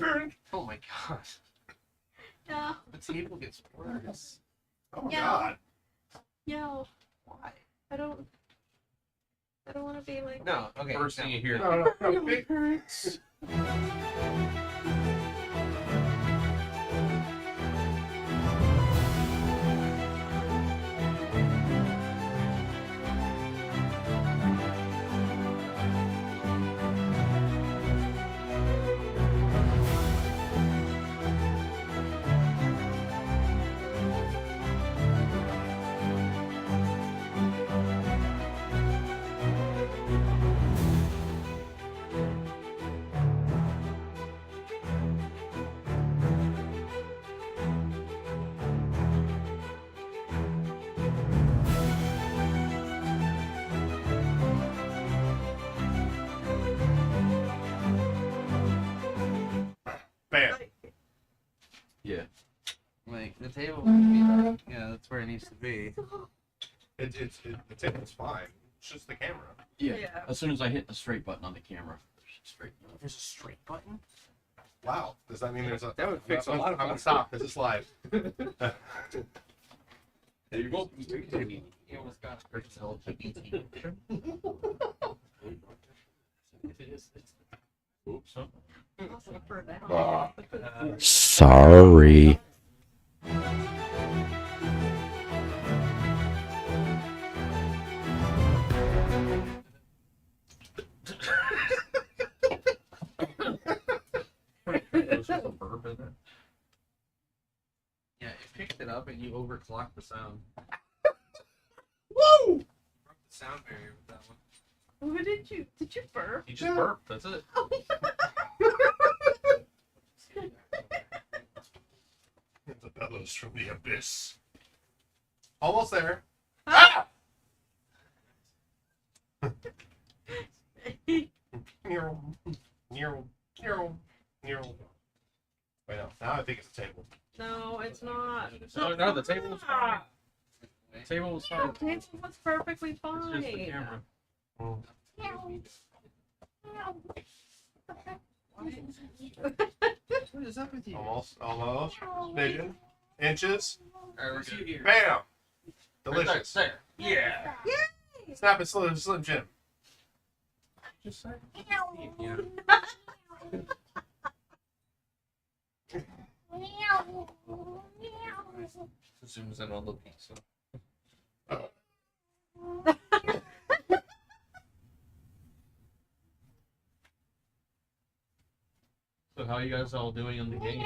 happened? Oh my gosh. No. The table gets worse. Oh my Yeah. god. No. Why? I don't want to be like. No, okay. First thing you hear. No, big hurts. Bam. Yeah. Like, the table would be like, yeah, that's where it needs to be. The table's fine. It's just the camera. Yeah. Yeah. As soon as I hit the straight button on the camera, straight. There's a straight button? Wow. Does that mean there's a... That would fix a lot of I'm gonna problems. stop. There's a slide. There you go. You almost got a personal LGBT. If it is, it's... Oops. Huh? Sorry. There's just a burp in there. Yeah, it picked it up and you overclocked the sound. Woo! Broke the sound barrier with that one. What did you burp? You just burp. That's it. The bellows from the abyss. Almost there. Ah! Nero. Nero. Nero. Nero. Wait, no. Now I think it's a table. No, it's not. No, the table was fine. The table was The fine. table was perfectly It's fine. just the camera. What is up with you? Almost. Vision. Inches. Alright, we're good here. Bam! Delicious. There. Yeah. Snap it, Slim Jim. Just say. Yeah. Zooms in on the pizza. So how you guys all doing in the game?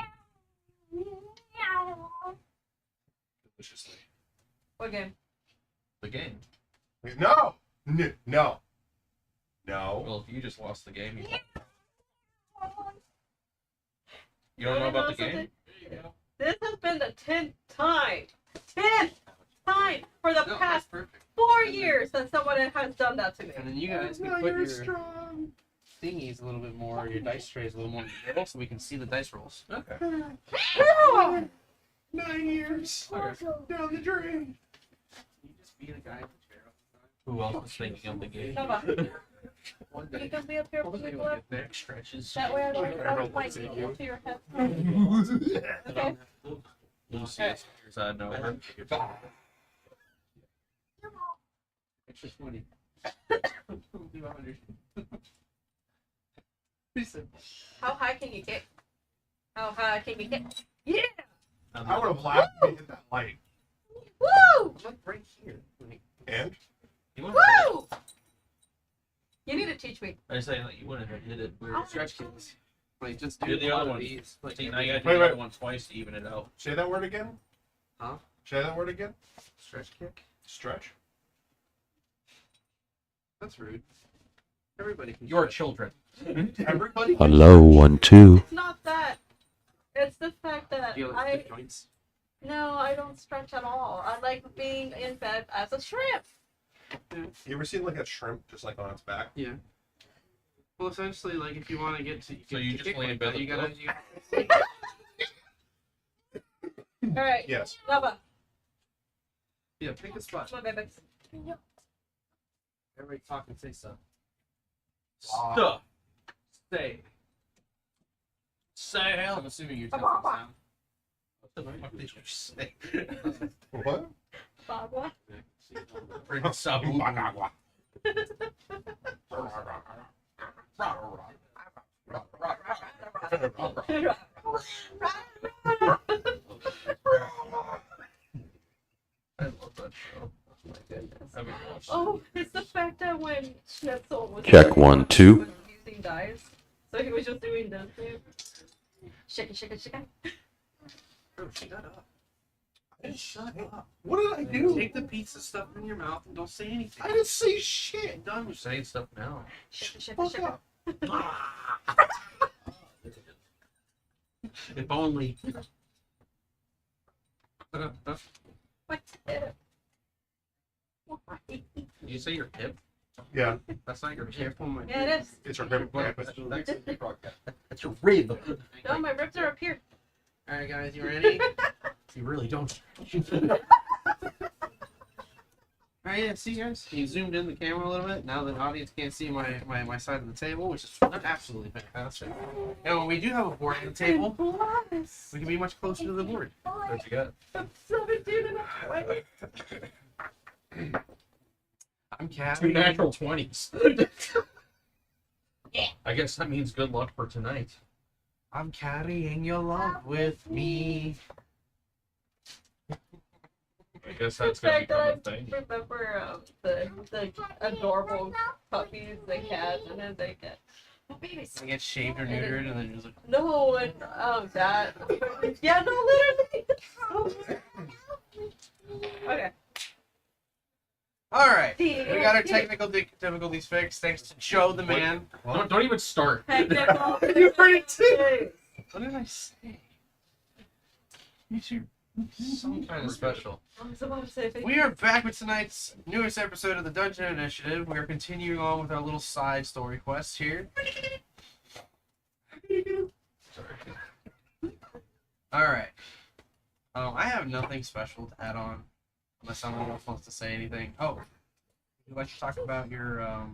Deliciously. What game? The game. No! No. No. Well, if you just lost the game, you don't know about the game? This has been the 10th time for the No, that's past perfect. 4 years that someone has done that to me. And then you guys can Now put you're your strong. thingies a little bit more, your dice trays a little more in the middle so we can see the dice rolls. Okay. 9 years. Down the drain. You just be the guy with the chair all the time. Who else was thinking of the game? Nova, One you day. can be up here One with day me, we'll Blip. get back stretches. That way I don't Everyone have my looks at needle you. to your head. Okay. Lucy's side over. Extra 20. 200. He said, How high can you get? How high can you get? Yeah! I would have laughed if you hit that light. Woo! I'm like right here. Like, And? You wouldn't Woo! You need to teach me. I say like you wouldn't have hit it. Oh. stretch kids. Like just do Do the one other of one. these. Like, See, now you gotta do Wait, the wait. other one twice to even it out. Say that word again? Huh? Say that word again? Stretch kick. Stretch. That's rude. Everybody can. Your stretch. children. Everybody? Hello, 1, 2. It's not that. It's the fact that Do you like stiff joints? no, I don't stretch at all. I like being in bed as a shrimp. You ever seen like a shrimp just like on its back? Yeah. Well, essentially, like if you want to get to, So you just kick lay in like bed that, you with gotta. All right, Yes. Nova, Yeah, pick a spot. come on, baby. Everybody talk and say stuff. Stuff. Say. Sail. I'm assuming you're testing sound. What the fuck did you say? What? Bagua. Freaking Sabu. I love that show. Oh my goodness. I mean, Oh, it's the fact that when Schnitzel was Check 1, 2. he was using dice, so he was just doing this thing. Shake it, shake it, shake it. Bro, shut up. Shut up. What did I do? Take the pizza stuff in your mouth and don't say anything. I didn't say shit. Done. I'm saying stuff now. Shake it, shake it, shake Fuck it. up. If only. What? Why? Did you say your hip? Yeah, That's not your hip. Careful, my Yeah, it is. it's your favorite plant. That's That's your rib. No, my ribs are up here. Alright, guys, you ready? You really don't. Alright, yeah, see, guys? You zoomed in the camera a little bit. Now the audience can't see my side of the table, which is absolutely fantastic. And when we do have a board at the table, Plus, we can be much closer to the board. What you got? I'm 17 and I'm 20. I'm Cat. 2 natural 20s. Yeah. I guess that means good luck for tonight. I'm carrying your love with me. I guess that's The gonna fact become a that I thing. remember the adorable puppies they had, and then they get babies. They get shaved or neutered, and then just like, No, and that. Yeah, no, literally. Okay. alright. We got our technical difficulties fixed thanks to Joe the man. Don't even start. Technical. You already did. What did I say? Some kind of special. I was about to say We are back with tonight's newest episode of the Dungeon Initiative. We are continuing on with our little side story quest here. Alright. I have nothing special to add on. Unless someone else wants to say anything. Oh. Would you like to talk about your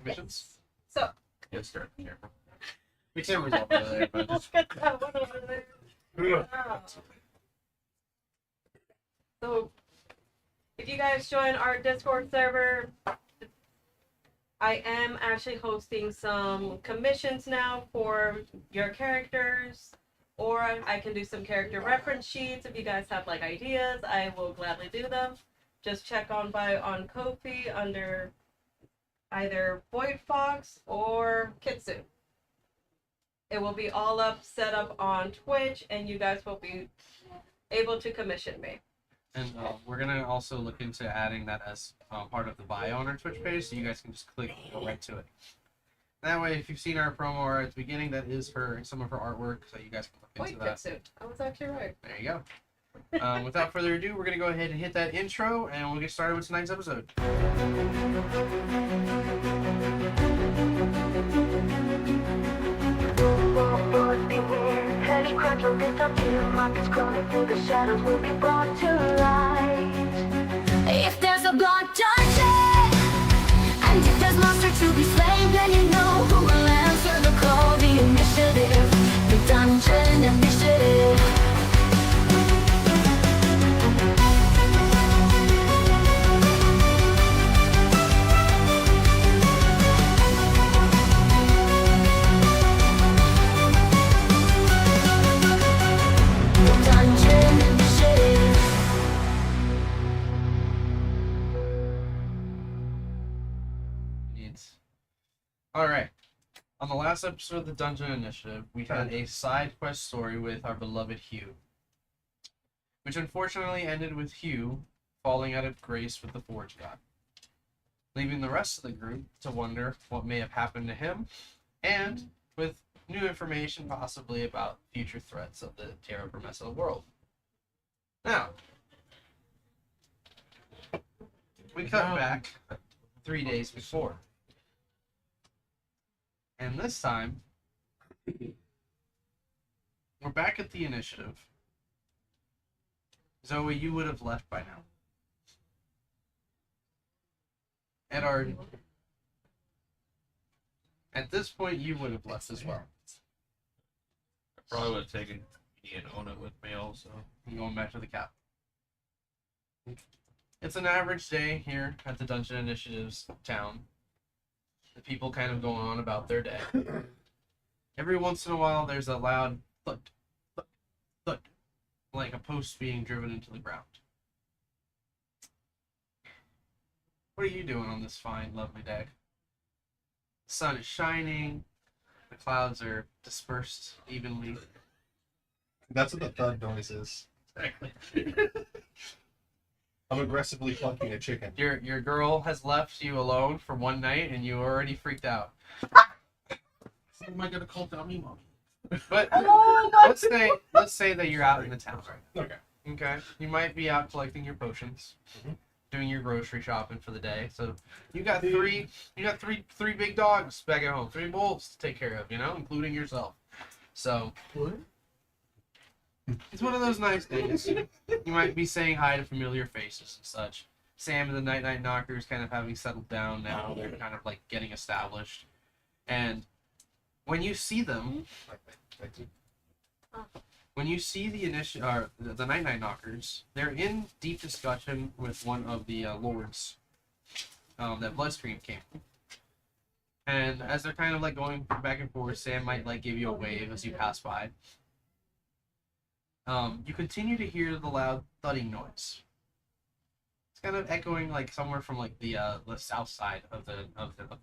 missions? So, Get started here. The camera's up there, but let's get that one over there. Ah. So, if you guys join our Discord server, I am actually hosting some commissions now for your characters, or I can do some character reference sheets. If you guys have like ideas, I will gladly do them. Just check on Ko-fi under either Void Fox or Kitsu. It will be all set up on Twitch, and you guys will be able to commission me. And we're gonna also look into adding that as part of the bio on our Twitch page, so you guys can just click and go right to it. That way, if you've seen our promo art at the beginning, that is some of her artwork, so you guys can look Wait, into that. Kitsu. I was actually right. There you go. Without further ado, we're gonna go ahead and hit that intro, and we'll get started with tonight's episode. Heavy crunch will disappear. Markets crawling through the shadows will be brought to light. If there's a blood dungeon, and if there's monster to be slain, then you know who will answer the call. The initiative, the Dungeon Initiative. Alright. On the last episode of the Dungeon Initiative, we had a side quest story with our beloved Hugh, which unfortunately ended with Hugh falling out of grace with the Forge God, leaving the rest of the group to wonder what may have happened to him, and with new information possibly about future threats of the Terra Promessa world. Now, we cut back 3 days before. And this time, we're back at the initiative. Zoe, you would have left by now. At this point, you would have left as well. Probably would have taken me and Ona with me also. I'm going back to the cap. It's an average day here at the Dungeon Initiative's town. The people kind of going on about their day. Every once in a while, there's a loud thud, thud, thud, like a post being driven into the ground. What are you doing on this fine, lovely day? The sun is shining. The clouds are dispersed evenly. That's what the thud noise is. Exactly. I'm aggressively clucking a chicken. Your girl has left you alone for one night, and you already freaked out. What am I gonna call Dummy Mommy? But Oh my let's say that you're out in the town right Okay. now. Okay, you might be out collecting your potions, Mhm. doing your grocery shopping for the day. So you got three big dogs back at home, 3 wolves to take care of, you know, including yourself. So it's one of those nice days. You might be saying hi to familiar faces and such. Sam and the Night Knockers kind of having settled down now. They're kind of like getting established. And when you see them, when you see the the Night Knockers, they're in deep discussion with one of the lords that Bloodstream came from. And as they're kind of like going back and forth, Sam might like give you a wave as you pass by. You continue to hear the loud thudding noise. It's kind of echoing like somewhere from like the south side of the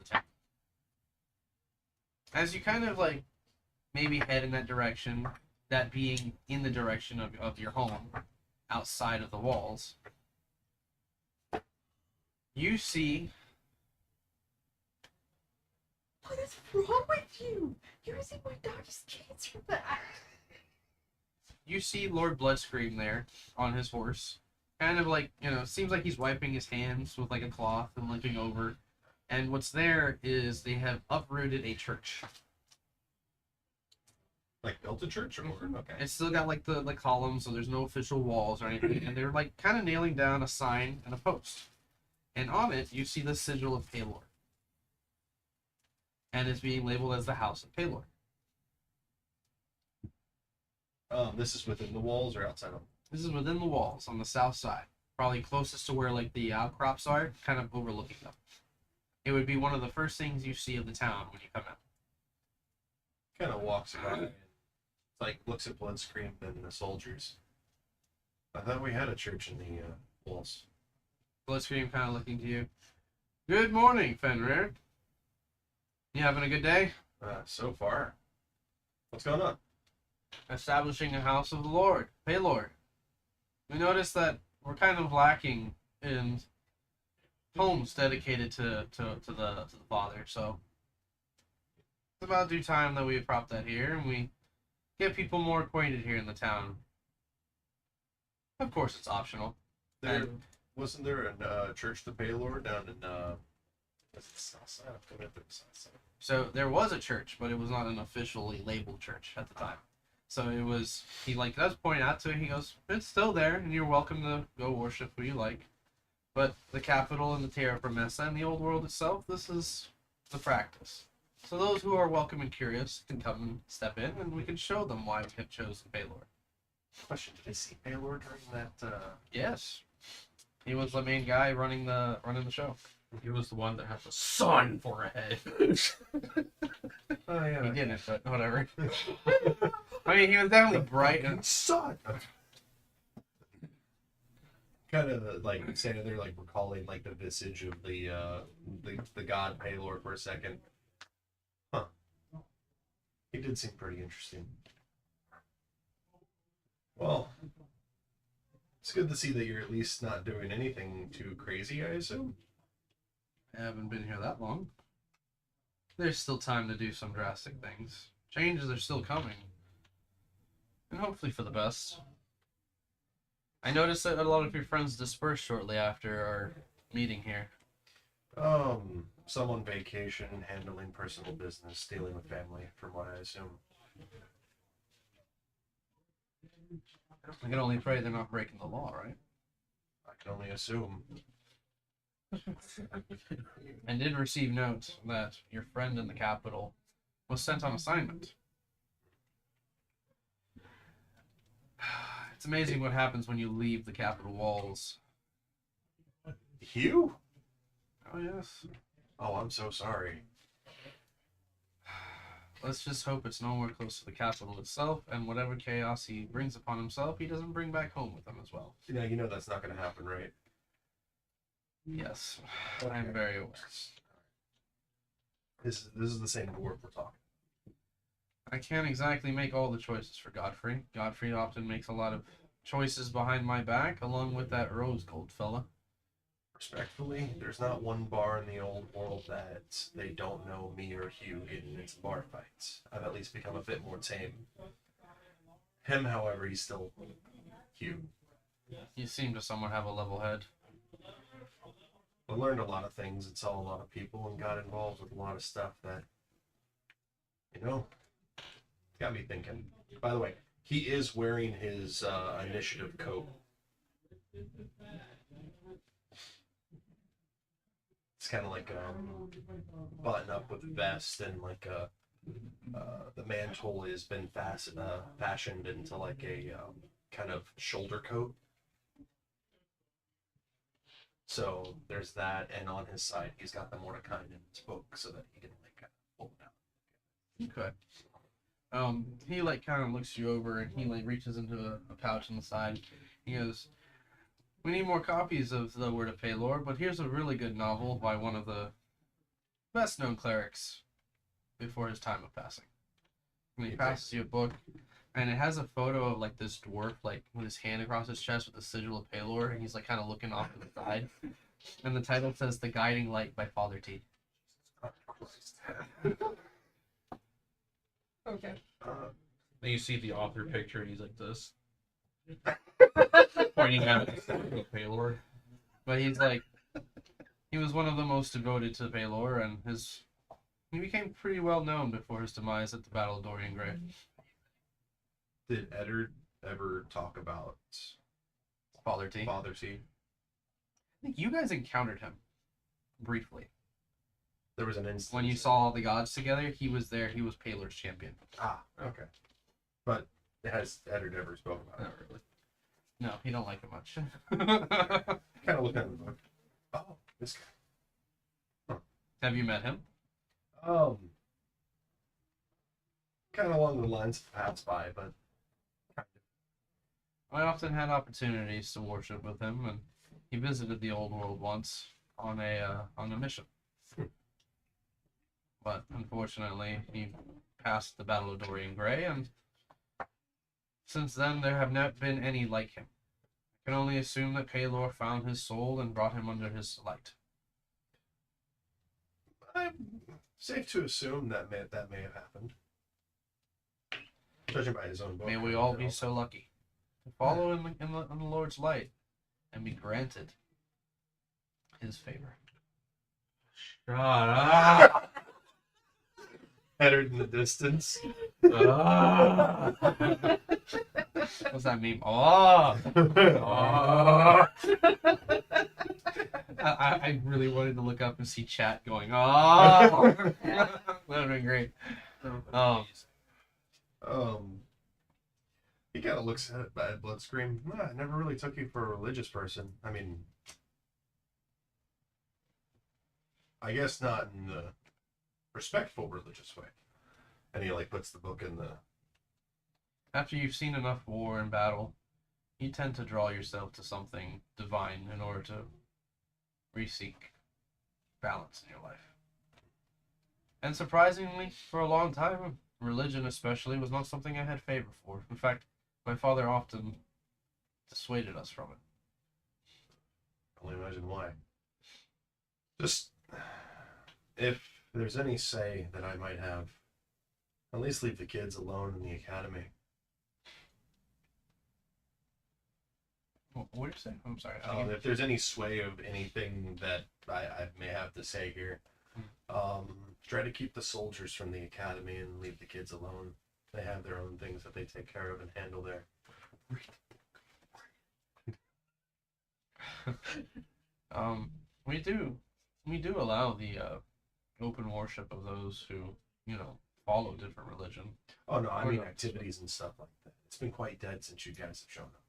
town. As you kind of like maybe head in that direction, that being in the direction of your home, outside of the walls, you see. What is wrong with you? You're using my daughter's cancer back. You see Lord Bloodscream there on his horse, kind of like, you know, seems like he's wiping his hands with like a cloth and looking over. And what's there is they have uprooted a church. Like built a church or okay. It's still got like the columns, so there's no official walls or anything. And they're like kind of nailing down a sign and a post. And on it, you see the sigil of Paylor. And it's being labeled as the House of Paylor. This is within the walls or outside of them? This is within the walls on the south side, probably closest to where like the outcrops are, kind of overlooking them. It would be one of the first things you see of the town when you come out. Kind of walks by and like looks at Bloodscream and the soldiers. I thought we had a church in the walls. Bloodscream kind of looking to you. Good morning, Fenrir. You having a good day? So far. What's going on? Establishing a house of the Lord, Paylord. We noticed that we're kind of lacking in homes dedicated to the Father, so it's about due time that we prop that here and we get people more acquainted here in the town. Of course, it's optional. There wasn't there a church to Paylor down in was it south side? I'm coming up to the south side. So there was a church, but it was not an officially labeled church at the time. So it was, he like does point out to it, he goes, it's still there, and you're welcome to go worship who you like. But the capital and the Terra Promessa and the old world itself, this is the practice. So those who are welcome and curious can come and step in, and we can show them why we have chosen Paylor. Question: did I see Paylor during that? Yes, he was the main guy running the show. He was the one that had the sun for a head. Oh yeah. He didn't, but whatever. I mean, he was definitely bright and Son. Kind of like standing there, like recalling like the visage of the god Paylor for a second. Huh. He did seem pretty interesting. Well, it's good to see that you're at least not doing anything too crazy, I assume. I haven't been here that long. There's still time to do some drastic things. Changes are still coming. And hopefully for the best. I noticed that a lot of your friends dispersed shortly after our meeting here. Some on vacation, handling personal business, dealing with family, from what I assume. I can only pray they're not breaking the law, right? I can only assume. I did receive notes that your friend in the capital was sent on assignment. It's amazing what happens when you leave the capital walls. Hugh? Oh, yes. Oh, I'm so sorry. Let's just hope it's nowhere close to the capital itself, and whatever chaos he brings upon himself, he doesn't bring back home with him as well. Yeah, you know that's not going to happen, right? Yes, Okay. I'm very aware. This is the same dwarf we're talking. I can't exactly make all the choices for Godfrey. Godfrey often makes a lot of choices behind my back, along with that rose gold fella. Respectfully, there's not one bar in the old world that they don't know me or Hugh getting into bar fights. I've at least become a bit more tame. Him, however, he's still Hugh. You seem to somewhat have a level head. I learned a lot of things and saw a lot of people and got involved with a lot of stuff that, you know, got me thinking. By the way, he is wearing his initiative coat. It's kind of like button up with a vest and like the mantle has been fashioned into like a kind of shoulder coat. So there's that, and on his side he's got the Mordecai in his book so that he can like kind of pull it out. Okay. He like kind of looks you over and he like reaches into a pouch on the side. He goes, "We need more copies of The Word of Paylor, but here's a really good novel by one of the best known clerics before his time of passing." And he passes you a book, and it has a photo of like this dwarf like with his hand across his chest with the sigil of Paylor, and he's like kind of looking off to the side. And the title says "The Guiding Light" by Father T. Okay. Then you see the author picture, and he's like this, pointing at the Paylord. But he's like, he was one of the most devoted to Paylor, and he became pretty well known before his demise at the Battle of Dorian Gray. Did Eddard ever talk about Father T. Father T? I think you guys encountered him briefly. There was an instance When you saw all the gods together, he was there. He was Paylor's champion. Ah, okay. But has Eddard ever spoken about it? really. No, he don't like it much. Kind of look at the book. Oh, this guy. Have you met him? Kind of along the lines of pass by, but I often had opportunities to worship with him, and he visited the old world once on a mission. But unfortunately, he passed the Battle of Dorian Gray, and since then there have not been any like him. I can only assume that Paylor found his soul and brought him under his light. I'm safe to assume that may have happened. Judging by his own book. May we all be so lucky to follow in the Lord's light and be granted his favor. Shut up! Eddard in the distance. What's that meme? Oh! I really wanted to look up and see chat going, oh! That would have been great. He kind of looks at Bloodscream. I never really took you for a religious person. I mean, I guess not in the respectful religious way. And he like puts the book in the. After you've seen enough war and battle, you tend to draw yourself to something divine in order to re-seek balance in your life. And surprisingly, for a long time, religion especially was not something I had favor for. In fact, my father often dissuaded us from it. Only imagine why. Just if there's any say that I might have, at least leave the kids alone in the academy. What did you say? I'm sorry. If there's any sway of anything that I may have to say here, try to keep the soldiers from the academy and leave the kids alone. They have their own things that they take care of and handle there. We do allow the open worship of those who, follow different religion. Oh no, I Or mean not. activities and stuff like that. It's been quite dead since you guys have shown up.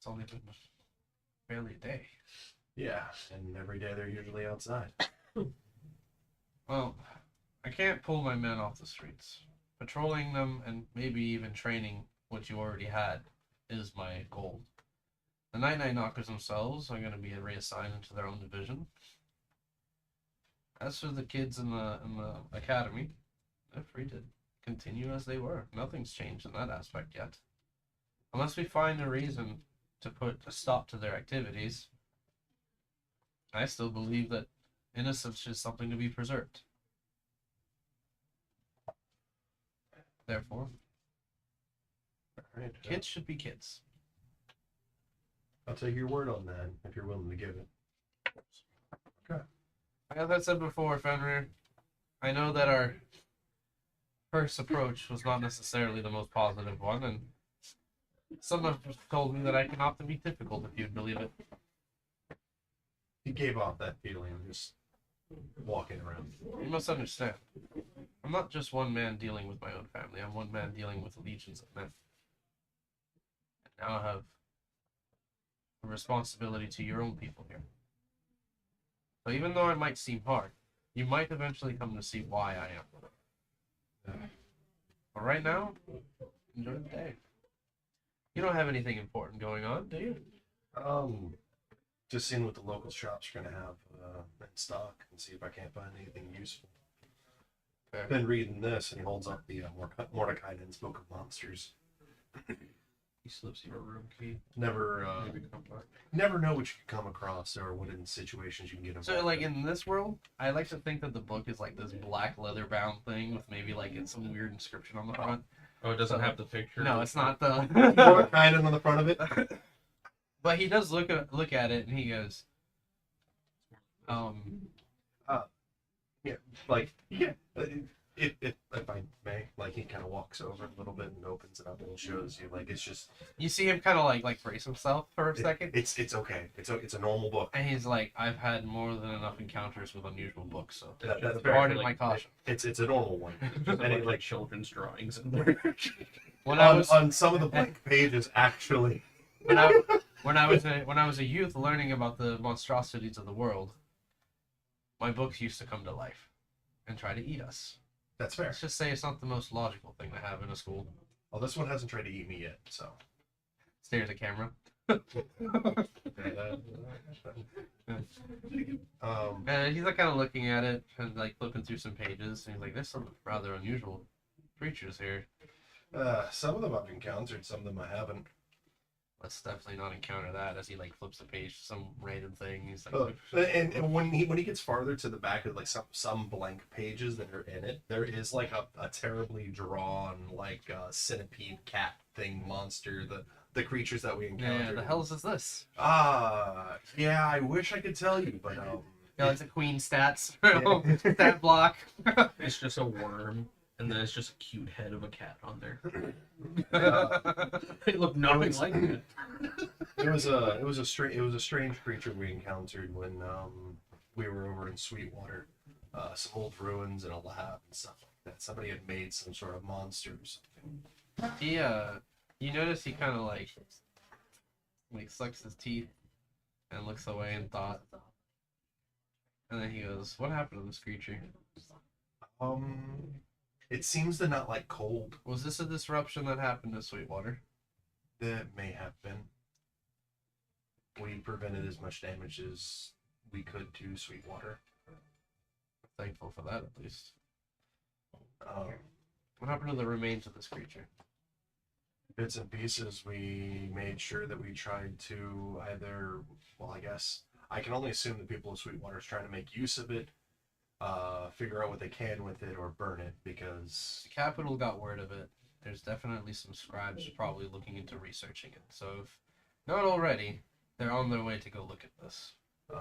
It's only been barely a day. Yeah, and every day they're usually outside. Well, I can't pull my men off the streets. Patrolling them and maybe even training what you already had is my goal. The Night Knockers themselves are going to be reassigned into their own division. As for the kids in the academy, they're free to continue as they were. Nothing's changed in that aspect yet. Unless we find a reason to put a stop to their activities, I still believe that innocence is something to be preserved. Therefore, Right. kids should be kids. I'll take your word on that if you're willing to give it. As I said before, Fenrir, I know that our first approach was not necessarily the most positive one, and some have told me that I can often be difficult, if you'd believe it. He gave off that feeling just walking around. You must understand. I'm not just one man dealing with my own family. I'm one man dealing with legions of men. And now I have a responsibility to your own people here. So even though I might seem hard, you might eventually come to see why I am. But right now, enjoy the day. You don't have anything important going on, do you? Just seeing what the local shops are gonna have in stock and see if I can't find anything useful. Fair. I've been reading this, and he holds up the Mordekainen's Book of Monsters. He slips you a room key. Never, Maybe come back. never know what you can come across or what in situations you can get involved. So, like, in this world, I like to think that the book is like this black leather bound thing with maybe like some weird inscription on the front. Oh, it doesn't have the picture. No, it's not the. Mordekainen on the front of it. But he does look at it and he goes, Like, yeah, if I may, like, he kind of walks over a little bit and opens it up and shows you, like, it's just you see him kind of like brace himself for a second, it's okay. It's a normal book. and he's like, I've had more than enough encounters with unusual books, so That's pardon like, my caution. It's a normal one. and And it it, like children's drawings in there. When I was on some of the blank pages, actually. when I was a youth learning about the monstrosities of the world, my books used to come to life and try to eat us. That's fair. Let's just say it's not the most logical thing to have in a school. Well, this one hasn't tried to eat me yet, so. Stare at the camera. And he's like kind of looking at it and like flipping through some pages, and he's like, "There's some rather unusual creatures here. Some of them I've encountered, some of them I haven't. Let's definitely not encounter that." As he like flips the page to some random thing, he's like, And when he gets farther to the back of like some blank pages that are in it, there is like a terribly drawn like centipede cat thing monster, the creatures that we encountered. "Yeah, the hell is this?" Yeah, I wish I could tell you, but Yeah, it's a queen stats Yeah. stat block. It's just a worm, and then it's just a cute head of a cat on there. They look nothing like it. it was a strange creature we encountered when we were over in Sweetwater. Some old ruins and a lab and stuff like that. Somebody had made some sort of monster or something. He you notice he kind of like sucks his teeth and looks away in thought, and then he goes, "What happened to this creature? It seems to not like cold. Was this a disruption that happened to Sweetwater?" That may have been. We prevented as much damage as we could to Sweetwater. Thankful for that, at least. Um, What happened to the remains of this creature? Bits and pieces, we made sure that we tried to either, well, I guess, I can only assume the people of Sweetwater is trying to make use of it, figure out what they can with it, or burn it, because The capital got word of it. There's definitely some scribes probably looking into researching it. So if not already, they're on their way to go look at this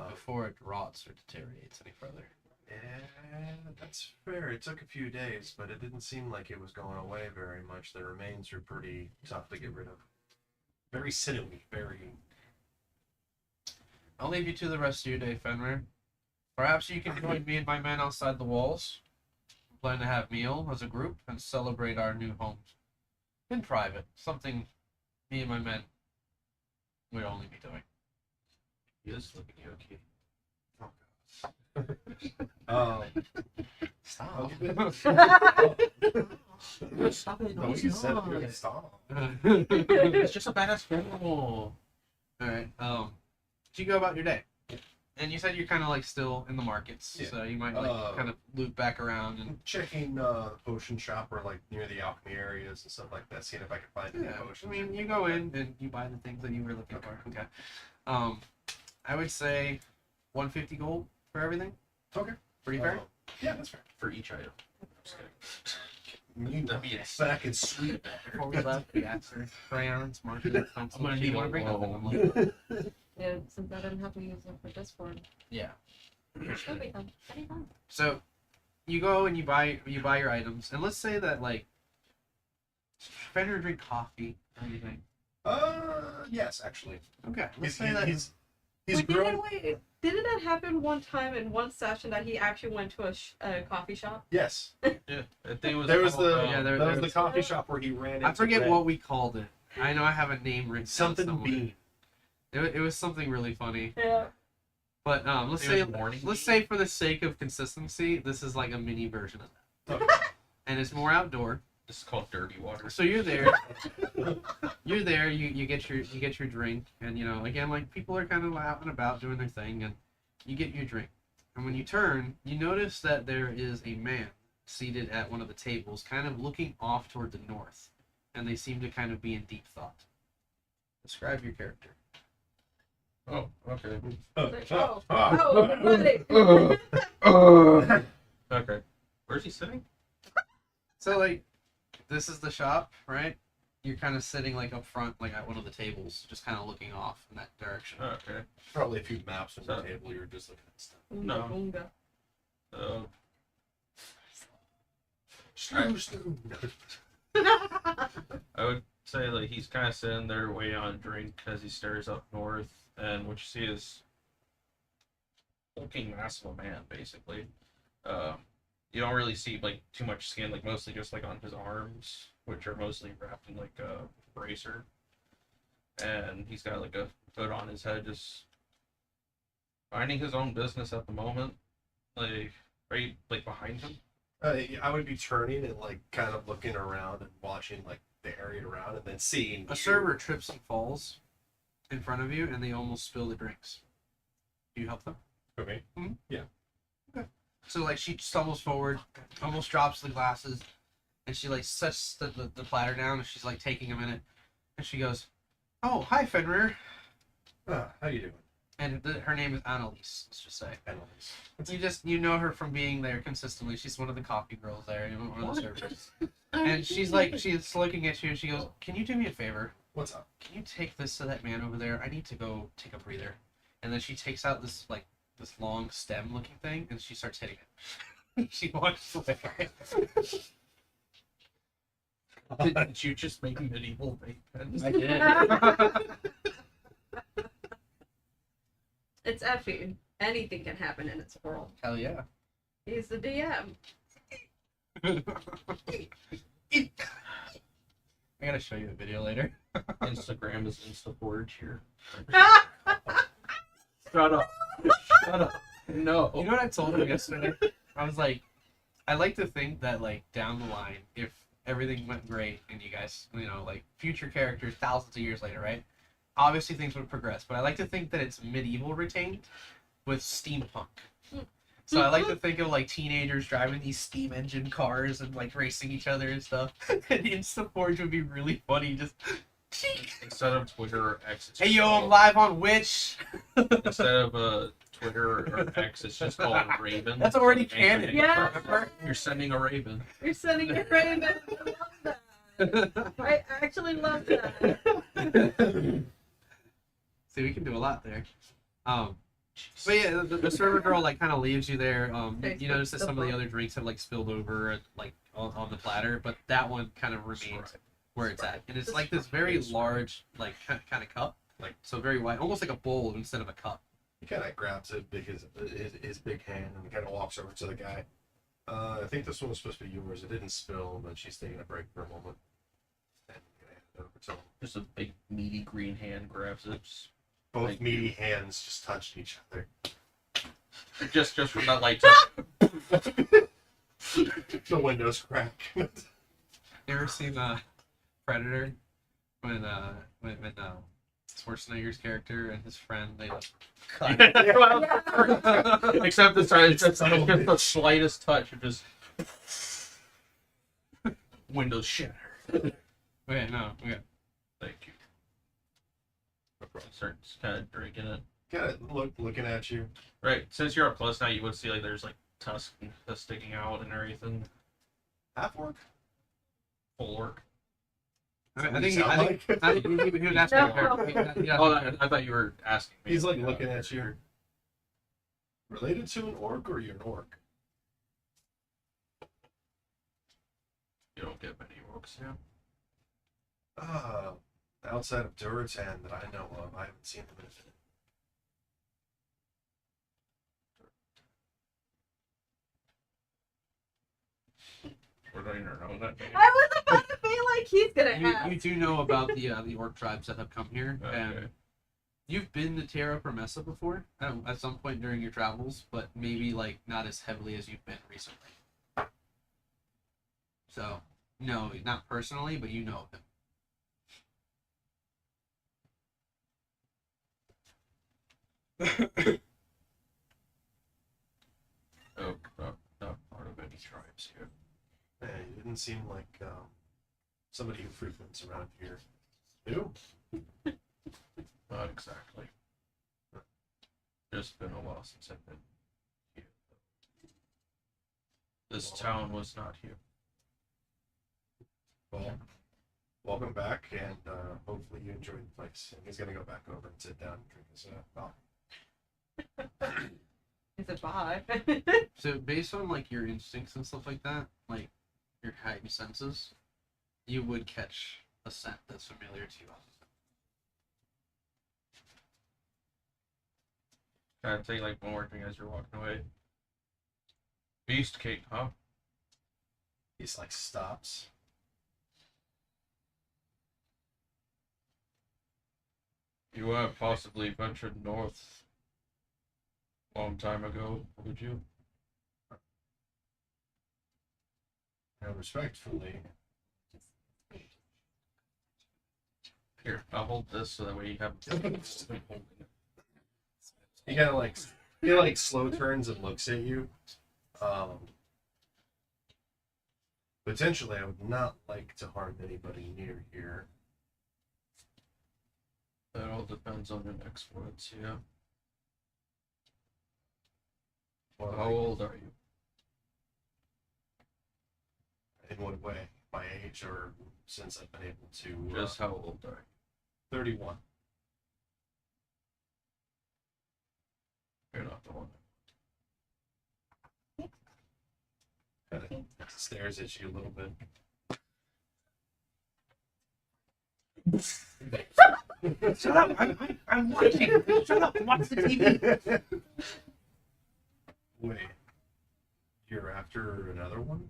before it rots or deteriorates any further. yeah, that's fair. It took a few days, but it didn't seem like it was going away very much. The remains are pretty tough to get rid of. Very sinewy, very... I'll leave you to the rest of your day, Fenrir. Perhaps you can join me and my men outside the walls. Plan to have meal as a group and celebrate our new home in private. Something me and my men we'd only be doing. He is looking okay. Stop. Stop it. No, you said it. Really stop. It's just a badass animal. All right. So you go about your day, and you said you're kind of like still in the markets, Yeah. so you might like kind of loop back around and. I'm checking potion shop or like near the alchemy areas and stuff like that, seeing if I can find any Yeah, potions. I mean, you go in and you buy the things that you were looking for. Okay. I would say 150 gold for everything. Okay. Pretty fair. Yeah, that's fair. For each item. Just kidding. You That'd be back and sweet. Before we left, we asked her crayons, markers, pencils. I'm gonna She need wanna a bring loan. them. I'm like, Yeah, since I didn't have to use them for Discord. yeah. Show me them. Anytime. So you go and you buy your items, and let's say that like Fender drink coffee or anything. Yes, actually. Okay. Let's He's say that he's Wait, grown. didn't that happen one time in one session that he actually went to a coffee shop? Yes, Yeah, I think it was. there was the yeah, there that was the was- coffee shop where he ran. I into forget Red. what we called it. I know I have a name written down Something somewhere. bean. It was something really funny. Yeah. But let's It say was morning let's meat? say for the sake of consistency, this is like a mini version of that. Okay. And it's more outdoor. This is called dirty water. So you're there. You're there. You get your drink, and you know again like people are kind of out and about doing their thing, and you get your drink. And when you turn, you notice that there is a man seated at one of the tables, kind of looking off toward the north, and they seem to kind of be in deep thought. Describe your character. Oh, okay. Like, buddy. Okay. Where's he sitting? So like, this is the shop, right? You're kind of sitting like up front, like at one of the tables, just kind of looking off in that direction. Okay. Probably a few maps on the So- table. You were just looking at stuff. Oonga, oonga. So, I would say like he's kind of sitting there waiting on a drink as he stares up north, and what you see is hulking mass of a man, basically. You don't really see like too much skin, like mostly just like on his arms, which are mostly wrapped in like a bracer, and he's got like a hood on his head, just minding his own business at the moment, like right like behind him. I would be turning and like kind of looking around and watching like the area around, and then seeing A server trips and falls in front of you, and they almost spill the drinks. Do you help them? Okay. So like she stumbles forward, almost drops the glasses, and she like sets the platter down, and she's like taking a minute, and she goes, "Oh, hi Fenrir," How you doing? and her name is Annalise. Let's just say Annalise. you know her from being there consistently. She's one of the coffee girls there, you know, one of the servers, and she's looking at you, and she goes, "Can you do me a favor? What's up? Can you take this to that man over there? I need to go take a breather." And then she takes out this long stem looking thing, and she starts hitting it. She walks away. Did you just make medieval vape pens? I did. It's Effie. Anything can happen in its world. Hell yeah. He's the DM. I gotta show you the video later. Instagram is Instaforge here. Shut up. Shut up. No. You know what I told him yesterday? I was like, I like to think that like down the line, if everything went great and you guys, you know, like future characters thousands of years later, right? Obviously things would progress, but I like to think that it's medieval retained with steampunk. So I like to think of like teenagers driving these steam engine cars and like racing each other and stuff. And Instaforge would be really funny. Just Instead of Twitter or X, it's hey just yo, I'm called- live on Witch. Instead of Twitter or X, it's just called Raven. That's already So you're canon. sending- Yeah. You're sending a Raven. You're sending your friend. I love that. I actually love that. See, we can do a lot there. But yeah, the server girl like kind of leaves you there. You notice that some of the other drinks have like spilled over like on the platter, but that one kind of remains where it's at, and it's like this very large like kind of cup, like so very wide, almost like a bowl instead of a cup. He kind of grabs it, his big hand, and kind of walks over to the guy. I think this one was supposed to be yours. It didn't spill, but she's taking a break for a moment. And over to him. Just a big meaty green hand grabs it. Both Thank meaty hands just touched each other. Just from that light touch. The windows crack. You ever seen Predator when Schwarzenegger's character and his friend they Except this time, it's just the slightest touch. It just windows shatter. okay no. Thank you. Starts kind of drinking it. Kind of looking at you. Right. Since you're up close now, you would see like there's like tusk sticking out and everything. Half orc. Full orc. I think he was asking. No. Oh, I thought you were asking me. He's like looking at you. Related to an orc, or you're an orc? You don't get many orcs, yeah. Outside of Duratan that I know of, I haven't seen them in a minute. Or don't even know that name. I was about to be like, he's gonna ask. You do know about the orc tribes that have come here, Okay. and you've been to Terra Promessa before at some point during your travels, but maybe like not as heavily as you've been recently. So no, not personally, but you know of him. Oh, not part of any tribes here. Man, you didn't seem like somebody who frequents around here. Who? Not exactly. Just been a while since I've been here. This town was not here. Well, welcome back, and hopefully you enjoyed the place. And he's gonna go back over and sit down and drink his coffee. Is it bye? So based on like your instincts and stuff like that, like your heightened senses, you would catch a scent that's familiar to you. Kind of take like one more thing as you're walking away. Beast cake, huh? He's like stops. You possibly ventured north long time ago, would you? And respectfully, Here, I'll hold this so that way you have. he kind of like slow turns and looks at you. Potentially, I would not like to harm anybody near here. That all depends on your next words, yeah. Well, How old are you? In what way? My age, or since I've been able to? Just how old are you? 31. You're not the one. Kind of stares at you a little bit. Shut up! I'm watching. Shut up! Watch the TV. Wait, you're after another one?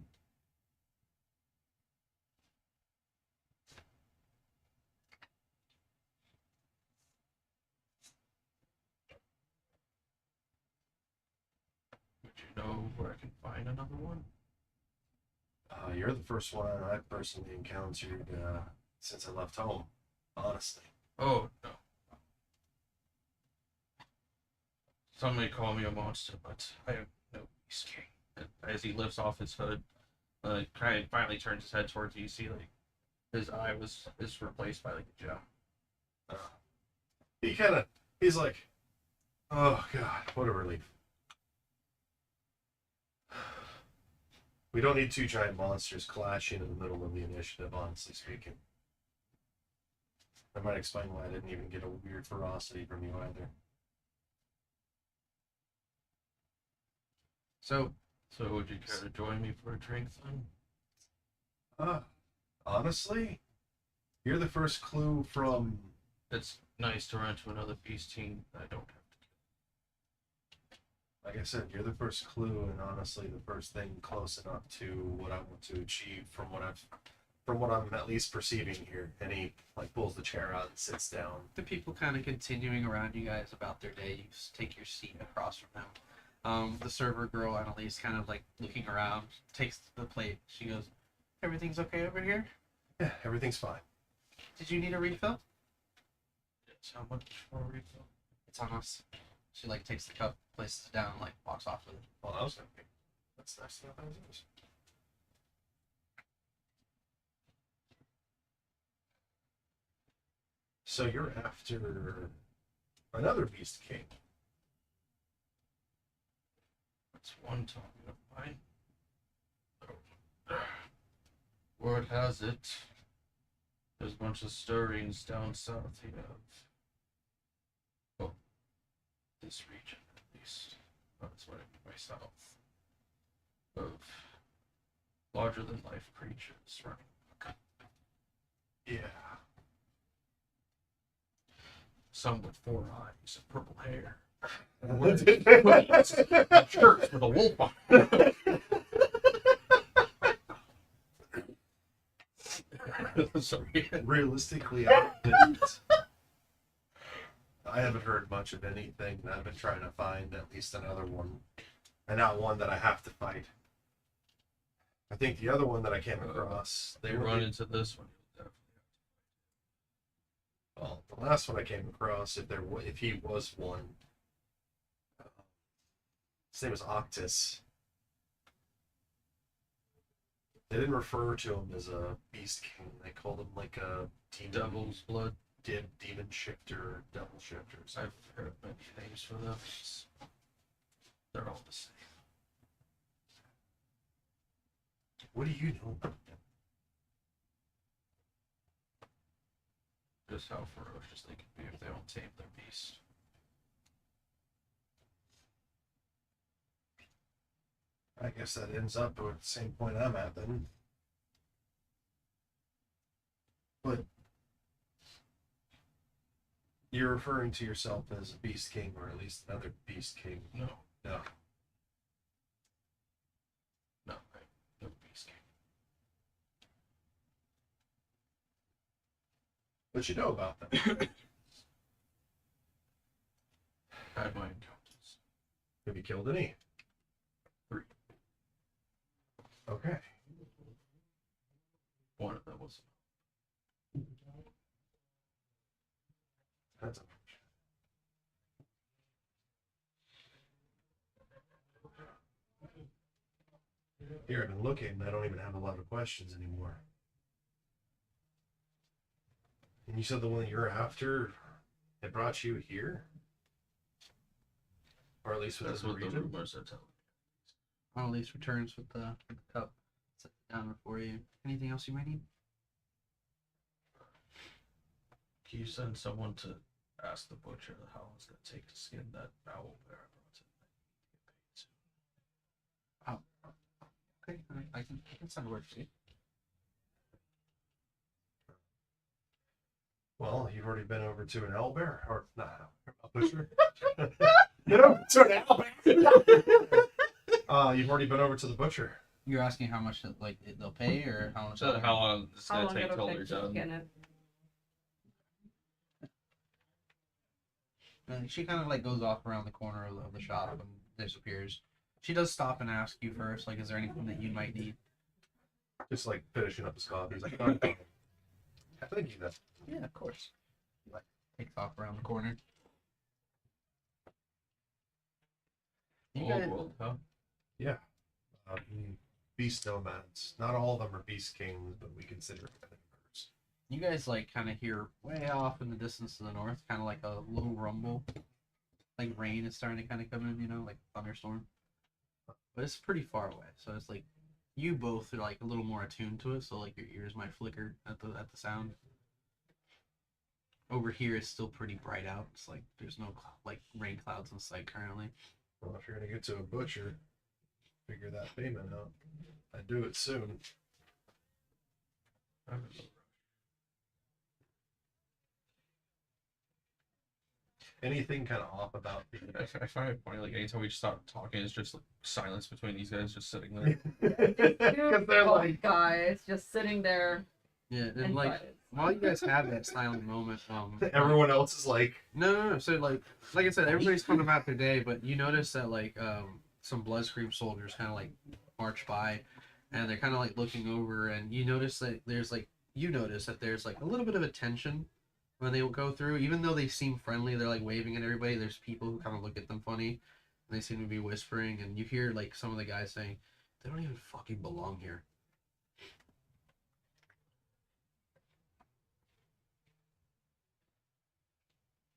Would you know where I can find another one? You're the first one I've personally encountered since I left home, honestly. Oh, no. Some may call me a monster, but I am no beast king. And as he lifts off his hood, kind of finally turns his head towards you, you see like his eye is replaced by like a gem. He's like, oh god, what a relief. We don't need two giant monsters clashing in the middle of the initiative, honestly speaking. That might explain why I didn't even get a weird ferocity from you either. So So would you care to join me for a drink then? Honestly, you're the first clue from... It's nice to run into another beast team that I don't have to Like I said, you're the first clue, and honestly, the first thing close enough to what I want to achieve from what I've from what I'm at least perceiving here. And he like pulls the chair out and sits down. The people kind of continuing around you guys about their day. You take your seat across from them. The server girl, Annalise, kind of like looking around, takes the plate. She goes, "Everything's okay over here? Yeah, everything's fine. Did you need a refill?" It's how much for a refill? It's on us. She like takes the cup, places it down, and like walks off with it. Well, that was gonna be. That's nice to know how it is. So you're after another Beast King. That's one topic of mine. Word has it, there's a bunch of stirrings down south here of, well, this region at least. That's what I mean by south. Of larger than life creatures running amok. Yeah. Some with 4 eyes and purple hair. Realistically, Shirts with a wolf on it. Sorry. I haven't heard much of anything. I've been trying to find at least another one, and not one that I have to fight. I think the other one that I came across, They run into this one. You'll definitely well, the last one I came across, if he was one, his name was Octus. They didn't refer to him as a Beast King. They called him like a demon, Devil's blood. demon shifter, devil shifter. So I've heard many names for those. They're all the same. what do you know about them? Just how ferocious they can be if they don't tame their beast. I guess that ends up at the same point I'm at then. But you're referring to yourself as a Beast King, or at least another Beast King. No, No. no, no beast king. But you know about them. Had my encounters. Have you killed any? 3. Okay. One of them was That's unfortunate. Here, I've been looking, and I don't even have a lot of questions anymore. And you said the one that you're after had brought you here? Or at least that's within what the the region? rumors are telling me. Annalise returns with the cup. Set it down before you. Anything else you might need? Can you send someone to ask the butcher how long it's gonna take to skin that owl bear I brought in? Okay, I can send word to you. Well, you've already been over to an owlbear, or not a butcher. Get over to an owlbear. You've already been over to the butcher. You're asking how much they'll pay, or how much? So how long it's How gonna long take it'll till take they're to done? skin it? And she kind of like goes off around the corner of the shop and disappears. She does stop and ask you first, like, is there anything that you might need? Just like finishing up his coffee. He's like, "Oh, thank you. That's Yeah, of course. Like, takes off around the corner. You Old guys, world, huh? beast nomads. Not all of them are beast kings, but we consider it kind of birds. you guys like kind of hear way off in the distance to the north, kind of like a little rumble. Like rain is starting to kind of come in, you know, like thunderstorm. But it's pretty far away, so it's like you both are like a little more attuned to it, so like your ears might flicker at the sound. Over here, it's still pretty bright out. It's like there's no like rain clouds in sight currently. Well, if you're gonna get to a butcher, figure that payment out. I'd do it soon. I'm in no rush. Anything kind of off about the I find it funny, like anytime we stop talking, it's just like silence between these guys just sitting there. because they're like guys just sitting there Yeah, and and like violence. while you guys have that silent moment, Everyone else is like, no. So like I said, everybody's going about their day, but you notice that like some Bloodscream soldiers kind of like march by, and they're kind of like looking over, and you notice that there's like a little bit of a tension when they go through, even though they seem friendly. They're like waving at everybody. There's people who kind of look at them funny, and they seem to be whispering, and you hear like some of the guys saying, "They don't even fucking belong here."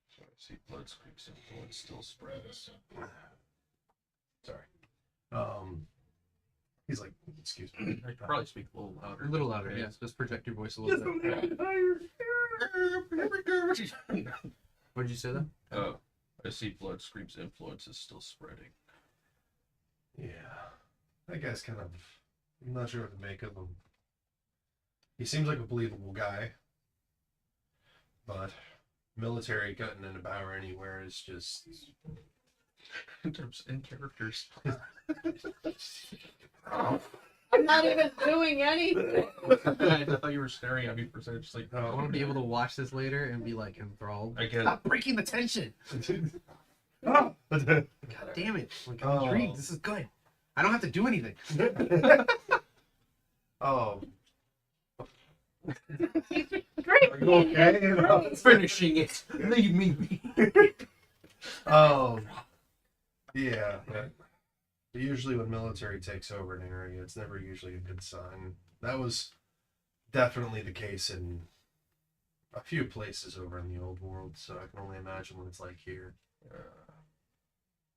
So I see Bloodscream's influence still spreads. he's like, excuse me. I could probably speak a little louder. A little louder, yeah. Just project your voice a little bit. What did you say then? I see Bloodscream's influence is still spreading. Yeah, that guy's kind of. I'm not sure what to make of him. He seems like a believable guy, but military cutting in a bower anywhere is just. In terms in characters. I'm not even doing anything. I thought you were staring at me for a second, just like, I want to be able to watch this later and be like enthralled. I get Stop breaking the tension. Oh. God damn it! Like I'm intrigued. This is good. I don't have to do anything. Oh, Great. are you okay? Finishing it. Leave me be. Oh, yeah. Usually, when military takes over an area, it's never usually a good sign. That was definitely the case in a few places over in the old world, so I can only imagine what it's like here.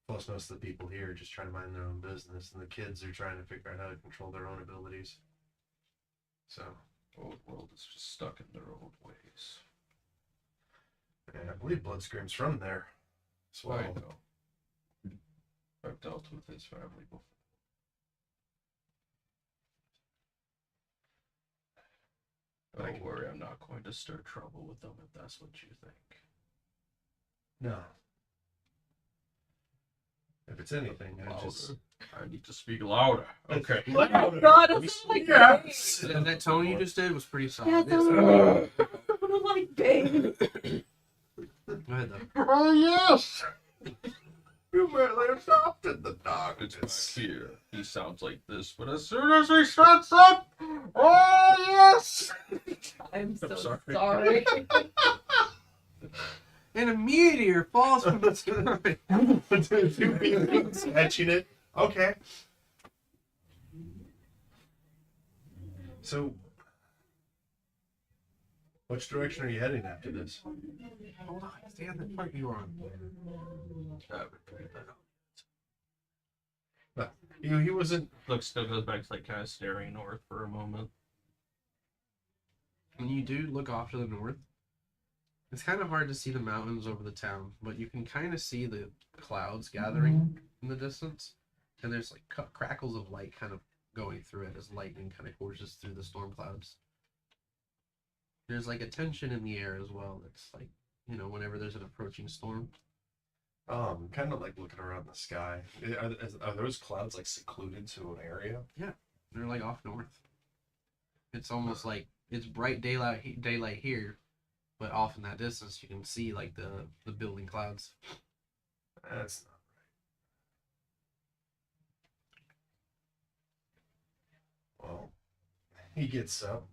Plus, most of the people here are just trying to mind their own business, and the kids are trying to figure out how to control their own abilities. So, old world is just stuck in their old ways. yeah, I believe Bloodscream's from there as well. I know. I've dealt with his family before. Don't worry, I'm not going to stir trouble with them if that's what you think. No. If it's anything, I just. Louder. I need to speak louder. Okay. Oh my god, it sounded like Yes. Bane. That tone you just did was pretty solid. Yeah, it sounded like Bane. Go ahead though. Oh, yes! You merely adopted the dog. It's back here. He sounds like this, but as soon as he shuts up, oh yes! I'm so sorry. sorry. And a meteor falls from the sky. Two people sketching it. Okay. So, which direction are you heading after this? Hold on, stay on the part you were on. He wasn't. Look, still goes back to like kind of staring north for a moment. When you do look off to the north, it's kind of hard to see the mountains over the town, but you can kind of see the clouds gathering in the distance, and there's like crackles of light kind of going through it as lightning kind of courses through the storm clouds. There's like a tension in the air as well. That's like, you know, whenever there's an approaching storm. Kind of like looking around the sky. Are those clouds like secluded to an area? They're like off north. It's almost like it's bright daylight here, but off in that distance you can see like the building clouds. That's not right. Well, he gets up.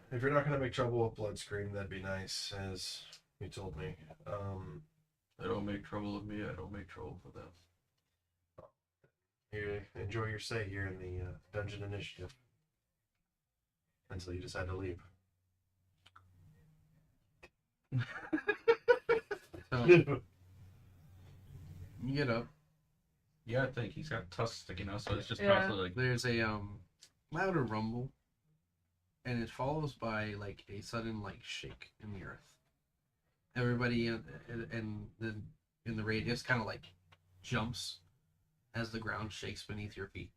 If you're not gonna make trouble with Bloodscream, that'd be nice, as you told me. They don't make trouble with me. I don't make trouble for them. You enjoy your stay here in the Dungeon Initiative until you decide to leave. So you get up. Yeah, I think he's got tusks sticking out, so it's just Yeah. constantly like. There's a louder rumble, and it follows by like a sudden like shake in the earth. Everybody in the radius kind of like jumps as the ground shakes beneath your feet,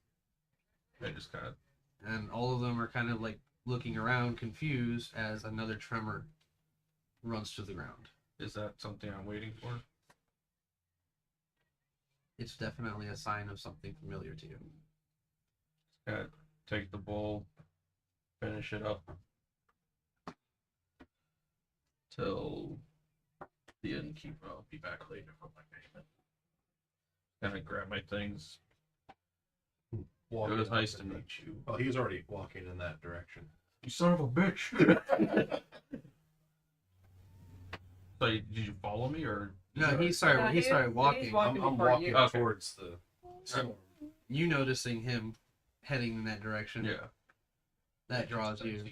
I just kind of. and all of them are kind of like looking around confused as another tremor runs to the ground. Is that something I'm waiting for? It's definitely a sign of something familiar to you. Kind of take the bowl, finish it up till the innkeeper. I'll be back later for my payment. Gonna grab my things. It Walking was up nice to in the- meet you. Oh, he was already walking in that direction. You son of a bitch. So did you follow me or? No, he started. Yeah, he started walking. he's walking I'm before walking you. Okay. towards the storm. You noticing him heading in that direction. Yeah. That draws you.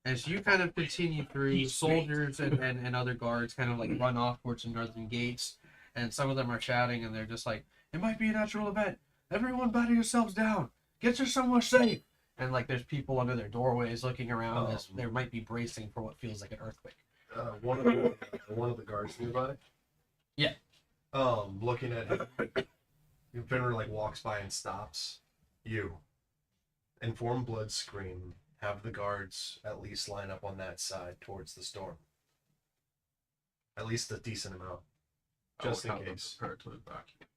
As you kind of continue through, soldiers and other guards kind of like run off towards the northern gates, and some of them are shouting, and they're just like, "It might be a natural event. Everyone batter yourselves down. Get you somewhere safe." And like, there's people under their doorways looking around as they might be bracing for what feels like an earthquake. One of the guards nearby. Yeah. Looking at him, Fenrir like walks by and stops. You. Inform Blood Scream. Have the guards at least line up on that side towards the storm. At least a decent amount, just in I will have them case. prepared to evacuate.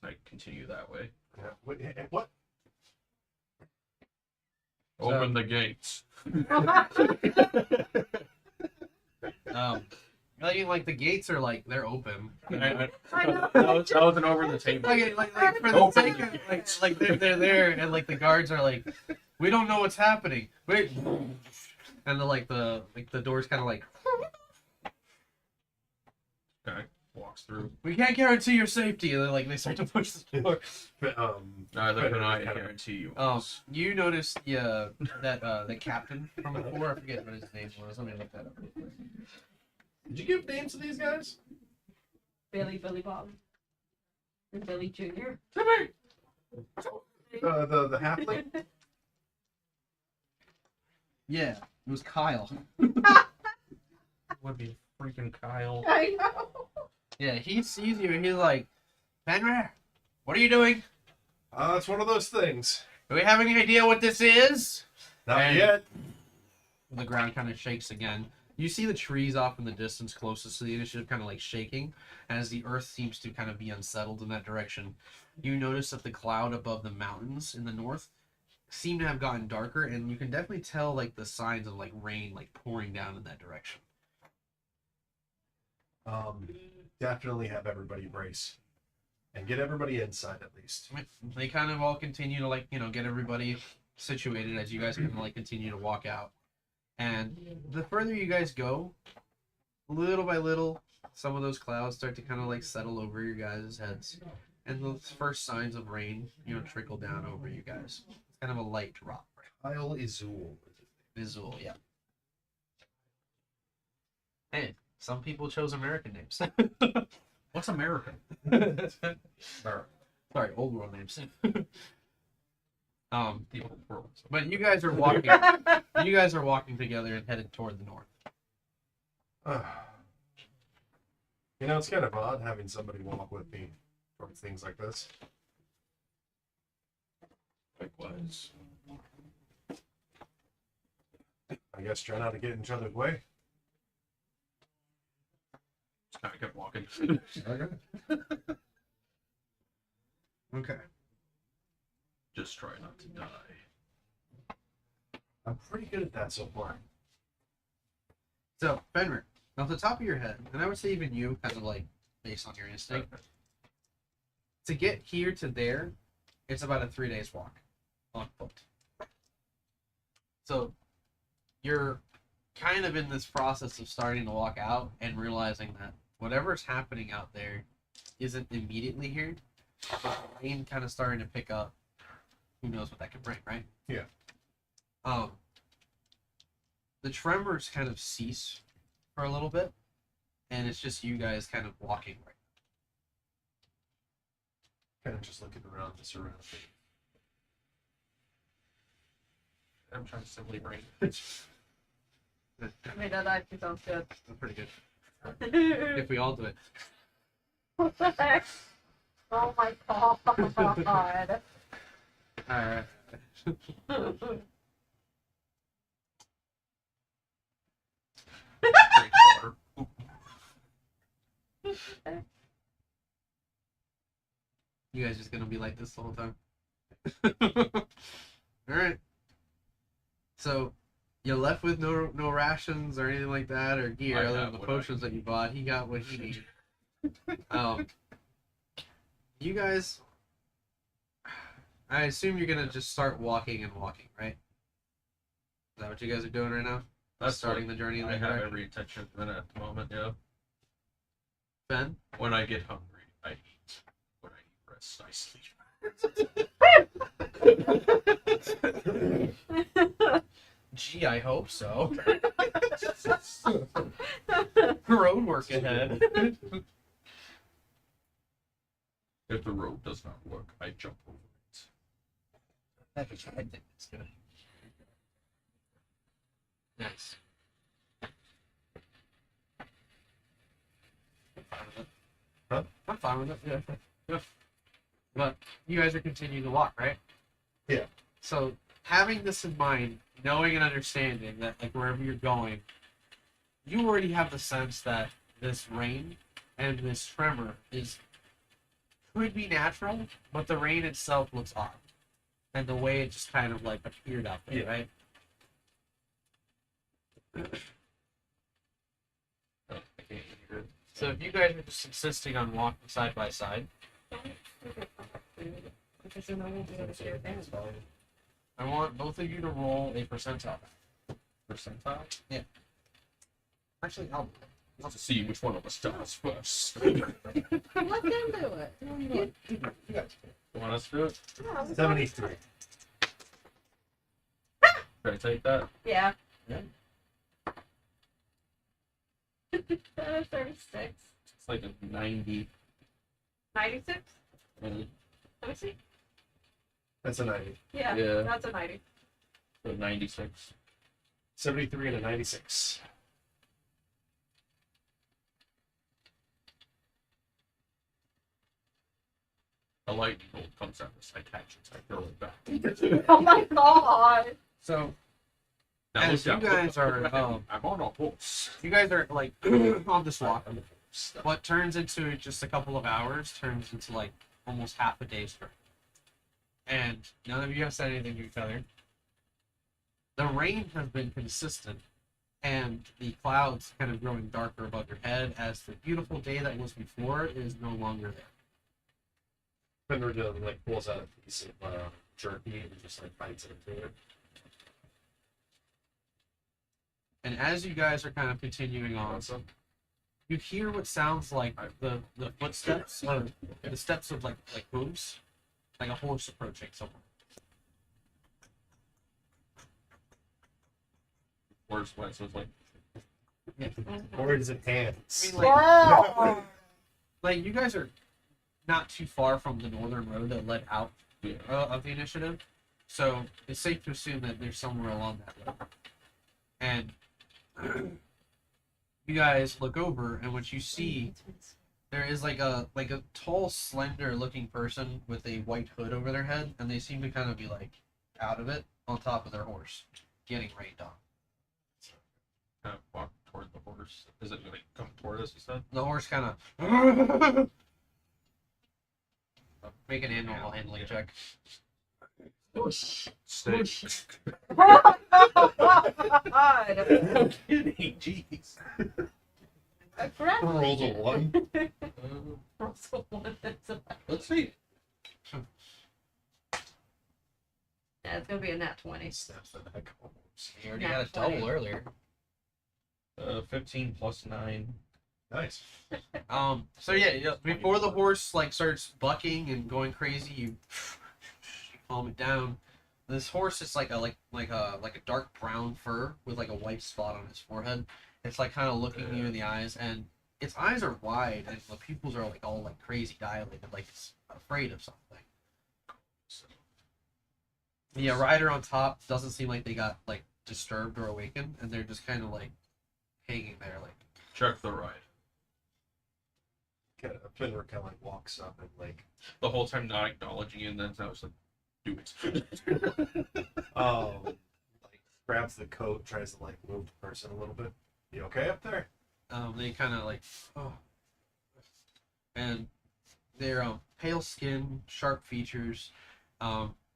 So I continue that way. Yeah. What? Open the gates. Like the gates are like they're open. I know. that wasn't over the table. Like for the Open sake the of like they're there and like the guards are like, we don't know what's happening. Wait, and the doors kind of like, Okay. Walks through. we can't guarantee your safety, and then like they start to push the door. Neither can I guarantee you. You notice that the captain from before, I forget what his name was. Let me look that up real quick. Did you give names to these guys? Billy Bob. And Billy Jr. The halfling. Yeah, it was Kyle. Would be freaking Kyle. I know. Yeah, he sees you and he's like, Fenrir, what are you doing? It's one of those things. Do we have any idea what this is? Not And- yet. The ground kind of shakes again. You see the trees off in the distance closest to the initiative kind of like shaking as the earth seems to kind of be unsettled in that direction. You notice that the cloud above the mountains in the north seem to have gotten darker, and you can definitely tell like the signs of like rain like pouring down in that direction. Definitely have everybody brace and get everybody inside at least. They kind of all continue to like, get everybody situated as you guys kind of like continue to walk out. And the further you guys go, little by little, some of those clouds start to kind of like settle over your guys' heads. And the first signs of rain, trickle down over you guys. It's kind of a light drop. Kyle Izul. Visual, yeah. Hey, some people chose American names. What's American? Sorry, old world names. The old world. But you guys are walking. You guys are walking together and headed toward the north. It's kind of odd having somebody walk with me for things like this. Likewise. I guess try not to get in each other's way. Just kind of kept walking. Okay. Okay. Just try not to die. I'm pretty good at that so far. So, Fenrir, off the top of your head, and I would say even you, kind of like based on your instinct, to get here to there, it's about a 3 days walk on foot. So, you're kind of in this process of starting to walk out and realizing that whatever's happening out there isn't immediately here, but the rain kind of starting to pick up. Who knows what that could bring, right? Yeah. The tremors kind of cease for a little bit, and it's just you guys kind of walking right Kind of just looking around the surroundings. I'm trying to simply brain. I mean, that actually sounds good. now. Pretty good. If we all do it. What the heck? Oh my god. Alright. Drink water. You guys just gonna be like this the whole time? Alright. So you're left with no rations or anything like that or gear I other have than the what I potions that you bought. He got what he needed. You guys, I assume you're gonna just start walking, right? Is that what you guys are doing right now? That's starting what the journey in I that have direction? every intention of doing it at the moment. Yeah. Ben? When I get hungry, I eat. When I eat rest, I sleep. Gee, I hope so. Road work ahead. If the road does not work, I jump over it. I think it's good. Nice. Huh? I'm fine with it. Yeah. But you guys are continuing to walk, right? Yeah. So having this in mind, knowing and understanding that like wherever you're going, you already have the sense that this rain and this tremor could be natural, but the rain itself looks odd. And the way it just kind of like appeared out there, Yeah. right? Oh, I can't hear it. So if you guys are just insisting on walking side by side, I want both of you to roll a percentile. Percentile? Actually, I'll To see which one of us dies first. Let them do it. You want us to do it? 73. Should I take that? Yeah. Yeah. 36. It's like a 90. 96? And Let me see. That's a 90. Yeah, Yeah. that's a 90. so 96. 73 and a 96. A lightning bolt comes out of this. I catch it. I throw it back. Oh my god. So Now As look you out, guys are, I'm on a horse. you guys are like on this walk. What turns into just a couple of hours turns into like almost half a day's trip. And none of you have said anything to each other. The rain has been consistent, and the clouds kind of growing darker above your head as the beautiful day that was before is no longer there. Fenrir just like pulls out a piece of jerky and just like bites it into it. And as you guys are kind of continuing on, you hear what sounds like the footsteps or the steps of like hooves, like a horse approaching someone. Horse wet, so it's like Words and hands. I mean, like, like you guys are not too far from the northern road that led out of the initiative, so it's safe to assume that there's somewhere along that road. And you guys look over, and what you see, there is like a tall, slender-looking person with a white hood over their head, and they seem to kind of be like out of it on top of their horse, getting rained on. kind of walk toward the horse. Is it going to come toward us, you said? The horse kind of make an animal handling check. Stay. God. I'm kidding, jeez. Rolls a 1. Russell one, that's a- Let's see. Yeah, it's gonna be a nat 20. Snaps the heck out. You already Nat had a 20. double earlier. 15 plus 9. Nice. So yeah, before the horse like starts bucking and going crazy, you calm it down. This horse is like a dark brown fur with like a white spot on its forehead. It's like kind of looking you in the eyes, and its eyes are wide, and the pupils are like all like crazy dilated, like it's afraid of something. The rider on top doesn't seem like they got like disturbed or awakened, and they're just kind of like hanging there, like. Check the ride. Fenrir kind of like walks up and like, The whole time not acknowledging you, and then I was like, do it. like grabs the coat, tries to like move the person a little bit. You okay up there? They kind of like, oh, and they're pale skin, sharp features.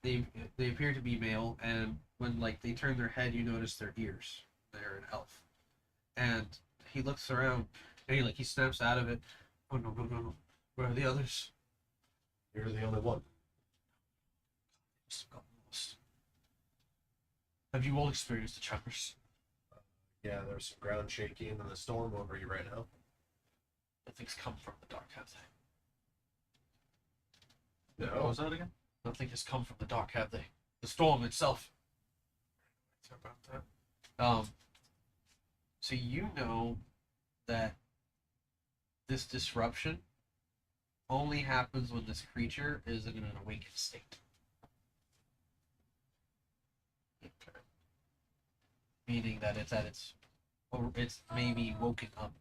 they appear to be male, and when like they turn their head, you notice their ears. They're an elf, and he looks around and he snaps out of it. Oh no no no no! Where are the others? You're the only one. Must have gotten lost. Have you all experienced the tremors? Yeah, there's some ground shaking and the storm over you right now. Nothing's come from the dark, have they? What was that again? Nothing has come from the dark, have they? The storm itself. About that. So you know that this disruption only happens when this creature is in an awakened state. Okay. Meaning that or it's maybe woken up.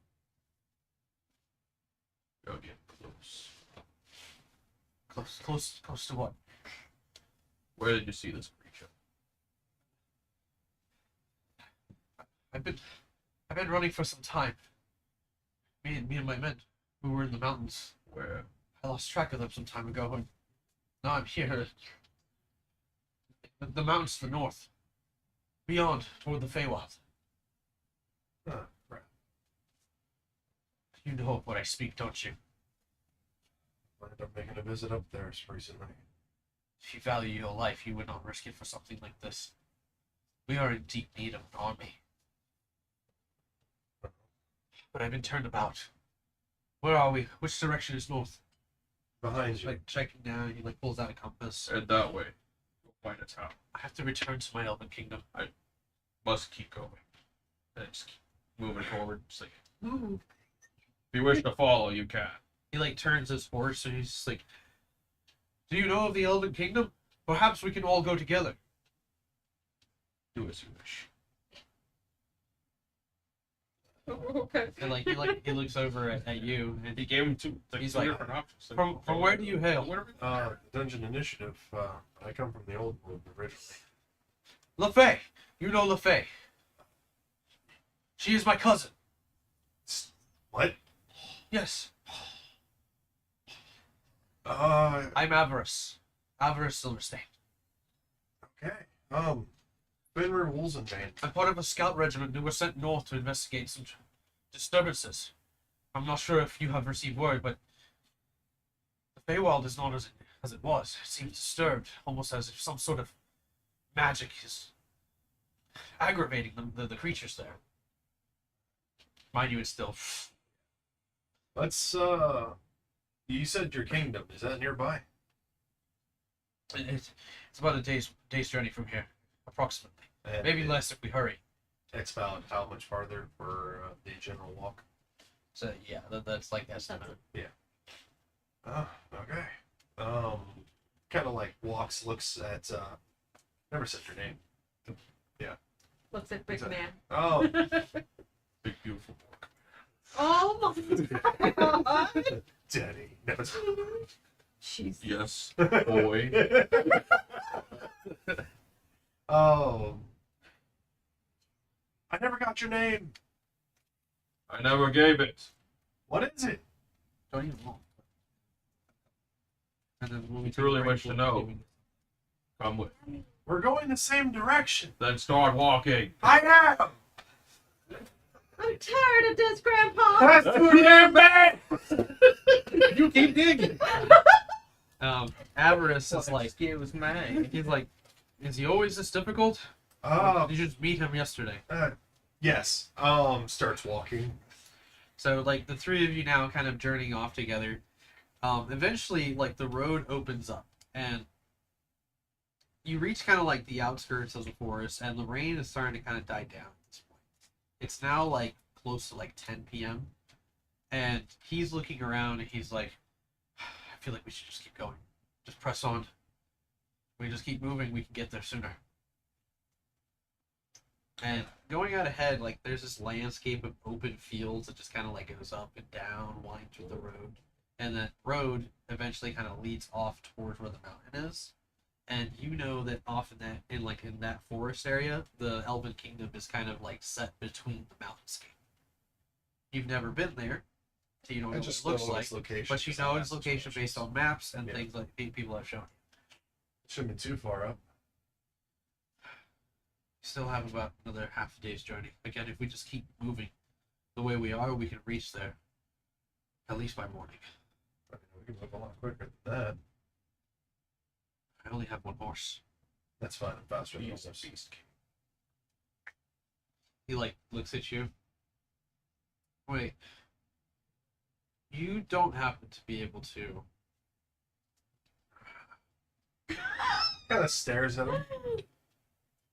Go get close. Close to what? Where did you see this creature? I've been running for some time. Me and my men who were in the mountains. Where? I lost track of them some time ago, and now I'm here. The mountains to the north. Beyond, toward the Feywild. Right. You know of what I speak, don't you? I ended up making a visit up there recently. If you value your life, you would not risk it for something like this. We are in deep need of an army. But I've been turned about. Where are we? Which direction is north? Behind you. Like checking down, he like pulls out a compass. Head that way. You'll find a town. I have to return to my elven kingdom. Must keep going. And just keep moving forward. Just like, if you wish to follow, you can. He like turns his horse and he's just like, "Do you know of the elven kingdom? Perhaps we can all go together." Do as you wish. Okay. And like he looks over at you and He gave him two He's two like, different options. from where do you hail? The Dungeon Initiative. I come from the old world originally. LaFay. You know LaFay. She is my cousin. What? Yes. I'm I'm Avarice. Avarice Silverstein. okay. Fenrir Wolzenbane. I'm part of a scout regiment who was sent north to investigate some disturbances. I'm not sure if you have received word, but the Feywild is not as it was. It seems disturbed, almost as if some sort of magic is aggravating the creatures there. Mind you, it's still... Let's, you said your kingdom. Is that nearby? It's about a day's journey from here, approximately. And Maybe less if we hurry. Expound how much farther for the general walk. So yeah, that's like the estimate. Oh, okay. Kind of like walks, looks at, never said your name. Looks at Big Man. Oh, Big beautiful book. Oh my god! Daddy. No, it's- Jeez. Yes, boy. I never got your name. I never gave it. What is it? Don't even know. And then when we You take a truly break, wish to we'll- know. Come with. We're going the same direction. Then start walking. I am. I'm tired of this, Grandpa. That's too damn bad. You keep digging. Avarice is like, Excuse me. he's like, is he always this difficult? Did you just meet him yesterday? Yes. Starts walking. So like the three of you now kind of journeying off together. Eventually, like the road opens up and you reach kind of like the outskirts of the forest, and the rain is starting to kind of die down at this point. It's now like close to like 10 p.m. and he's looking around and he's like, I feel like we should just keep going. Just press on. We just keep moving, we can get there sooner. And going out ahead, like there's this landscape of open fields that just kind of like goes up and down, winding through the road. And that road eventually kind of leads off towards where the mountain is. And you know that off in that forest area, the Elven Kingdom is kind of like set between the mountainscape. You've never been there, so you don't know what it looks like. location. But you know its location based on maps and Yeah. things like people have shown Shouldn't be too far up. Still have about another half a day's journey. Again, if we just keep moving the way we are, we can reach there at least by morning. I mean, we can move a lot quicker than that. I only have one horse. That's fine. I'm faster than He's a most. beast. He like looks at you. Wait. You don't happen to be able to. Kind of stares at him.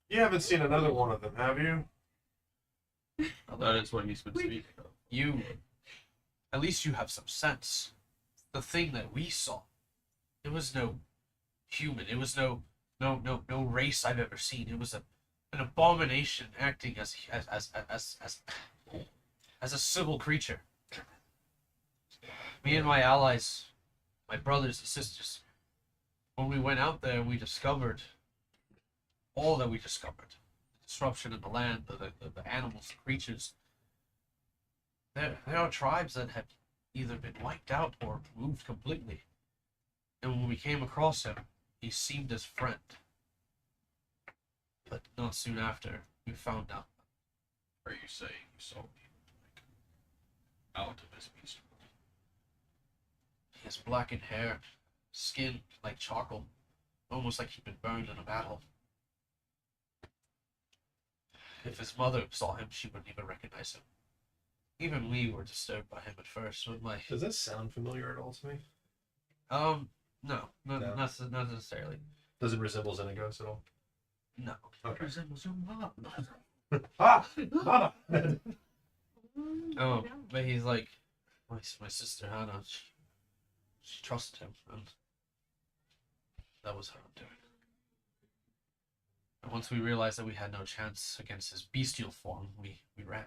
You haven't seen another one of them, have you? That is what he's been speaking of. You. At least you have some sense. The thing that we saw, it was no human. It was no race I've ever seen. It was an abomination acting as a civil creature. Me and my allies, my brothers and sisters, when we went out there, we discovered all that we discovered. The disruption in the land, the animals, the creatures. There are tribes that have either been wiped out or moved completely. And when we came across him, he seemed as friend. But not soon after, we found out. Are you saying you saw people like out of his beast? He has blackened hair, skin like charcoal, almost like he'd been burned in a battle. If his mother saw him, she wouldn't even recognize him. Even we were disturbed by him at first. With my Does this sound familiar at all to me? no, No. not necessarily. Does it resemble Xenagos at all? No. Okay. Resembles your mom. Ah! Mama! Oh, but he's like, my sister Hannah. She trusted him, and that was her doing. And once we realized that we had no chance against his bestial form, we ran.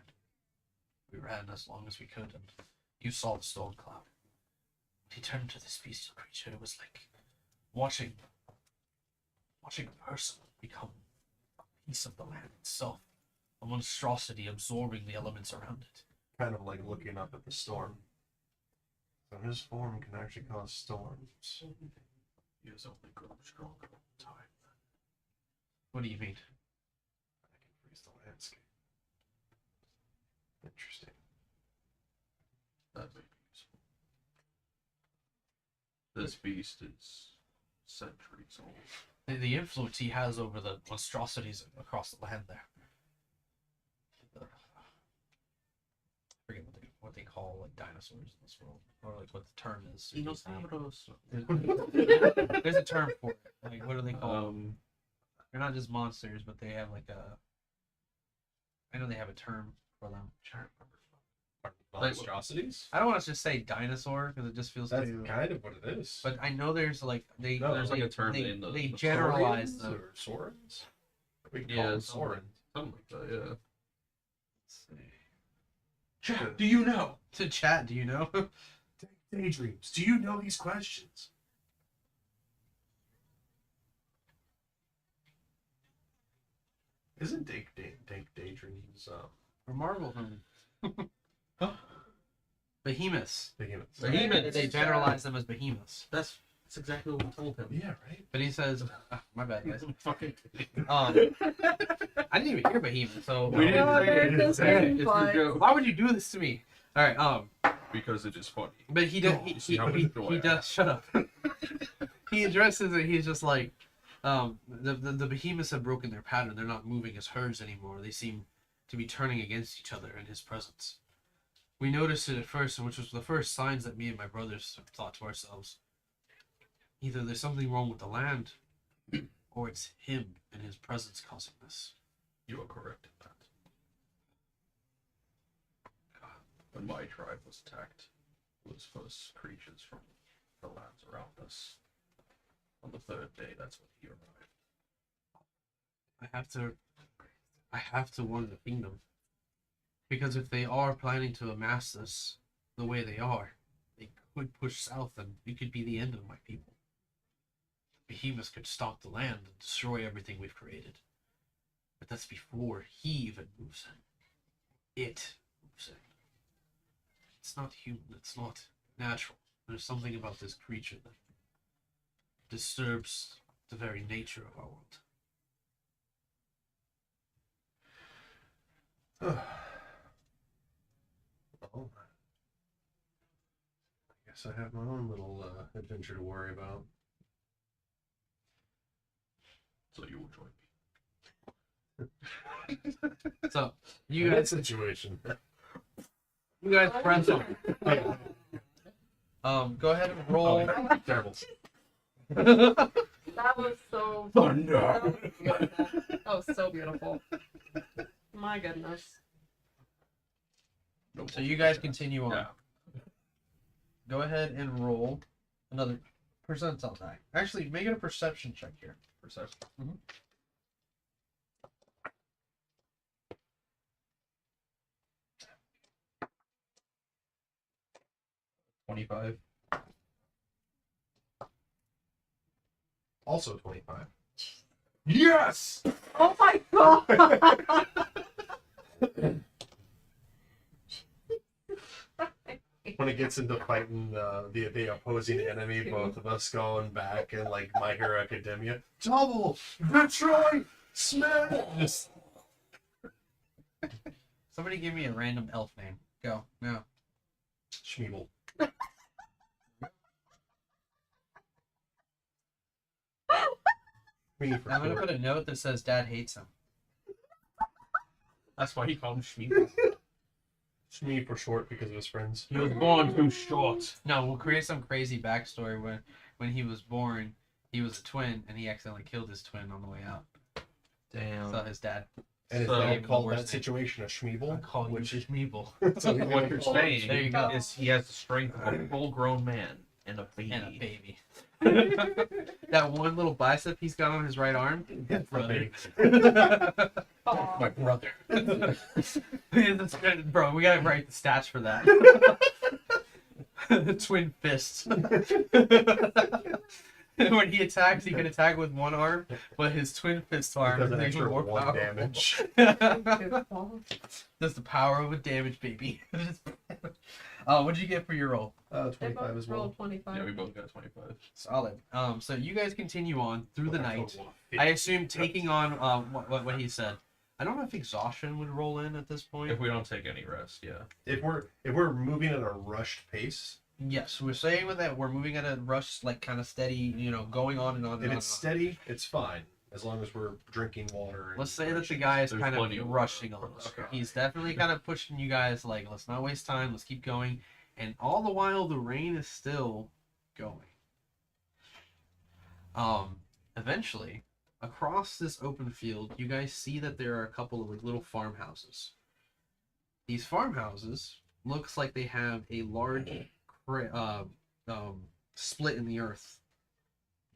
We ran as long as we could, and you saw the storm cloud. He turned into this bestial creature. It was like watching a person become a piece of the land itself, a monstrosity absorbing the elements around it. Kind of like looking up at the storm. So his form can actually cause storms. He has only grown stronger over time. What do you mean? I can freeze the landscape. Interesting. That may be useful. This beast is centuries old. The influence he has over the monstrosities across the land there. I forget what they call like dinosaurs in this world, or like what the term is. There's a term for it. Like what do they call? They're not just monsters, but they have like a. I know they have a term for them. Monstrosities? I don't want to just say dinosaur because it just feels That's too. kind of what it is. But I know there's like they No, there's like like a term they, in the generalize Saurians them. or Saurons? We can Yeah, call them something. Saurons. Something like that, yeah. Chat, Do you know? To chat, do you know? Daydreams, do you know these questions? Isn't Daydreams Or Marvel Moon. Behemoths. behemoths? Behemoths. They generalize them as behemoths. That's exactly what we told him. Yeah, right? But he says, my bad, guys. Fucking. I didn't even hear behemoth, so We didn't Oh, say you're it. just Okay, being it's fun. a joke. why would you do this to me? All right, Because it is funny. but he does. You see how much joy He I does. Shut up. He addresses it. He's just like, the behemoths have broken their pattern. They're not moving as herds anymore. They seem to be turning against each other in his presence. We noticed it at first, and which was the first signs that me and my brothers thought to ourselves: either there's something wrong with the land, or it's him and his presence causing this. You are correct in that. When my tribe was attacked, it was first creatures from the lands around us. On the third day, that's when he arrived. I have to warn the kingdom. Because if they are planning to amass this the way they are, they could push south and it could be the end of my people. Behemoth could stomp the land and destroy everything we've created. But that's before he even moves in. It moves in. It's not human, it's not natural. There's something about this creature that disturbs the very nature of our world. Well, I guess I have my own little adventure to worry about. So you will join me. So you In that guys, situation. press on. Go ahead and roll. Terrible. That was so. Thunder. That was so beautiful. My goodness. So you guys continue on. Yeah. Go ahead and roll another percentile die. Actually, make it a perception check here. Perception. 25. Also 25. Yes! Oh my god! When it gets into fighting the opposing enemy, both of us going back and like My Hero Academia. Double! Detroit! Smash! Somebody give me a random elf name. Go. No. Schmeeble. Me for I'm gonna sure. put a note that says Dad hates him. That's why he called him Shmi. Shmee for short because of his friends. He was born too short. No, we'll create some crazy backstory when he was born, he was a twin and he accidentally killed his twin on the way out. Damn. So his dad. And his So- dad called Worst that thing. situation a Schmeeble. Which is Meeble. So What you're saying There you go. is he has the strength of a full-grown man and a baby. And a baby. That one little bicep he's got on his right arm. Brother. Aw. My brother. That's good, bro. We gotta write the stats for that. Twin fists. When he attacks, he can attack with one arm, but his twin fist arm Does is an even extra more 1 powerful. damage. That's the power of a damage, baby. What did you get for your roll? They 25 both as well. rolled 25. Yeah, we both got 25. Solid. So you guys continue on through the With a night. total of I 50. assume taking on what he said. I don't know if exhaustion would roll in at this point. If we don't take any rest, yeah. If we're moving at a rushed pace, Yes, we're saying with that we're moving at a rush, like kind of steady, going on and on and if on. it's steady, it's fine. As long as we're drinking water. And Let's say that the guy is There's kind plenty of of rushing a water. little. Okay. He's definitely kind of pushing you guys like, let's not waste time, let's keep going. And all the while the rain is still going. Eventually, across this open field, you guys see that there are a couple of like, little farmhouses. These farmhouses looks like they have a large split in the earth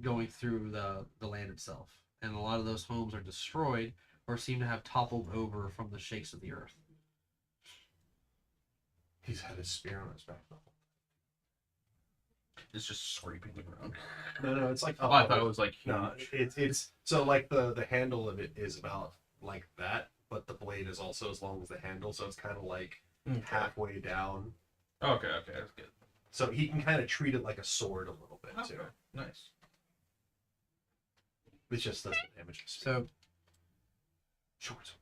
going through the land itself, and a lot of those homes are destroyed or seem to have toppled over from the shakes of the earth. He's had his spear on his back. It's just scraping the ground. No, it's like Oh, I thought it was like huge. no, it's so like the handle of it is about like that, but the blade is also as long as the handle, so it's kind of like halfway down. Okay, that's good. So he can kind of treat it like a sword a little bit too. Okay, nice. It just doesn't damage his So short.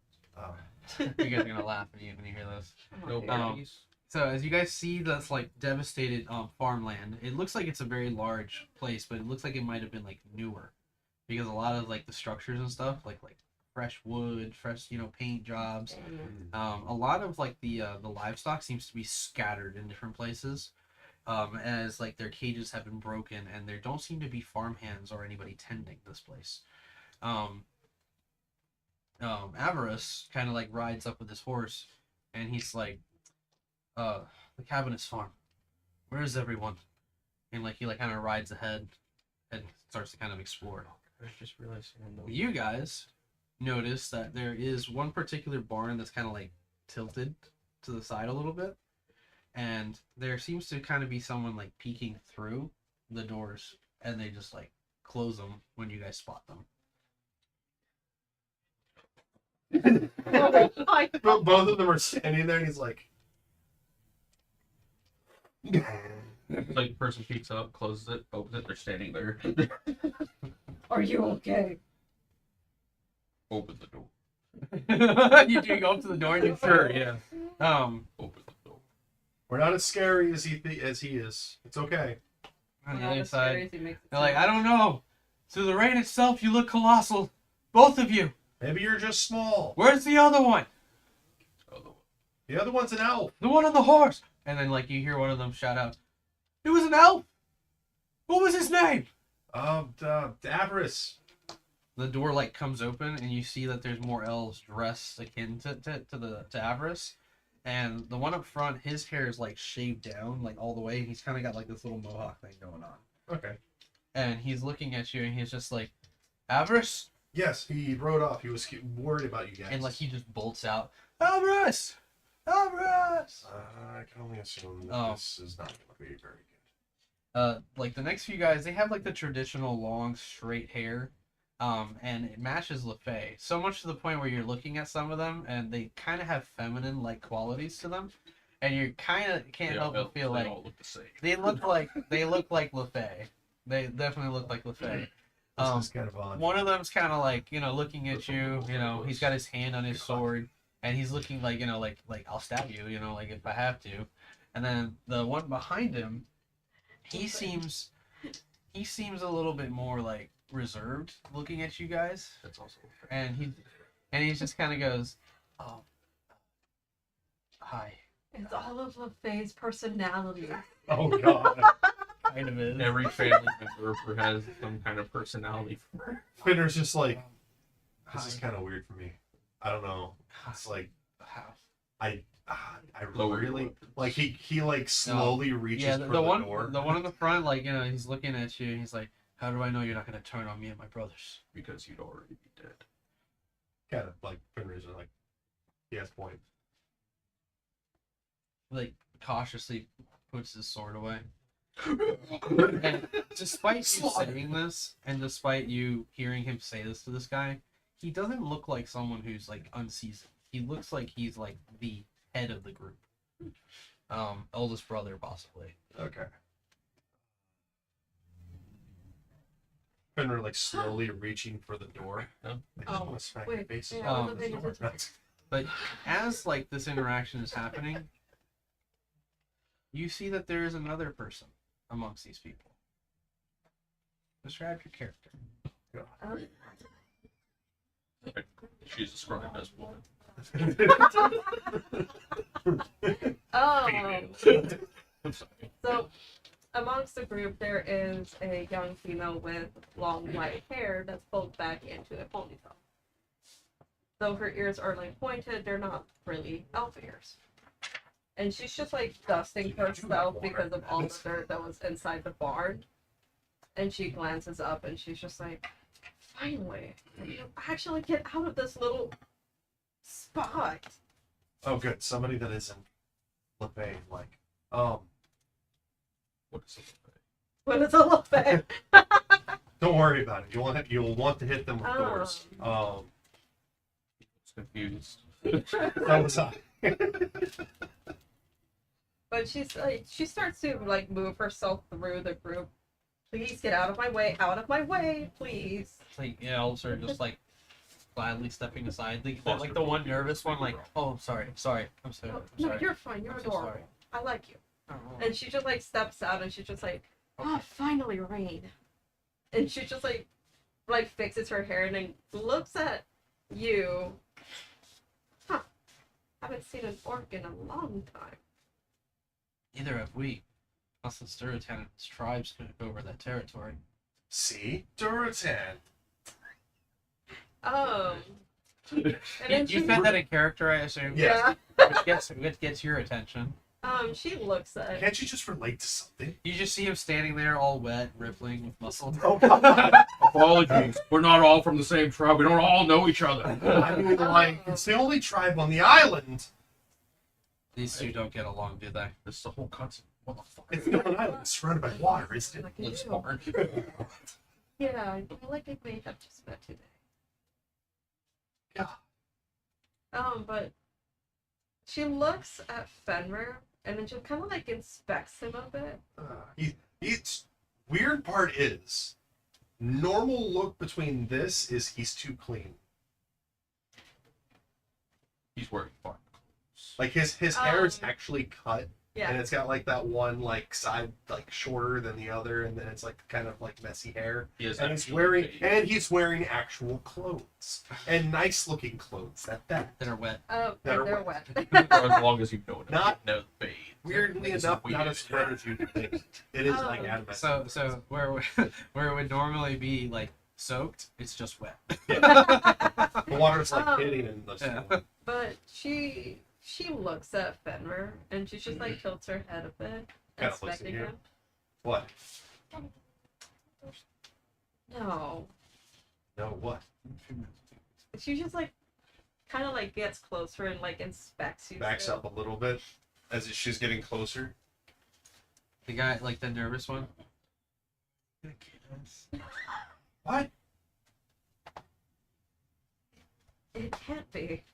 you guys are gonna laugh when you hear this. No Um, worries. So as you guys see this like devastated farmland, it looks like it's a very large place, but it looks like it might have been like newer, because a lot of like the structures and stuff, like fresh wood, fresh paint jobs. A lot of like the livestock seems to be scattered in different places, as like their cages have been broken, and there don't seem to be farmhands or anybody tending this place. Avarice kind of like rides up with his horse, and he's like, the Cabinets farm. Where is everyone? And like he like kind of rides ahead and starts to kind of explore. I just realized someone knows. You guys notice that there is one particular barn that's kind of like tilted to the side a little bit, and there seems to kind of be someone like peeking through the doors, and they just like close them when you guys spot them. Oh my god. Both of them are standing there, and he's like, Like the person peeks up, closes it, opens it, they're standing there. Are you okay? Open the door. You do go up to the door and you Sure, yeah. um Open the door. We're not as scary as he is. It's okay. on the Not other as side. scary as he makes it They're like, I sound. don't know. Through the rain itself, you look colossal. Both of you. Maybe you're just small. Where's the other one? Other one. The other one's an elf. The one on the horse. And then, like, you hear one of them shout out, it was an elf. What was his name? Davris. The door, like, comes open, and you see that there's more elves dressed akin to Avarice. And the one up front, his hair is, like, shaved down, like, all the way. He's kind of got, like, this little mohawk thing going on. Okay. And he's looking at you, and he's just like, Avarice? Yes, he rode off. He was worried about you guys. And, like, he just bolts out, Avarice! Avarice! I can only assume that Oh. this is not going to be very good. Like the next few guys, they have like the traditional long straight hair, and it matches LeFay so much to the point where you're looking at some of them and they kind of have feminine like qualities to them, and you kind of can't help but feel they like all look the same. they look like LeFay. They definitely look like LeFay. This is kind of odd. One of them's kind of like, you know, looking at you, you know, he's got his hand on his sword and he's looking like, you know, like I'll stab you, you know, like if I have to. And then the one behind him, he seems a little bit more like reserved looking at you guys. That's also And he just kind of goes, "Oh. Hi." It's all of LeFay's personality. Oh god. Kind of is. every family member who has some kind of personality. Finner's just like, this Hi. is kind of weird for me. I don't know. It's like How? I Lower really your like he like slowly reaches Yeah, for the the one door. the one in the front, like, you know, he's looking at you and he's like, "How do I know you're not gonna turn on me and my brothers?" Because you'd already be dead. Kind of like Finner's like, he has point. Like cautiously puts his sword away. And despite you saying this, and despite you hearing him say this to this guy, he doesn't look like someone who's like unseasoned. He looks like he's like the head of the group. Eldest brother possibly. Okay. Finner like slowly reaching for the door. No. I just Oh, want to smack wait, your face. yeah, I wasn't with paying the door. But as like this interaction is happening, you see that there is another person amongst these people. Describe your character. She's described as woman. I'm sorry. So, amongst the group, there is a young female with long white hair that's pulled back into a ponytail. Though her ears are like pointed, they're not really elf ears. And she's just like dusting herself because of all the dirt that was inside the barn. And she glances up and she's just like, finally, I can actually get out of this little spot. Oh, good. Somebody that isn't LeFay, like, What is it? When it's a little bit. don't worry about it. You'll want to hit them with Oh. doors. It's confused. That was I. But she's like, she starts to like move herself through the group. Please get out of my way, please. It's like, yeah, elves are just like gladly stepping aside. Like the one nervous one, like, "Oh, I'm sorry. No, sorry. you're fine. You're I'm so adorable. sorry." I like you. Oh. And she just like steps out and she's just like, oh, finally rain. And she just like fixes her hair and then looks at you. Huh. Haven't seen an orc in a long time. Neither have we. Us and Sturritan's tribes took over that territory. See? Duratan. And You then she, said that in character, I assume. Yeah. Which gets your attention. she looks at Can't you just relate to something? You just see him standing there, all wet, rippling with muscle. Apologies. We're not all from the same tribe. We don't all know each other. I mean, like, it's the only tribe on the island. These two don't get along, do they? This is the whole concept. What the fuck? It's not an island. It's surrounded by water, isn't it? like, Let's ew. barn. Yeah, I feel like they may have just met today. Yeah. But she looks at Fenrir and then just kind of like inspects him a bit. He's weird part is normal look between this is he's too clean. He's wearing fun clothes. Like his hair is Um, actually cut, Yeah. and it's got like that one like side like shorter than the other, and then it's like kind of like messy hair. He is And actually he's wearing actual clothes and nice looking clothes at that. That are wet. Oh, That and are they're wet. wet. for as long as you know it. Not- no fade. Weirdly It's enough, weird. not as wet as you think. It is like Oh. adamant. So where where it would normally be like soaked, it's just wet. The water's like Oh. hitting in the Yeah. snow. But she looks at Fenrir and she just like tilts her head a bit, Kinda looks at expecting you. him. What? No, No, what? she just like kind of like gets closer and like inspects you. Backs still. up a little bit as she's getting closer. The guy, like the nervous one. What? It can't be.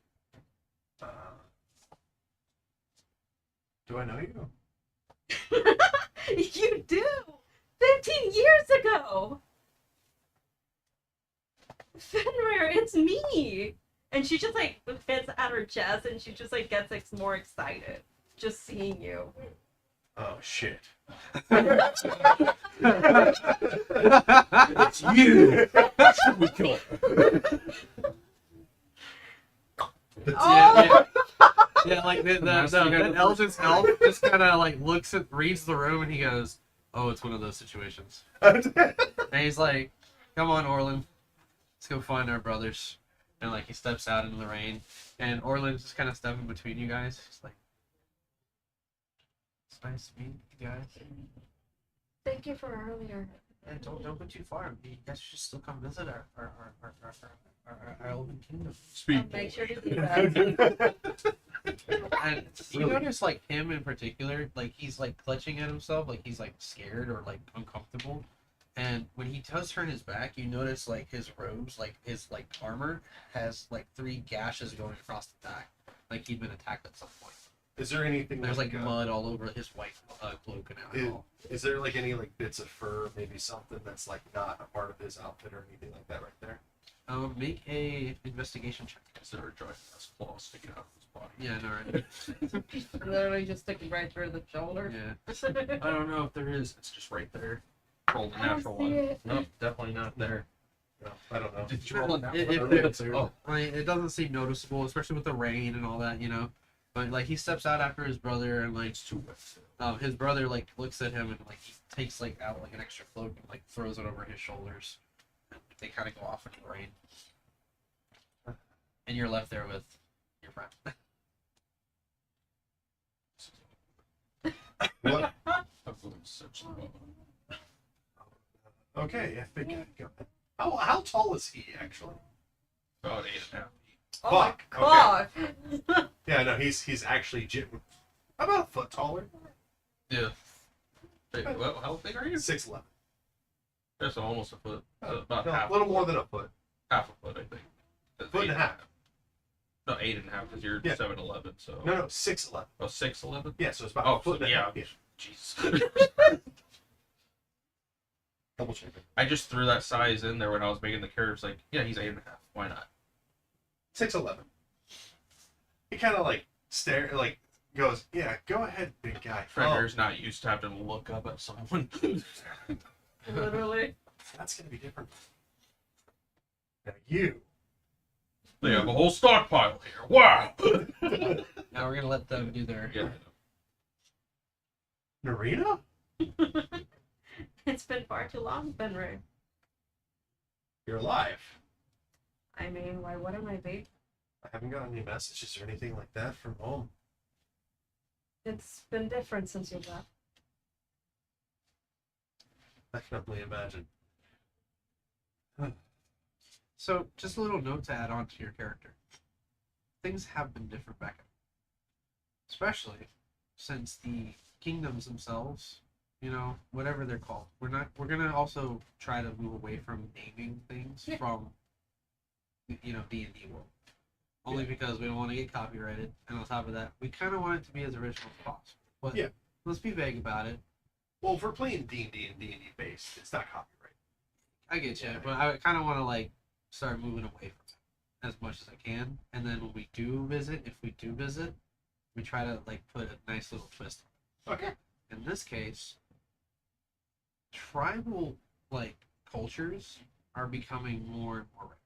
Do I know you? You do. 15 years ago. Fenrir, it's me. And she just like hits at her chest and she just like gets like more excited just seeing you. Oh shit! It's You. We kill her. Oh, Yeah, like the Master guy that with Eldritch elf just kind of like reads the room, and he goes, "Oh, it's one of those situations." And he's like, "Come on, Orlin, let's go find our brothers." And like he steps out into the rain, and Orlin's just kind of stepping between you guys. He's like, "It's nice to meet you guys." thank you for earlier. And don't go too far. You guys should still come visit our Elven Kingdom. I'll make sure to do that. And you Really? notice like him in particular, like he's like clutching at himself, like he's like scared or like uncomfortable. And when he does turn his back, you notice like his robes, like his like armor has like 3 gashes going across the back, like he'd been attacked at some point. Is there anything There's like like mud all over his white cloak and all. Is there like any like bits of fur, maybe something that's like not a part of his outfit or anything like that right there? Make a investigation check. Is there a giant ass claw sticking out of his body? Yeah, no, right. Literally just sticking right through the shoulder. Yeah. I don't know if there is. It's just right there. Roll the I don't natural see one. it. Nope, definitely not there. No, I don't know. Did you roll a natural If one? there- Oh, I mean, it doesn't seem noticeable, especially with the rain and all that, you know. But like he steps out after his brother, and like it's too wet. his brother like looks at him and like he takes like out like an extra cloak and like throws it over his shoulders. And they kind of go off into the rain. And you're left there with your friend. What? I've been such Okay, I think I got it. How tall is he actually? about 8.5 feet. Oh Fuck, my god. Yeah, no, he's actually about a foot taller. Yeah. Hey, well, how big are you? 6'11". That's almost a foot. About No, half. a little more than a foot. Half a foot, I think. That's Foot and a 8.5. half. No, 8.5 because you're Yeah. 7'11", so. No, 6'11". Oh, 6'11"? Yeah, so it's about Oh, a foot and yeah. a half. Yeah. Jeez. Double check it. I just threw that size in there when I was making the curves. Like, yeah, he's 8.5. Why not? 6'11". He kind of like goes, yeah, go ahead, big guy. Frederick's not used to having to look up at someone. Literally. That's gonna be different. Now you. They have a whole stockpile here. Wow. Now we're gonna let them do their. Yeah. Narita? It's been far too long, Fenrir. You're alive. I mean, why wouldn't I be? I haven't gotten any messages or anything like that from home. It's been different since you left. I can only imagine. So, just a little note to add on to your character. Things have been different back, especially since the kingdoms themselves, you know, whatever they're called. We're gonna also try to move away from naming things Yeah. from, you know, D&D world. Only because we don't want to get copyrighted, and on top of that, we kind of want it to be as original as possible. But Yeah. let's be vague about it. Well, if we're playing D&D and D&D based, it's not copyright. I get you, but I kind of want to like start moving away from it as much as I can, and then when we do visit, if we do visit, we try to like put a nice little twist. Okay. In this case, tribal like cultures are becoming more and more rare.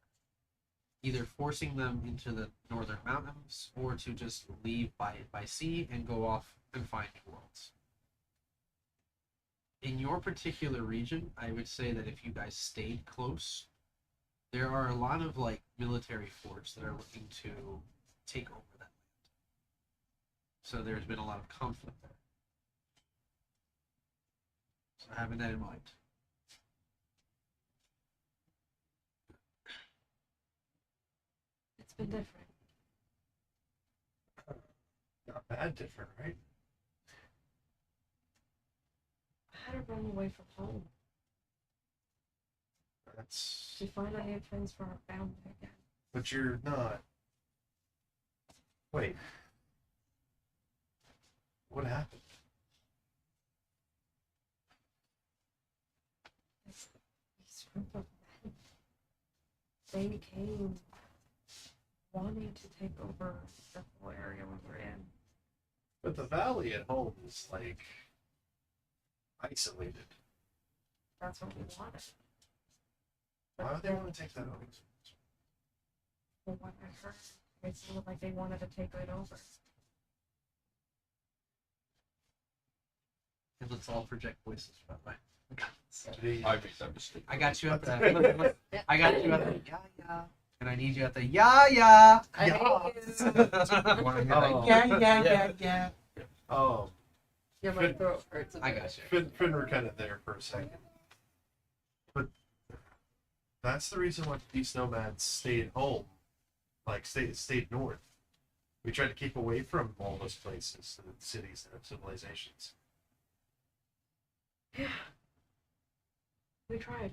Either forcing them into the northern mountains or to just leave by sea and go off and find new worlds. In your particular region, I would say that if you guys stayed close, there are a lot of like military forts that are looking to take over that land. So there's been a lot of conflict there. So having that in mind. It's been different. Not bad different, right? I had to run away from home That's. to find a new place for our family again. But you're not. Wait. What happened? These group of men, they came wanting to take over the whole area we were in. But the valley at home is like isolated. That's what we wanted. Why would they then, want to take that over? from what I heard, it sounded like they wanted to take it over. And let's all project voices, by the way. Jeez. I made that mistake. I got you at the. I got you at the yeah, and I need you at the yeah. I Yeah. hate you. You wanna hear that? Oh. Yeah. Oh, Yeah, my throat hurts. I got you. Finn were kind of there for a second. But that's the reason why these nomads stayed home. Like, stayed north. We tried to keep away from all those places and cities and civilizations. Yeah. We tried.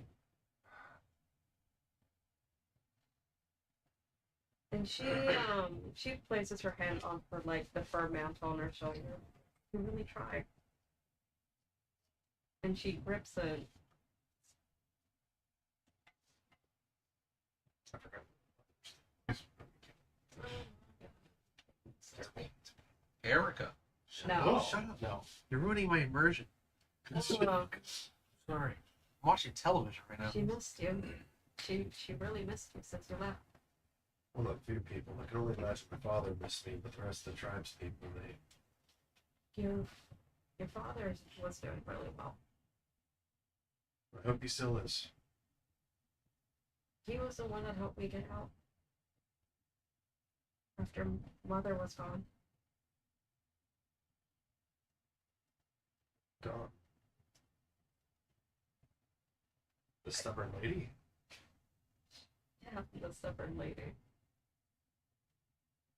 And she places her hand on her, like, the fur mantle on her shoulder. We really tried. And she grips it. I forgot. Erica. No. Oh, shut up. No. You're ruining my immersion. Oh, Sorry. I'm watching television right now. she missed you. She really missed you since you left. One of the few people. I can only imagine my father missed me, but the rest of the tribe's people, Your father was doing really well. I hope he still is. He was the one that helped me get out. After mother was gone. Gone. The stubborn lady. Yeah, the stubborn lady.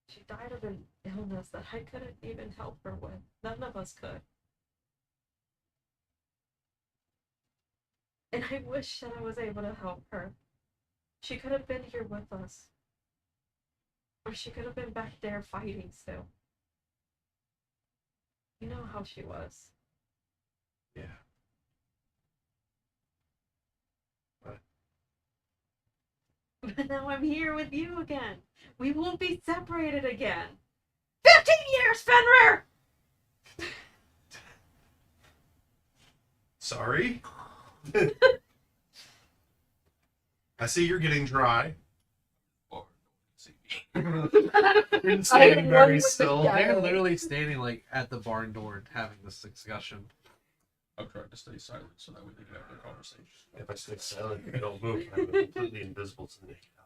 She died of an illness that I couldn't even help her with. None of us could. And I wish that I was able to help her. She could have been here with us. Or she could have been back there fighting still. You know how she was. Yeah. But now I'm here with you again. We won't be separated again. 15 years, Fenrir! Sorry. I see you're getting dry. Or, see. You're standing very still. They're literally standing like at the barn door having this discussion. I'm trying to stay silent so that way they can have their conversation. If I stay silent, you don't move. I'm completely invisible to the naked eye.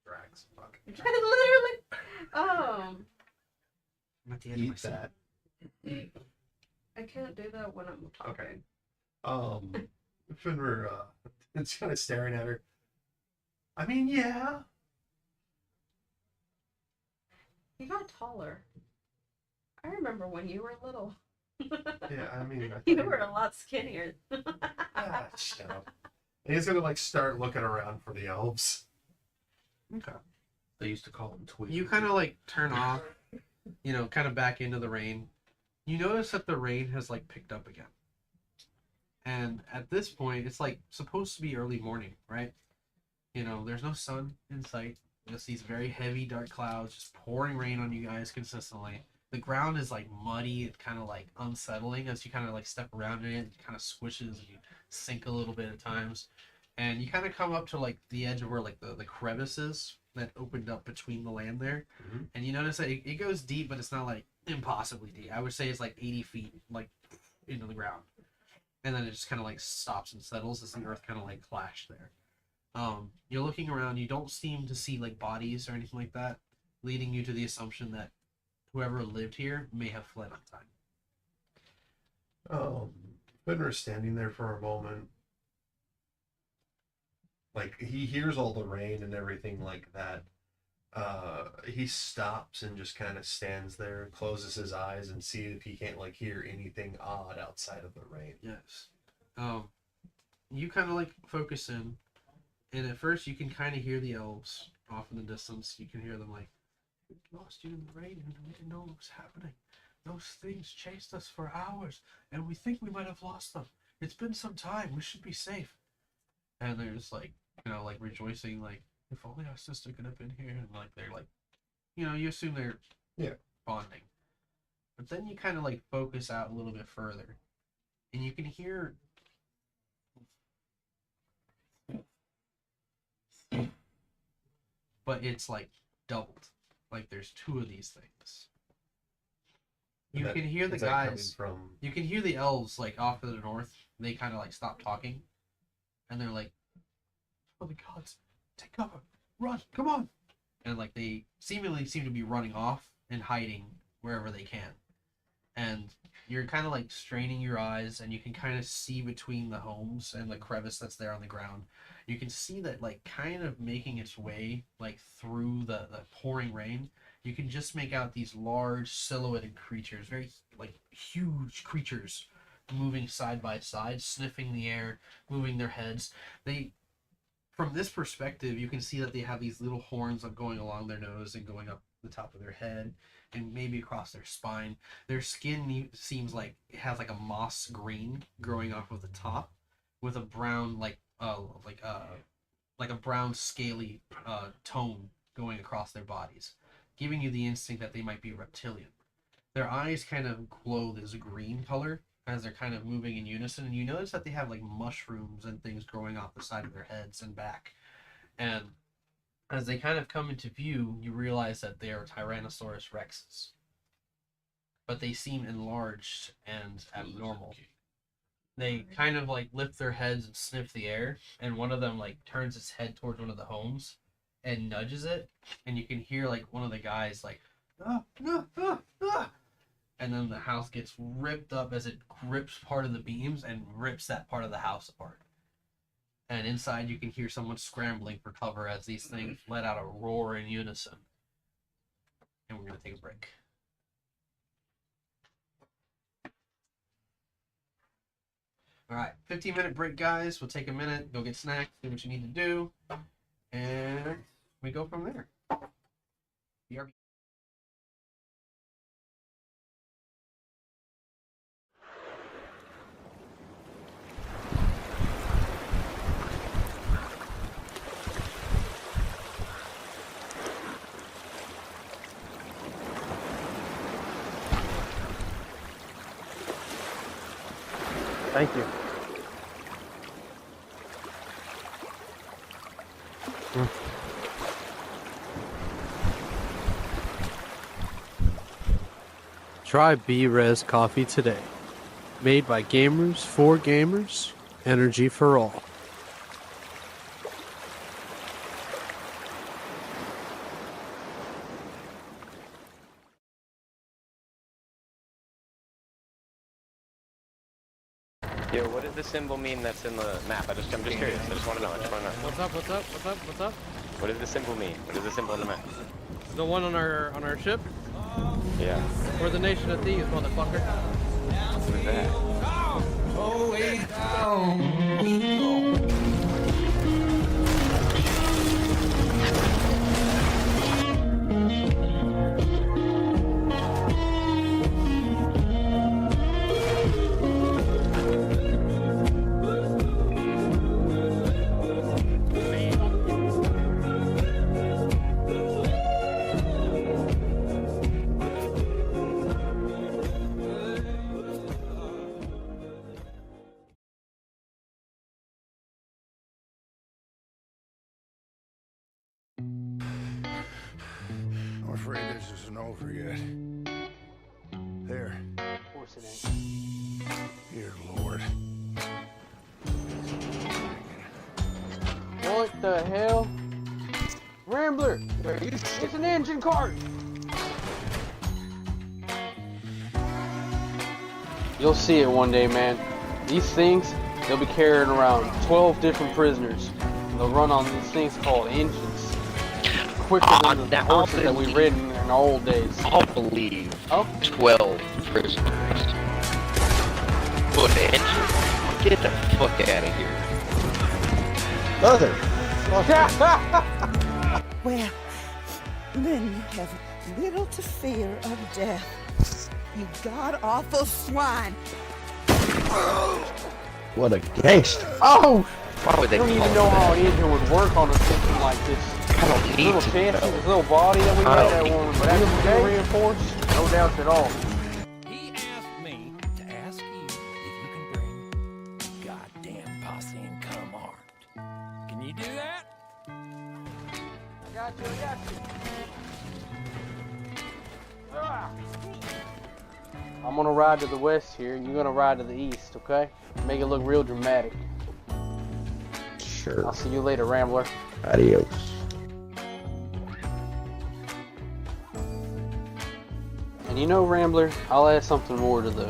Drags. Fuck. Literally. I'm at the end of my Eat set. that. I can't do that when I'm talking. Okay. Fenrir, it's kind of staring at her. I mean, yeah. You got taller. I remember when you were little. Yeah, I mean, I You thought were a lot skinnier. Ah, shut up. And he's gonna like start looking around for the elves. Okay. They used to call them tweets. You kind of like turn off, kind of back into the rain. You notice that the rain has like picked up again. And at this point, it's like supposed to be early morning, right? You know, there's no sun in sight. Just these very heavy, dark clouds just pouring rain on you guys consistently. The ground is like muddy. It's kind of like unsettling as you kind of like step around in it. It kind of squishes and you sink a little bit at times. And you kind of come up to like the edge of where like the crevices that opened up between the land there. Mhm. And you notice that it goes deep, but it's not like impossibly deep. I would say it's like 80 feet like into the ground. And then it just kind of like stops and settles as the earth kind of like clashed there. You're looking around, you don't seem to see like bodies or anything like that, leading you to the assumption that whoever lived here may have fled on time. Fenrir's standing there for a moment. Like, he hears all the rain and everything like that. He stops and just kind of stands there and closes his eyes and see if he can't like hear anything odd outside of the rain. Yes. You kind of like focus in, and at first you can kind of hear the elves off in the distance. You can hear them like, "We lost you in the rain and we didn't know what was happening. Those things chased us for hours, and we think we might have lost them. It's been some time. We should be safe." And they're just like, you know, like rejoicing, like, if only our sister could have been here. And like, they're like, you know, you assume they're bonding. But then you kind of like focus out a little bit further, and you can hear but it's like doubled. Like there's two of these things. You That- can hear the is that coming guys. from. You can hear the elves like off to the north. They kind of like stop talking, and they're like, "Oh the gods, take cover, run, come on!" And like they seemingly seem to be running off and hiding wherever they can. And you're kind of like straining your eyes, and you can kind of see between the homes and the crevice that's there on the ground. You can see that like kind of making its way like through the pouring rain. You can just make out these large silhouetted creatures, very like huge creatures, moving side by side, sniffing the air, moving their heads. They, from this perspective, you can see that they have these little horns up going along their nose and going up the top of their head and maybe across their spine. Their skin seems like it has like a moss green growing off of the top, with a brown like a brown scaly tone going across their bodies, giving you the instinct that they might be reptilian. Their eyes kind of glow this green color as they're kind of moving in unison, and you notice that they have like mushrooms and things growing off the side of their heads and back. And as they kind of come into view, you realize that they are Tyrannosaurus rexes. But they seem enlarged and abnormal. They kind of like lift their heads and sniff the air, and one of them like turns its head towards one of the homes and nudges it, and you can hear like one of the guys like, "Ah, ah, ah, ah." And then the house gets ripped up as it grips part of the beams and rips that part of the house apart. And inside you can hear someone scrambling for cover as these things let out a roar in unison. And we're going to take a break. Alright, 15-minute break, guys. We'll take a minute, go get snacks, do what you need to do, and we go from there. BRB. Thank you. Try B-Res coffee today. Made by gamers for gamers. Energy for all. Yo, what does the symbol mean that's in the map? I'm just curious. I just want to know. What's up? What's up? What's up? What's up? What does the symbol mean? What is the symbol on the map? The one on our ship? Yeah. We're the Nation of Thieves, motherfucker. What is that? Oh, way down. I'm afraid this isn't over yet. There. Of course it ain't. Here, Lord. What the hell? Rambler! It's an engine cart! You'll see it one day, man. These things, they'll be carrying around 12 different prisoners. They'll run on these things called engines. Quicker than the horses that we rid in the old days. I'll believe Oh, 12 prisoners. Put engine. Get the fuck out of here. Mother. Well, then you have little to fear of death. You god-awful swine. What a gangster. oh! Why would I they don't even call know how that? an engine would work on a system like this. I don't This need little to chassis, know. this little body that we I made don't that need one to would actually be reinforced, no doubts at all. He asked me to ask you if you can bring a goddamn posse and come armed. Can you do that? I got you. Ah. I'm gonna ride to the west here, and you're gonna ride to the east, okay? Make it look real dramatic. Sure. I'll see you later, Rambler. Adios. And you know, Rambler, I'll add something more to the...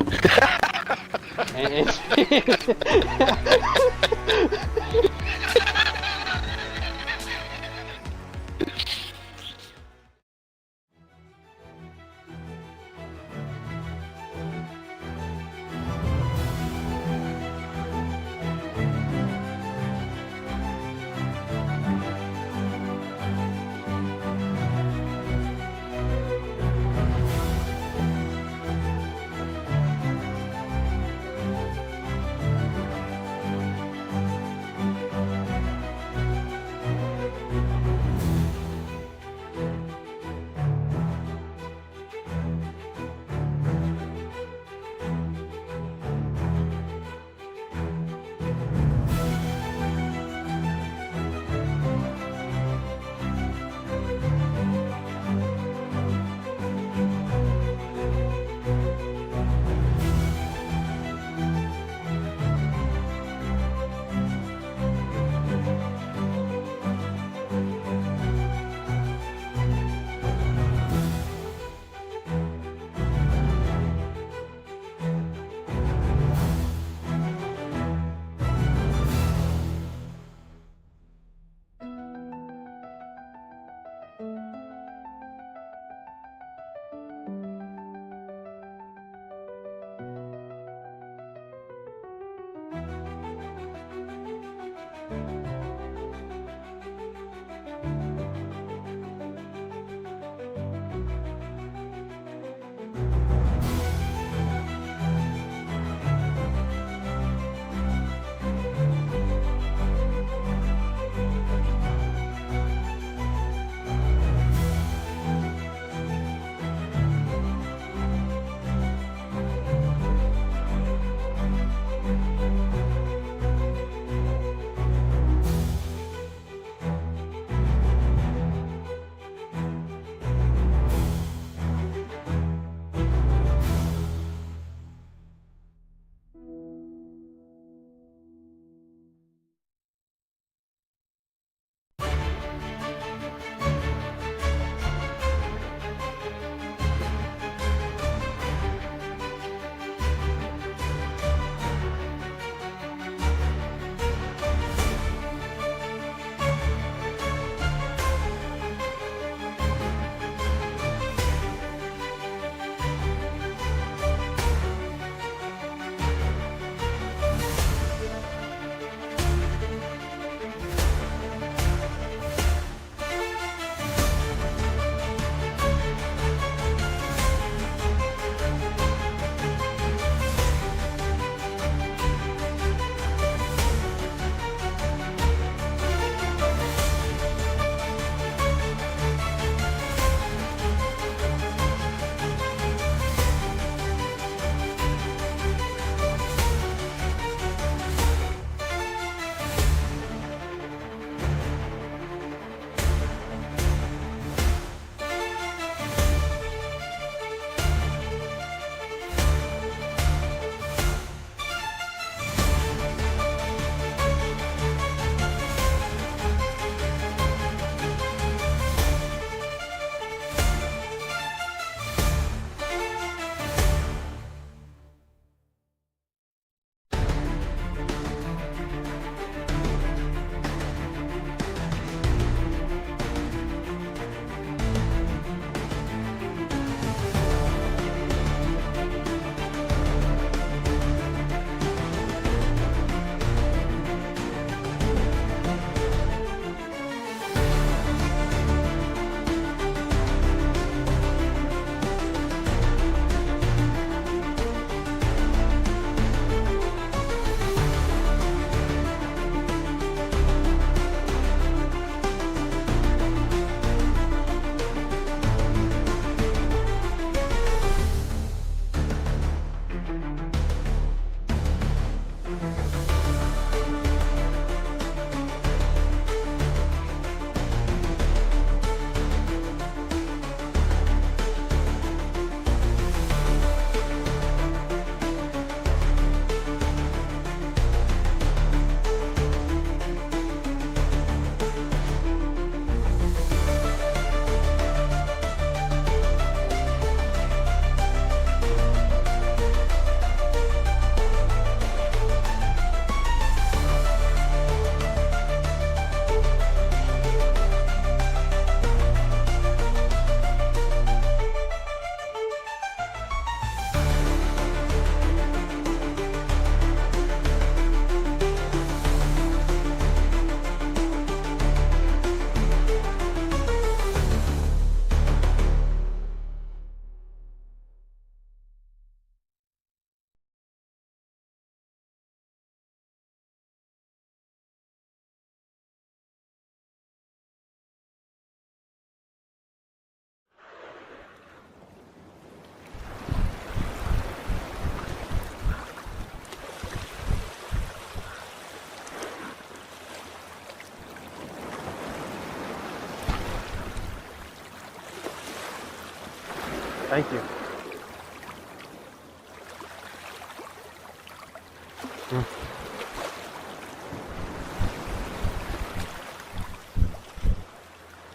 Thank you.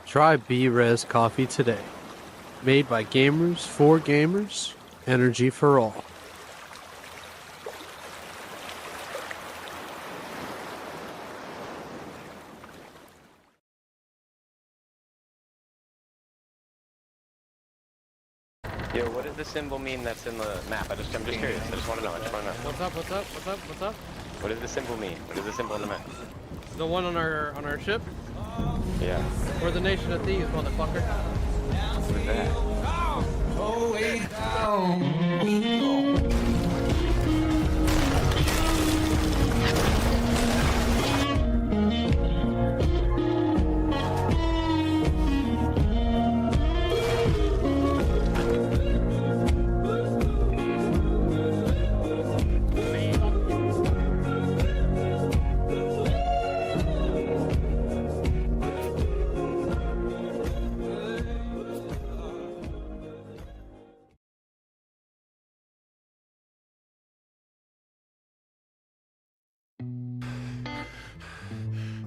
Try B-Res coffee today. Made by gamers for gamers, energy for all. Yo, what does the symbol mean that's in the map? I'm just curious. I just want to know. What's up? What does the symbol mean? What is the symbol in the map? The one on our ship? Yeah. We're the nation of thieves, motherfucker. What is that?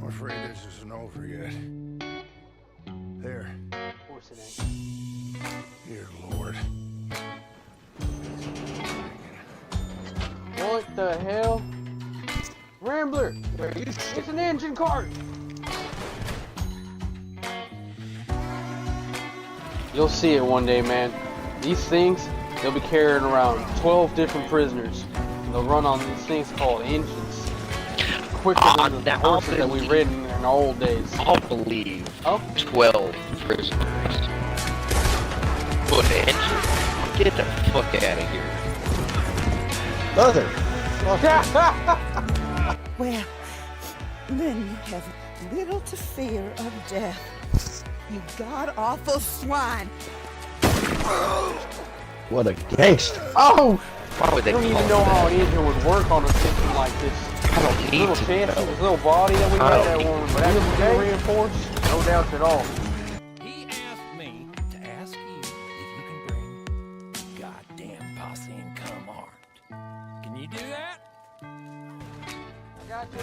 I'm afraid this isn't over yet. There. Of course it ain't. Dear Lord. What the hell? Rambler! It's an engine cart! You'll see it one day, man. These things, they'll be carrying around 12 different prisoners. They'll run on these things called engines. Quicker than the horses that we ridden in the old days. I'll believe. Oh? 12 prisoners. But engine? Get the fuck out of here. Mother. Well, then you have little to fear of death. You god-awful swine. What a gangster. Oh! Why would I they don't call even it know how that? an engine would work on a system like this. I don't need Little to chest, know. this little body that we I got, don't that need one, but that's reinforced, no doubts at all. He asked me to ask you if you can bring the goddamn posse and come armed. Can you do that? I got you.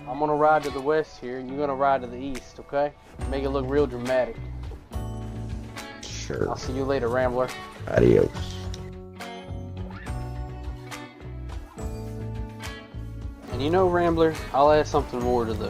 I'm gonna ride to the west here, and you're gonna ride to the east, okay? Make it look real dramatic. Sure. I'll see you later, Rambler. Adios. And you know, Rambler, I'll add something more to the...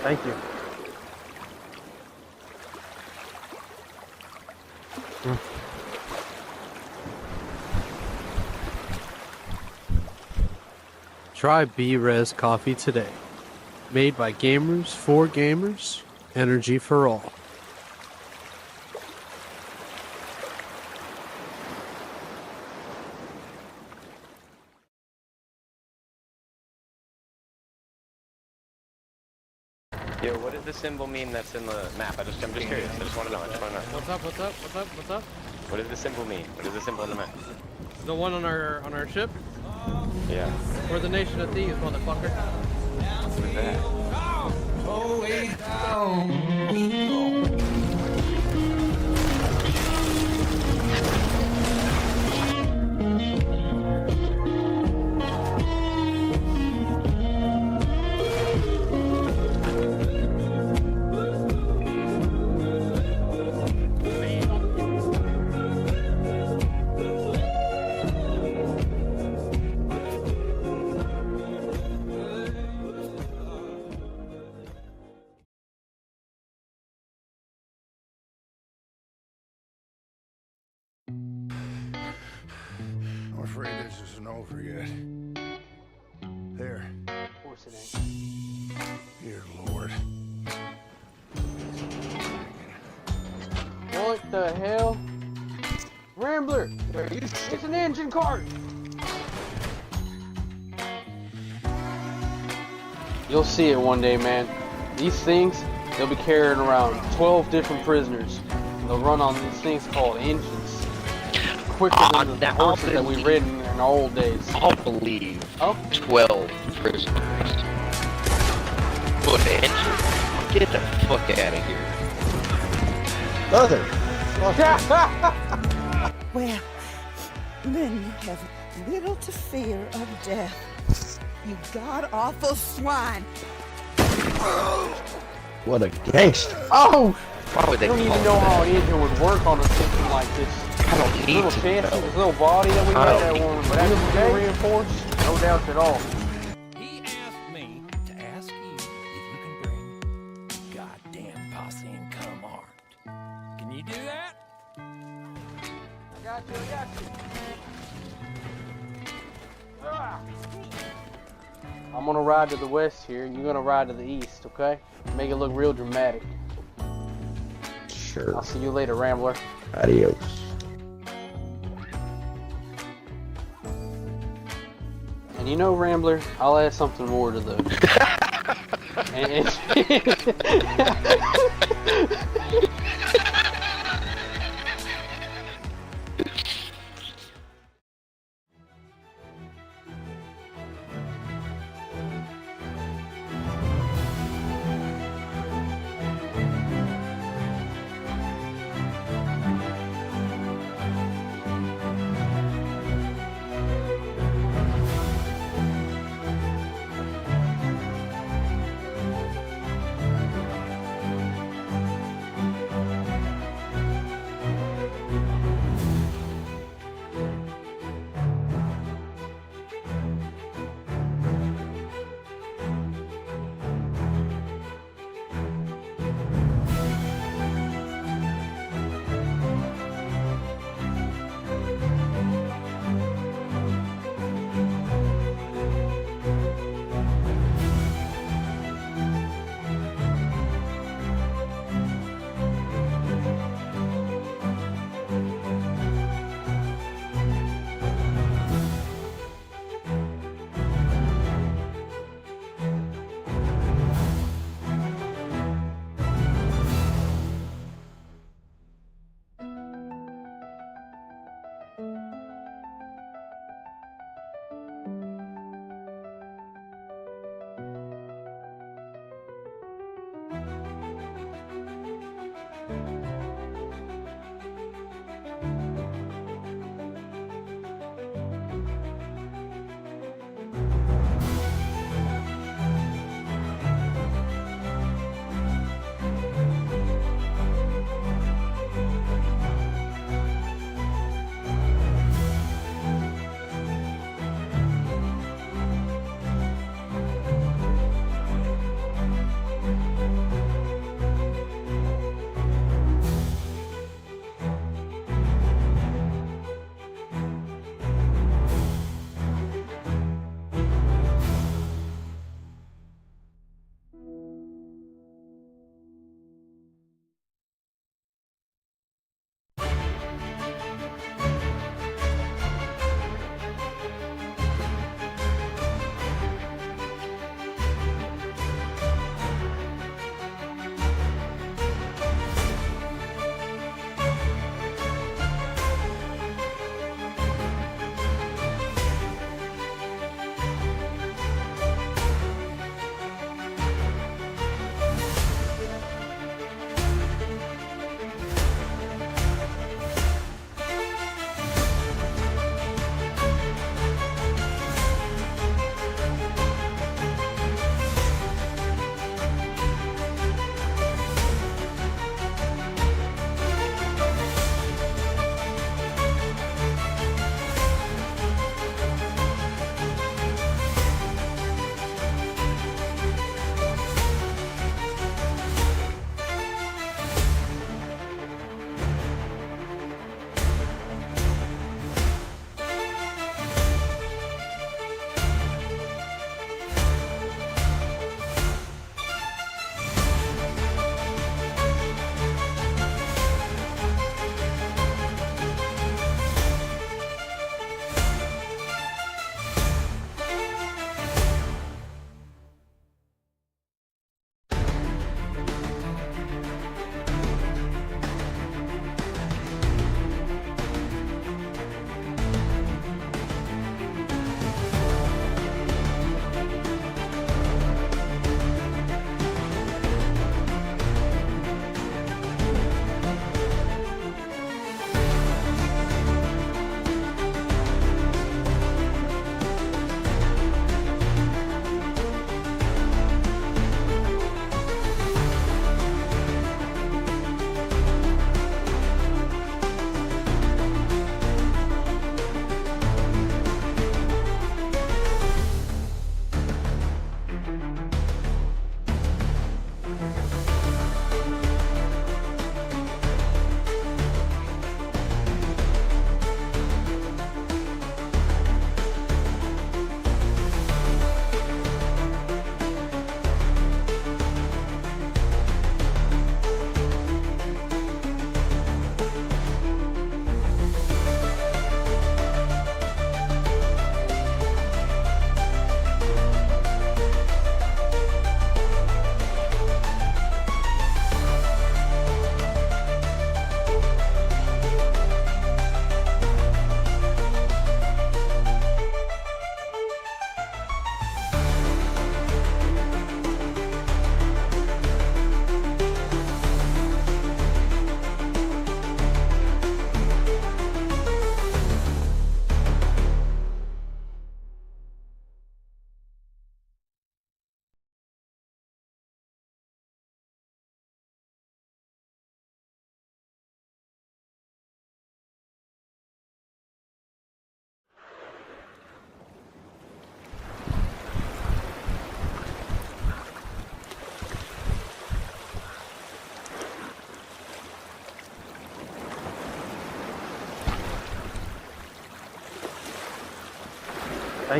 Thank you. Try B-Res coffee today. Made by gamers for gamers. Energy for all. Yo, what does the symbol mean that's in the map? I'm just curious. I just want to know. What's up? What does the symbol mean? What is the symbol on the map? The one on our ship? Yeah. We're the Nation of Thieves, motherfucker. What is that? I'm afraid this isn't over yet. There. Of course it ain't. Dear Lord. What the hell? Rambler! It's an engine cart! You'll see it one day, man. These things, they'll be carrying around 12 different prisoners. They'll run on these things called engines. Quicker than the horses that we rid in our old days. I'll believe. Oh? 12 prisoners. Foot engine? Get the fuck out of here. Mother. Well, then you have little to fear of death. You god-awful swine. What a gangster. Oh! Why would they I don't even call know it how that? an engine would work on a system like this. I don't need Little to chassis, know. this little body that we I got don't that need will to really reinforced, no doubt at all. He asked me to ask you if you can bring goddamn posse and come armed. Can you do that? I got you. Ah. I'm gonna ride to the west here, and you're gonna ride to the east, okay? Make it look real dramatic. Sure. I'll see you later, Rambler. Adios. And you know, Rambler, I'll add something more to the...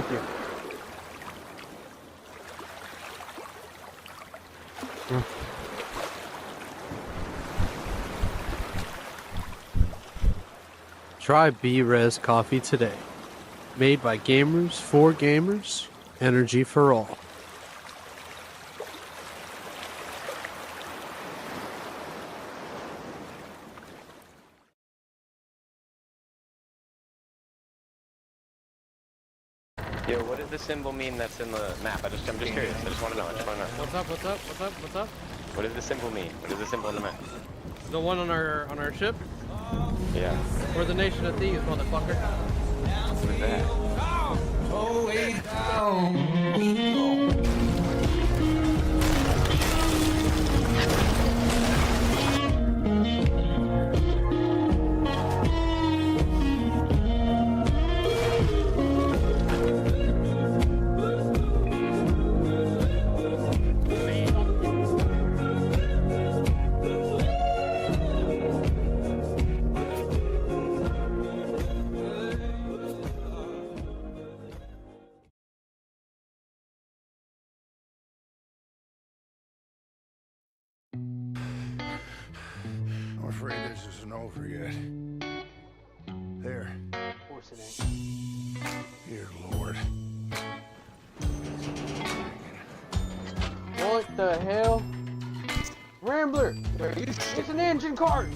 Thank you. Try B-Res Coffee today. Made by gamers for gamers, energy for all. Yo, what does the symbol mean that's in the map? I'm just curious. I just want to know. What's up? What does the symbol mean? What is the symbol on the map? The one on our ship? Yeah. We're the nation of thieves, motherfucker. What is that? Oh, way down. I'm afraid this isn't over yet. There. Of course it ain't. Dear Lord. What the hell? Rambler! It's an engine cart!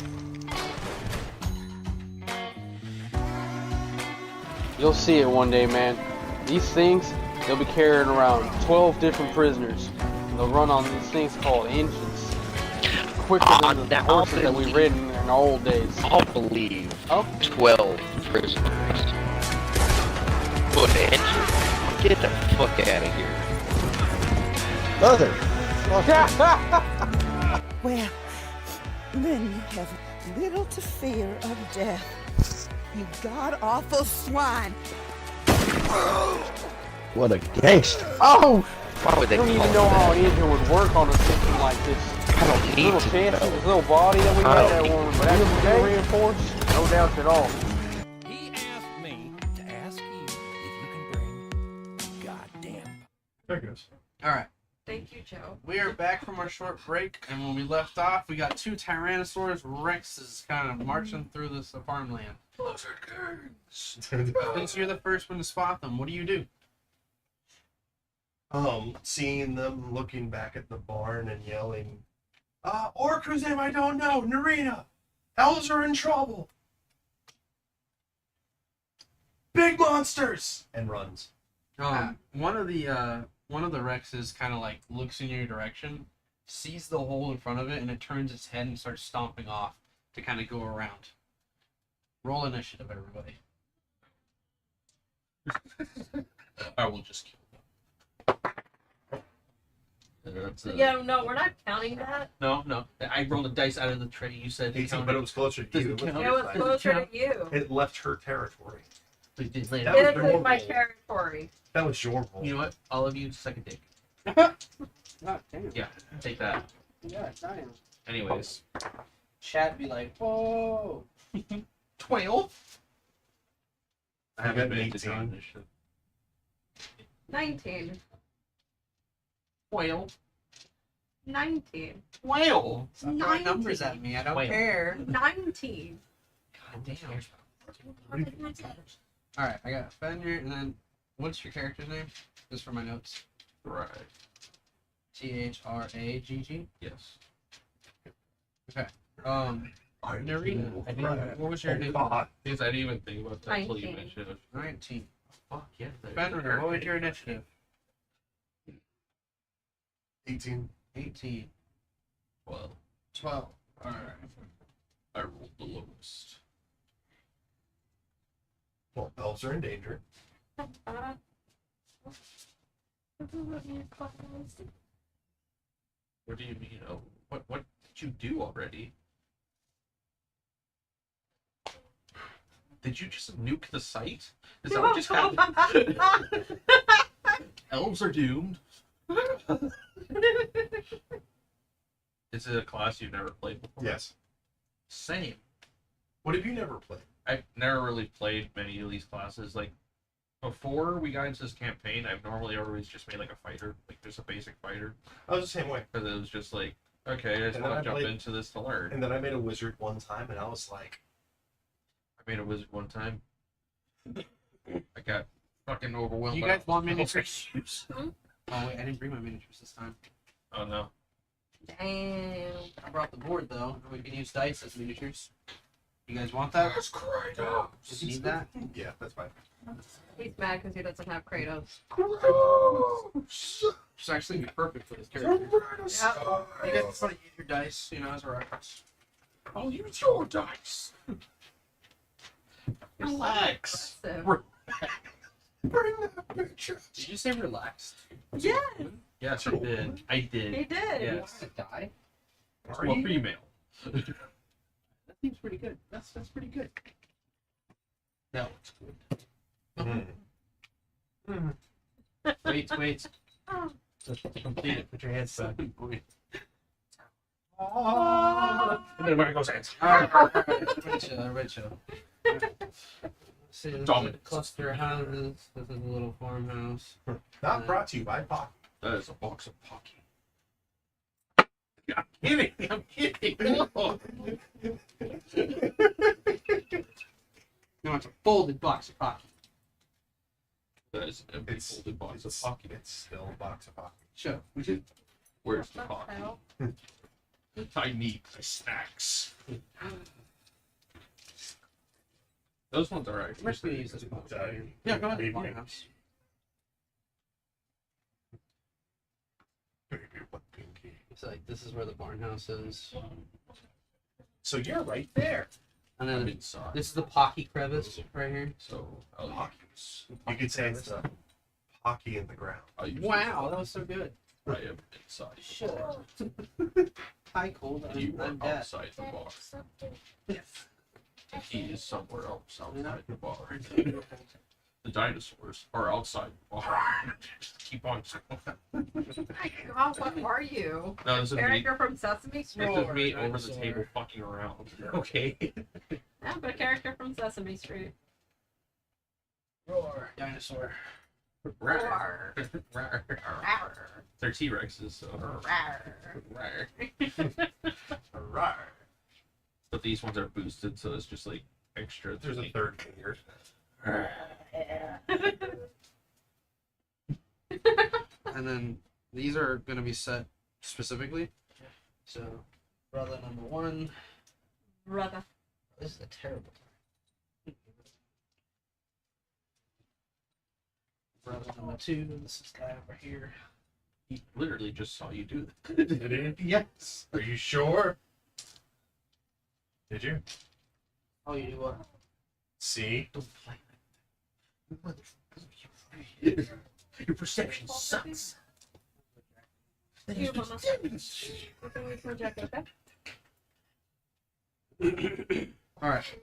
You'll see it one day, man. These things, they'll be carrying around 12 different prisoners. They'll run on these things called engines. Quicker than the horses that we ridden in the old days. I'll believe. Oh? 12 prisoners. What engine? Get the fuck out of here. Mother. Well, then you have little to fear of death. You god-awful swine. What a gangster. Oh! Why would I they don't call even it know how that? an engine would work on a system like this. I don't need Little to chassis, know. this little body that we I had, don't that need one, to but actually reinforced, no doubt at all. He asked me to ask you if you can bring goddamn. There it goes. Alright, Thank you, Joe. we are back from our short break, and when we left off, we got two Tyrannosaurus Rexes kind of marching through this farmland. Since you're the first one to spot them, what do you do? Seeing them looking back at the barn and yelling, Orcruzim, I don't know, Narina, elves are in trouble. Big monsters! And runs. One of the Rexes kind of like looks in your direction, sees the hole in front of it, and it turns its head and starts stomping off to kind of go around. Roll initiative, everybody. I will just kill them. Yeah, no, we're not counting that. No. I rolled a dice out of the tray. You said 18, but it was closer to you. Doesn't count. It was closer to you. It left her territory. That It was is your my roll. territory. That was your role. You know what? All of you, suck a dick. God damn. Yeah, take that. Yeah, damn. Anyways, chat be like, whoa, 12. I have an Been 18. on this shit. 19. 12. 19. 12. Stop 19. throwing numbers at me. I don't 12. care. 19. God damn. All right, I got Fenrir, and then what's your character's name? Just for my notes. Right. Thragg. Yes. Okay. Narina, I didn't, what was your name? God. Because I didn't even think about that until you 19. mentioned it. 19. Fuck yeah. Fenrir, what was your initiative? 18. 18. 12. 12. Alright. I rolled the lowest. Well, elves are in danger. What do you mean? Oh, what did you do already? Did you just nuke the site? Is that what just happened? Elves are doomed. Is it a class you've never played before? Yes. Same. What have you never played? I've never really played many of these classes. Like, before we got into this campaign, I've normally always just made like a fighter, like just a basic fighter, I was the same way. because it was just like, okay, I just And want then I to jump played- into this to learn. And then I made a wizard one time, and I was like, I made a wizard one time. I got fucking overwhelmed. You by guys all want the miniatures? Mhm. Oh wait, I didn't bring my miniatures this time. Oh no. Damn. I brought the board though. We can use dice as miniatures. You guys want that? Does he need that? yeah, that's fine. He's mad because he doesn't have Kratos. It's actually be perfect for this character. Yep. You guys just want to use your dice, you know, as a reference. I'll use your dice. Relax. Aggressive. Bring that picture. Did you say relaxed? Yeah, Yes, I did. I did. he did. Yes. To die? Are you female? That seems pretty good. That's pretty good. That looks good. Wait. Just complete it. Put your hands back. And then when it goes hands. Alright, everybody chill. See, this is a Dominant. cluster of houses. This is a little farmhouse. Not brought to you by Pocky. That is a box of Pocky. I'm kidding. No. No, it's a folded box of Pocky. That is an empty folded box of Pocky. It's still a box of Pocky. Show. Would you? Where's the Pocky? I need my snacks. Those ones are I'm actually just gonna use this box right here. Yeah, go ahead. Farmhouse. Baby, what pinky? It's like this is where the barn house is, So you're right there. and I'm then inside. this is the Pocky crevice right here. So I'll use. You could say it's the Pocky in the ground. I'll use Wow, that was so good. I am inside. Shut Hi, cold. You are I'm dead. outside the box. Yes. He is somewhere else outside the bar. The dinosaurs are outside the bar. Just keep on going. God, what are you? No, this is me. Character from Sesame Street. This is me over the Dinosaur. table fucking around. Okay. Yeah, but a character from Sesame Street. Roar. Dinosaur. Roar. Rawr. Rawr. They're T-Rexes, so. Rawr. Rawr. Rawr. But these ones are boosted, so it's just like extra. There's a third finger. And then these are gonna be set specifically. So, brother number one. Brother. This is a terrible time. Brother number two. This is guy over here. He literally just saw you do that. Yes. Are you sure? Did you? Oh, you do what? See? Don't play that. Your perception sucks. Here, Mama. Open with my jacket, okay? Alright.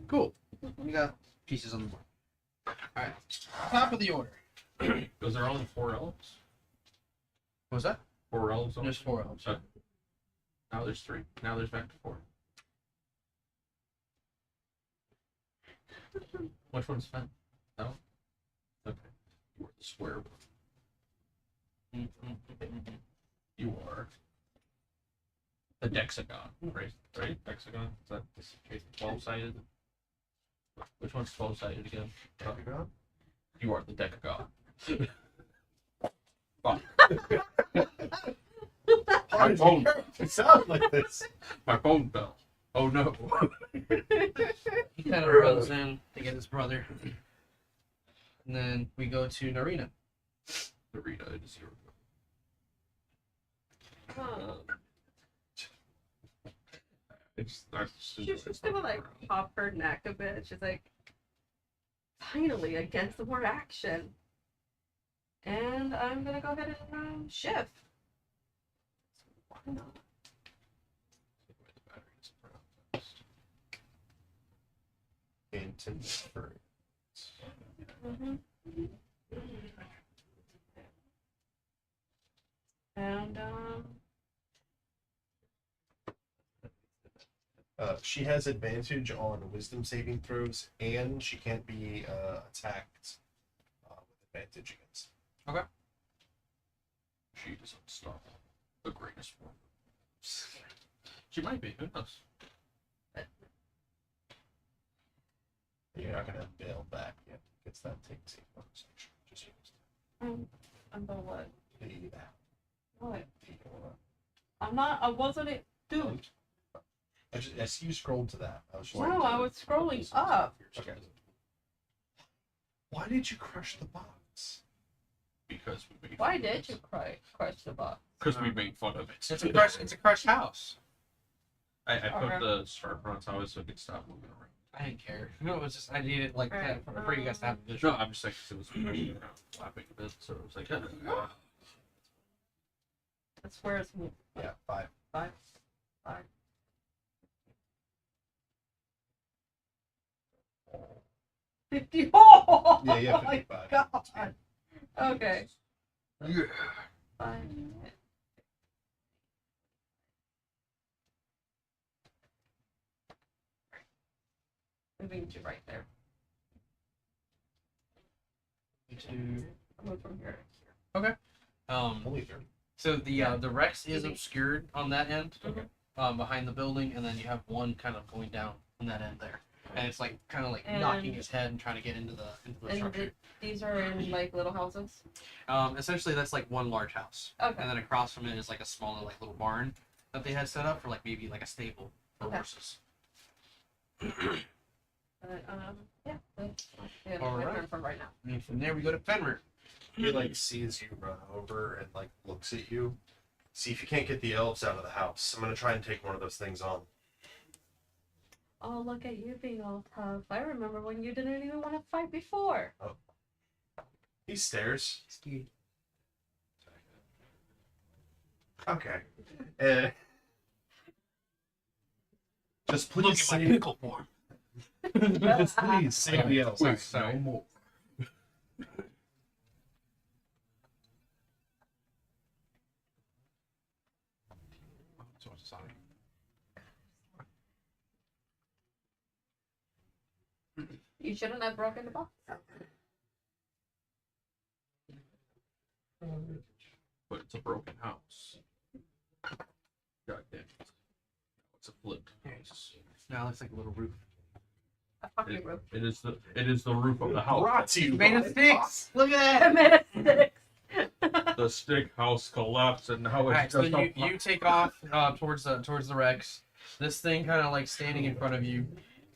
Cool. We got pieces on the board. Alright. Top of the order. Those are only 4 elves? What was that? 4 elves? only? There's 4 elves. Now there's 3. Now there's back to 4. Which one's Sven? No? Okay. You are the square one. You are the Dexagon, right? Right? Dexagon? Is that 12-sided? Which one's 12-sided again? Decagon? You are the Decagon. Fuck. My phone. It sounds like this. My phone fell. Oh no. He kind of runs in to get his brother. And then we go to Narina. Narita is your. She's just gonna like pop her neck a bit. She's like, finally, I get some more action. And I'm gonna go ahead and shift. Why not? Into for And she has advantage on wisdom saving throws, and she can't be attacked with advantage against. Okay. She is unstoppable. The greatest one. She might be. Who knows? You're not gonna bail back yet. Gets that take save bonus action. Just use I'm the what? the What? I'm not. I wasn't it, dude. I see you scrolled to that. I was just No, I was scrolling up. Okay. Why did you crush the box? Because we made Why did you crush the box? Because we made fun of it. It's a crush. It's a crushed house. I put Okay. the star fronts on it so it could stop moving around. I didn't care. No, it was just I needed like Alright, that for you guys to have the No, visual. I'm just like, 'cause it was moving around, flapping a bit, so it was like, That's where it's Yeah, 5. 5. 50. Oh Yeah, yeah, my 55. God. Okay. yeah. 5. Moving to right there. I'll move from here to here. Only 30. So the Rex is obscured on that end, behind the building, and then you have one kind of going down on that end there, and it's like kind of like knocking And- his head and trying to get into the And structure. these are in like little houses. Essentially, that's like one large house, Okay. and then across from it is like a smaller like little barn that they had set up for like maybe like a stable for Okay. horses. But yeah, that's my Alright. turn for right now. And from there we go to Fenrir. He like sees you run over and like looks at you. See if you can't get the elves out of the house. I'm gonna try and take one of those things on. Oh, look at you being all tough. I remember when you didn't even want to fight before. He stares. Okay. Just please say pickle form. Just please say the elves. Wait, sorry. no more. Sorry. You shouldn't have broken the box. But it's a broken house. God damn it. It's a flipped house. Now it looks like a little roof. A fucking roof. It is the roof of the house. Brought to you Made by of sticks. Look at I that. made a six. The stick house collapsed and now it's Alright, so just then you take off towards the Rex. This thing kind of like standing in front of you.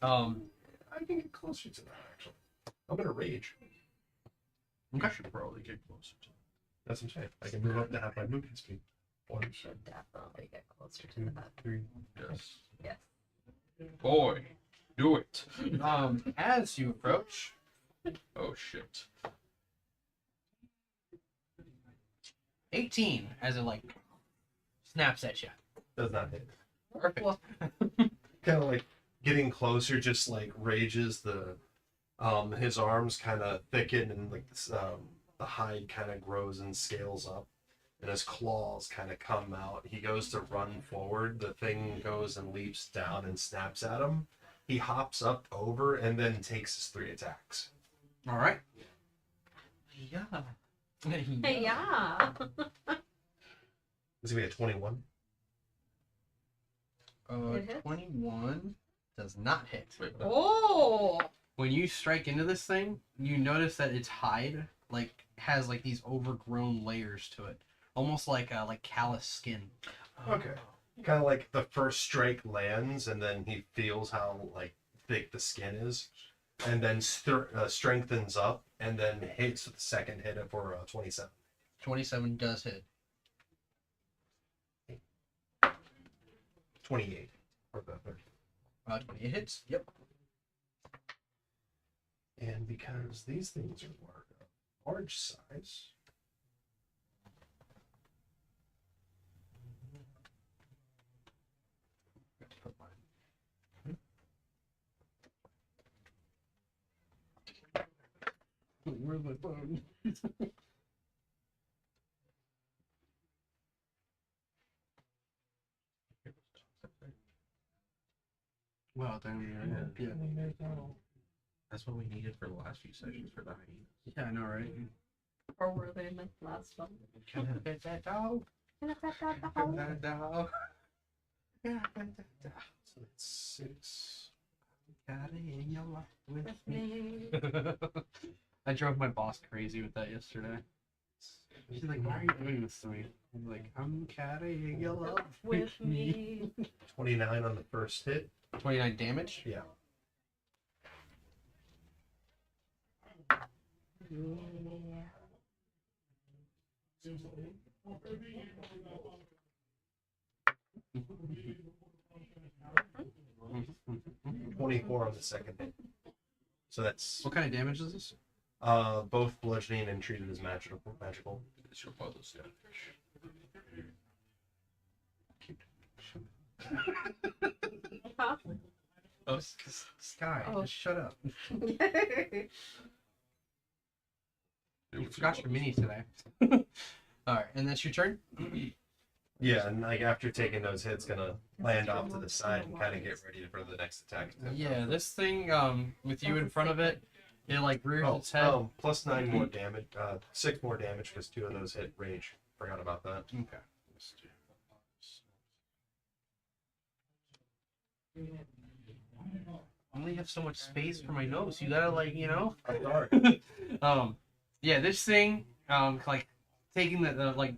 I can get closer to that actually. I'm gonna rage. You should probably get closer to it. That's what I'm saying. I can move up to have my movement speed. 1, Should definitely get closer to 2, that. 3. Yes. Yes. Boy, do it. As you approach, Oh shit. 18 as it like snaps at you. Does not hit. Perfect. Well, Kind of like getting closer, just like rages. The his arms kind of thicken and like this, the hide kind of grows and scales up, and his claws kind of come out. He goes to run forward. The thing goes and leaps down and snaps at him. He hops up over and then takes his 3 attacks. All right. Yeah. hey, yeah. Is he a 21? It hits. 21 does not hit. Wait, Oh. When you strike into this thing, you notice that its hide like has like these overgrown layers to it, almost like callous skin. Okay. Kind of like the first strike lands, and then he feels how like thick the skin is, and then strengthens up, and then hits with the second hit for 27. 27 does hit. 28 for the third. 28 hits. Yep. And because these things are large size, Where's my phone? down. Yeah. That's what we needed for the last few sessions for the hyenas. Yeah, I know, right? Or were they in the last one? Can I pet that dog? Can I pet that Pet dog? that dog. Yeah, pet that dog. So that's 6. Got it in your life with With me. me. I drove my boss crazy with that yesterday. She's like, "Why are you doing this to me?" I'm like, "I'm carrying your love With me. 29 on the first hit. 29 damage. Yeah. Yeah. 24 on the second hit. So that's What kind of damage is this? both bludgeoning and treated as magical. It's your father's damage. Huh? Oh, Sky, Oh. just shut up. You forgot your mini today. Alright, and that's your turn? Yeah, and like after taking those hits, gonna land off to the side and kind of get ready for the next attack. Yeah, this thing, with you in front of it, it like rears Oh, its head. plus 9 more damage. 6 more damage because 2 of those hit rage. Forgot about that. Okay. I only have so much space for my nose. You gotta like, you know. I'm sorry. Yeah, this thing, like taking the like,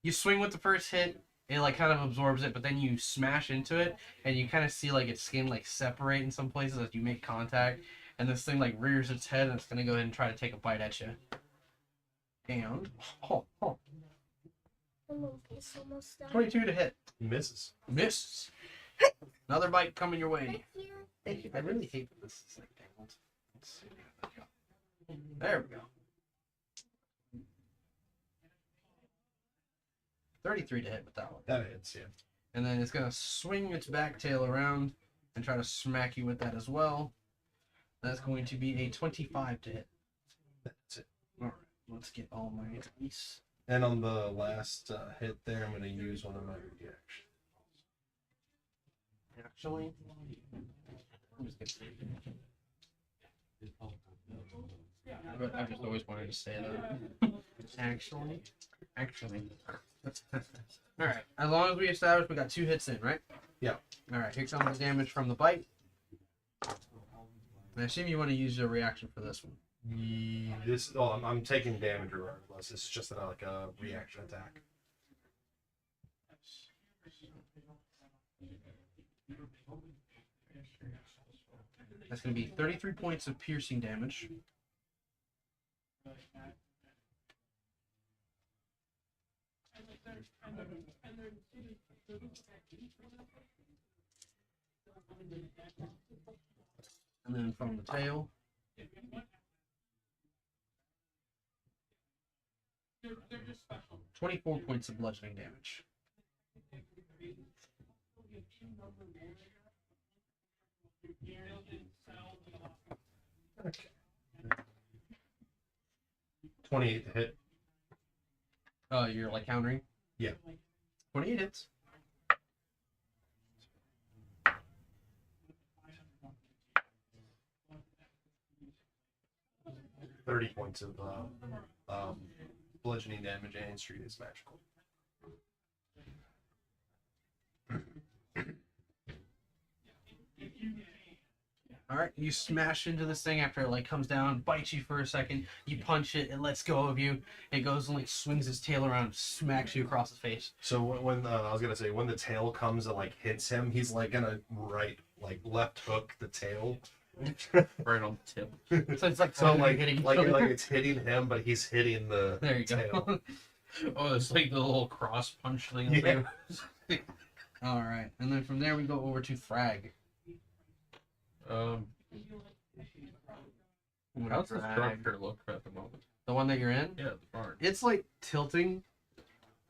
you swing with the first hit, it like kind of absorbs it, but then you smash into it, and you kind of see like its skin like separate in some places as you make contact, and this thing like rears its head and it's gonna go ahead and try to take a bite at you. And 22 to hit. Misses. Misses. Another bite coming your way. Thank you. I really hate that this is like dangled. Let's see. There we go. 33 to hit with that one. That hits, yeah. And then it's gonna swing its back tail around and try to smack you with that as well. That's going to be a 25 to hit. That's it. Alright, let's get all my dice. And on the last hit there, I'm gonna use one of my reactions. Actually, I'm just gonna but I just always wanted to say that. Actually. Alright, as long as we establish we got 2 hits in, right? Yeah. Alright, here comes the damage from the bite. I assume you want to use your reaction for this one. I'm taking damage regardless. It's just like a reaction attack. That's going to be 33 points of piercing damage. And then from the tail, 24 points of bludgeoning damage. Okay. 28 to hit. You're like countering? Yeah. 28 hits. $30 points of bludgeoning damage and street is magical. Alright, you smash into this thing after it like comes down, bites you for a second, you punch it, it lets go of you, it goes and like swings its tail around and smacks you across the face. So when I was gonna say when the tail comes and like hits him, he's like gonna left hook the tail. Right on the tip. So it's like hitting it's hitting him, but he's hitting the there you tail. go. Oh, it's like the little cross punch thing. Yeah. Alright, and then from there we go over to Thrag. How's the structure look at the moment? The one that you're in? Yeah, the barn. It's like tilting.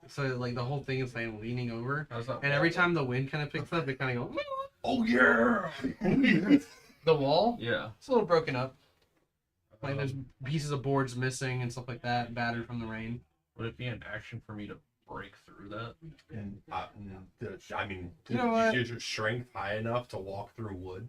So like the whole thing is like leaning over. How's that? And every time the wind kind of picks up, it kind of goes. Oh yeah! The wall? Yeah. It's a little broken up. Like there's pieces of boards missing and stuff like that, battered from the rain. Would it be an action for me to break through that? And I mean, You know what? is your strength high enough to walk through wood?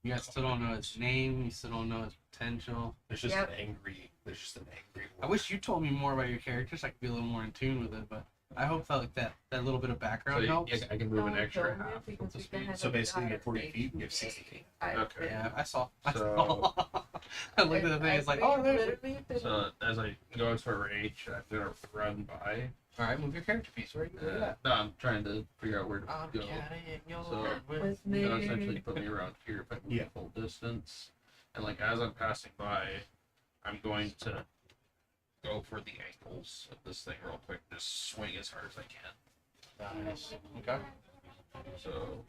You guys still don't know his name. You still don't know his potential. There's just Yep. an angry. There's just an angry. I wish you told me more about your character so I could be a little more in tune with it. But I hope that like that little bit of background helps. I can move an No, extra don't half because of the we can speed. have So a basically, you higher get 40 speed. feet. You have 60 feet. Okay. Yeah, I saw. I So- saw. I looked at the thing. It's like, oh, there. literally finished. So as I go into a rage, I'm gonna run by. All right, move your character piece. Where are you at? No, I'm trying to figure out where to I'm go. carrying your So- With That'll essentially me. put me around here if I move Yeah. full distance. And like as I'm passing by, I'm going to go for the ankles of this thing real quick. Just swing as hard as I can. Nice. Okay. So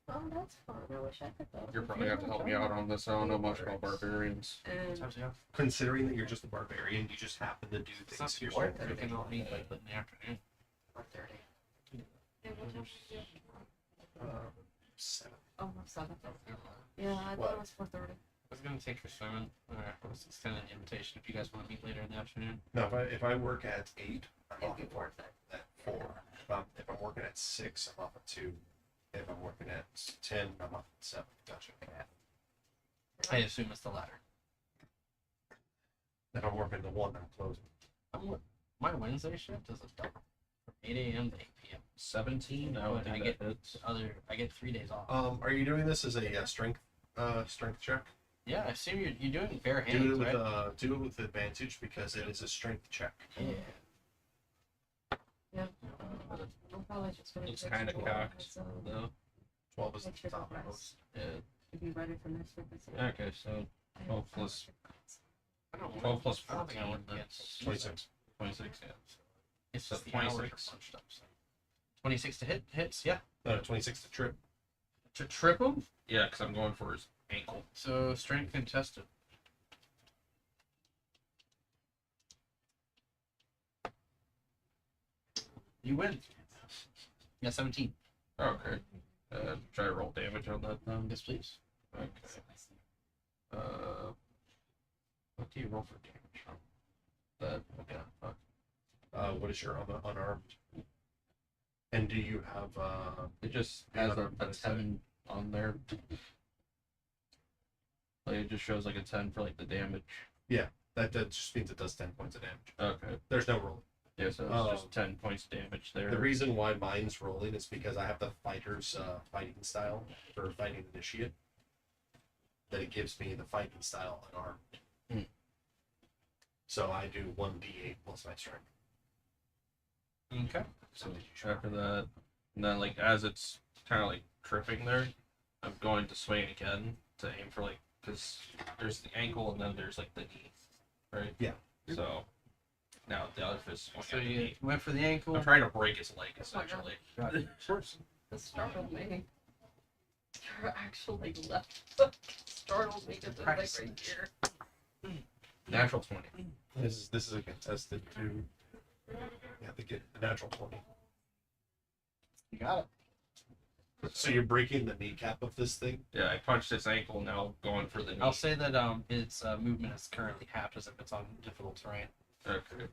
Oh, that's fun. I wish I could go. you're probably gonna have to help me out on this. I don't know much about barbarians. And Considering that you're just a barbarian, you just happen to do It's not things too yourself. short. We can all meet like in the afternoon. 4:30. Yeah, what time is it? 7. Oh, no, 7. Yeah, I thought What? it was 4:30. I was gonna take your swimming. Alright, let's extend an invitation if you guys want to meet later in the afternoon. No, if I work at 8, I'm It'd off be at worth it. 4. If I'm working at 6, I'm off at 2. If I'm working at 10, I'm off at 7. Gotcha. I assume it's the latter. If I'm working the 1, I'm closing. My Wednesday shift is a double from 8 a.m. to 8 p.m. 17. I But don't I think get that hits. I get 3 days off. Are you doing this as a strength check? Yeah, I assume you're doing bare Do it hands, with right? do it with advantage because it is a strength check. Yeah. Yeah. I'm probably just gonna It's take kind of some cocked so though. 12 is make the sure top the of rest Yeah. to be ready for next week. Okay, so 12 plus I don't 12 plus I don't think I 14. would That's 26. 26. Yeah. It's So just the hours are 26. bunched up. So. 26 to hits, yeah. 26 to trip. To trip him? Yeah, because I'm going for his ankle. So strength contested. You win. Yeah, 17. Okay. Try to roll damage on that then. Yes, please. Okay. What do you roll for damage from? That. Okay. Fuck. What is your unarmed? And do you have It just You has have a a 10 on there. Like it just shows like a 10 for like the damage. that just means it does 10 points of damage. Okay. There's no roll. Yeah, so it's just 10 points damage there. The reason why mine's rolling is because I have the fighter's fighting style for fighting initiate. That it gives me the fighting style unarmed. Hmm. So I do 1d8 plus my strength. Okay. So after that, and then like as it's kind of like tripping there, I'm going to swing again to aim for like, because there's the ankle and then there's like the knee, right? Yeah. So now the other fist. So you went for the ankle. I'm trying to break his leg essentially. Got it. This startled me. You're actually left. Startled me because it's like right here. Natural 20. This is a contested too. You have to get a natural 20. You got it. So you're breaking the kneecap of this thing? Yeah, I punched his ankle. Now going for the knee. I'll say that its movement is currently halved as if it's on difficult terrain. Okay.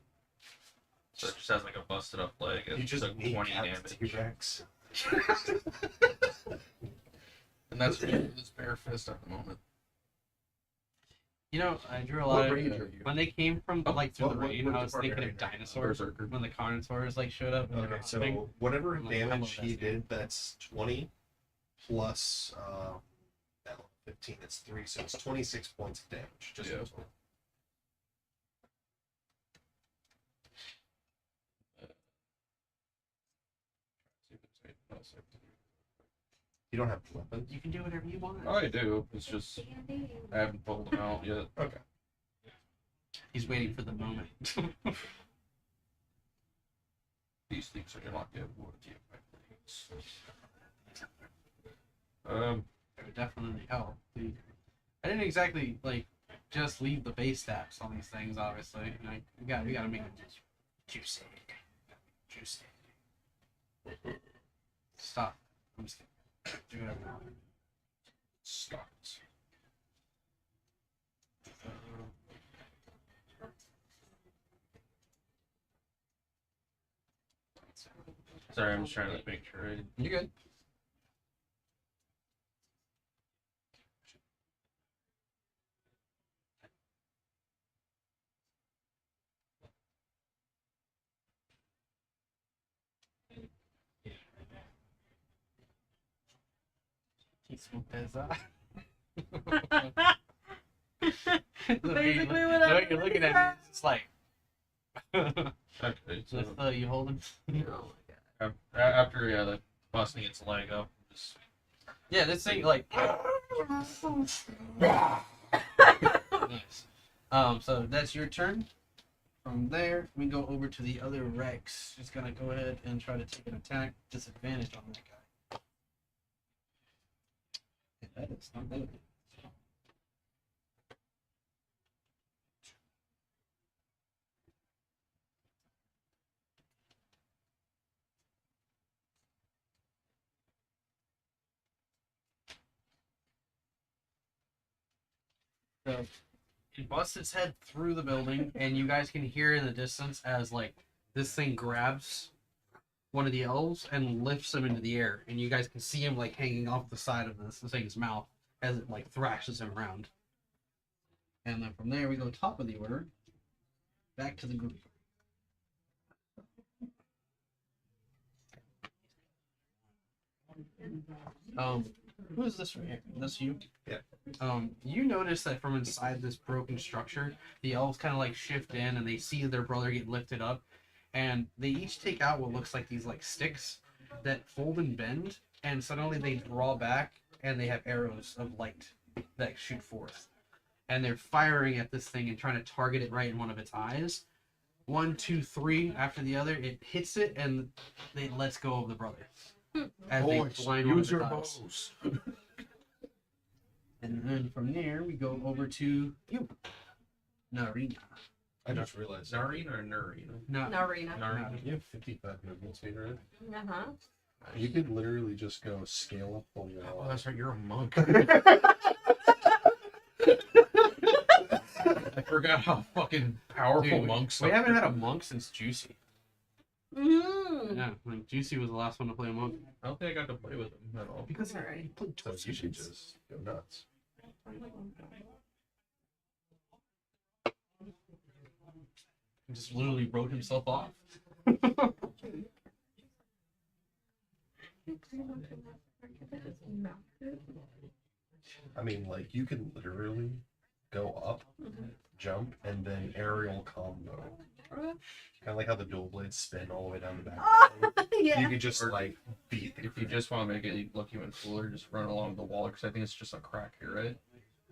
So it just has like a busted up leg. You And just took 20 kneecapped damage. T-Rex. And that's me with his bare fist at the moment. You know, I drew a What lot of range are you? when they came from like through the What rain. I was department thinking are of you in? dinosaurs Berserker. when the Carnosaurs like showed up. And they were Okay, so hopping. whatever I'm like, I damage love he that game. did, that's 20 plus that 15. It's 3, so it's 26 points of damage. Just Yeah. total. You don't have weapons. You can do whatever you want. I do. It's just I haven't pulled them out yet. Okay. He's waiting for the moment. These things are not good. What do you It would definitely help. I didn't exactly like just leave the base stats on these things. Obviously, like, we gotta make them juicy. Stop. I'm just kidding. Do whatever you want. Stop. Sorry, I'm just trying to like, make sure. You're good. Basically what the I'm way you're looking at me, it's like. Okay, so Just you holding. after the busting its leg up, just Yeah, this thing like. Nice. So that's your turn. From there, we go over to the other Rex. He's gonna go ahead and try to take an attack. Disadvantage on that guy. Yeah, that is not good. So it busts its head through the building, and you guys can hear in the distance as like this thing grabs one of the elves and lifts him into the air, and you guys can see him like hanging off the side of this thing's mouth as it like thrashes him around. And then from there we go top of the order, back to the group. Who is this right here? That's you? Yeah. You notice that from inside this broken structure, the elves kind of like shift in and they see their brother get lifted up, and they each take out what looks like these like sticks that fold and bend, and suddenly they draw back and they have arrows of light that shoot forth. And they're firing at this thing and trying to target it right in one of its eyes. 1, 2, 3 after the other, it hits it and it lets go of the brother. As they blind one of its eyes. And then from there, we go over to you, Narina. I just realized. Narina or Nurina? No, Narina. Narina. You have 55 movement speed, right? Uh-huh. You could literally just go scale up the Oh, wall. that's right. You're a monk. I forgot how fucking powerful Dude, monks we are. haven't had a monk since Juicy. Mm-hmm. Yeah, like Juicy was the last one to play a monk. I don't think I got to play with him at all. Because he played So 12 you should sessions. just go nuts. He just literally wrote himself off. I mean, like, you can literally go up, jump, and then aerial combo. Kind of like how the dual blades spin all the way down the back. Yeah. You could just, like, beat the If you just want to make it look even cooler, just run along the wall, because I think it's just a crack here, right?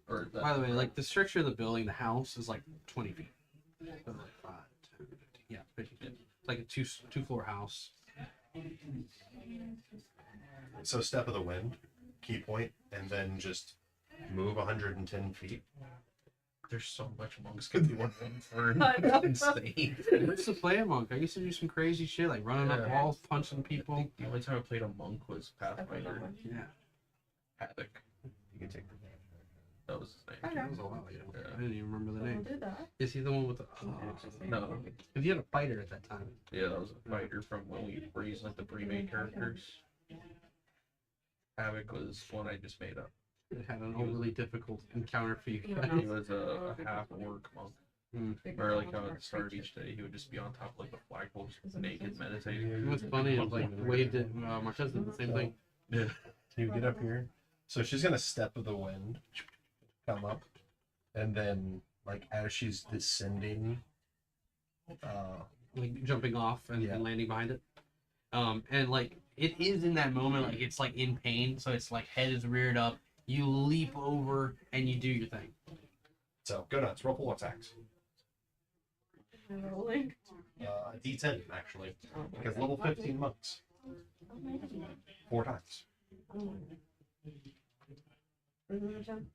Or that, By the way, like the structure of the building, the house is like 20 feet. So, like 5, 10, 15, yeah, 50 feet. It's like a two-floor house. So step of the wind, key point, and then just move 110 feet. there's so much monks can do one for I know. insane. I used to play a monk. I used to do some crazy shit like running up Yeah. walls, punching people. The only time I played a monk was Pathfinder. Yeah. Havoc. You can take the That was his name. Okay. That was a while ago. Yeah. I didn't even remember the We'll name. do that. Is he the one with the? No. Because he had a fighter at that time. Yeah, that was a fighter from when we were using like the pre-made characters. Havoc was one I just made up. It had an overly difficult encounter for you Yeah. guys. He was a half orc monk. Where like how at the start of each day he would just be on top of like the flagpole just naked meditating. What's funny is like Wade did, Marquez did the same thing. Yeah. Can you get up here? So she's gonna step of the wind, come up, and then like as she's descending, Like jumping off and, Yeah. and landing behind it. And like it is in that moment, like it's like in pain, so it's like head is reared up. You leap over and you do your thing. so go nuts. Roll pull attacks. Rolling. D10 actually, because level 15 monks. 4 times.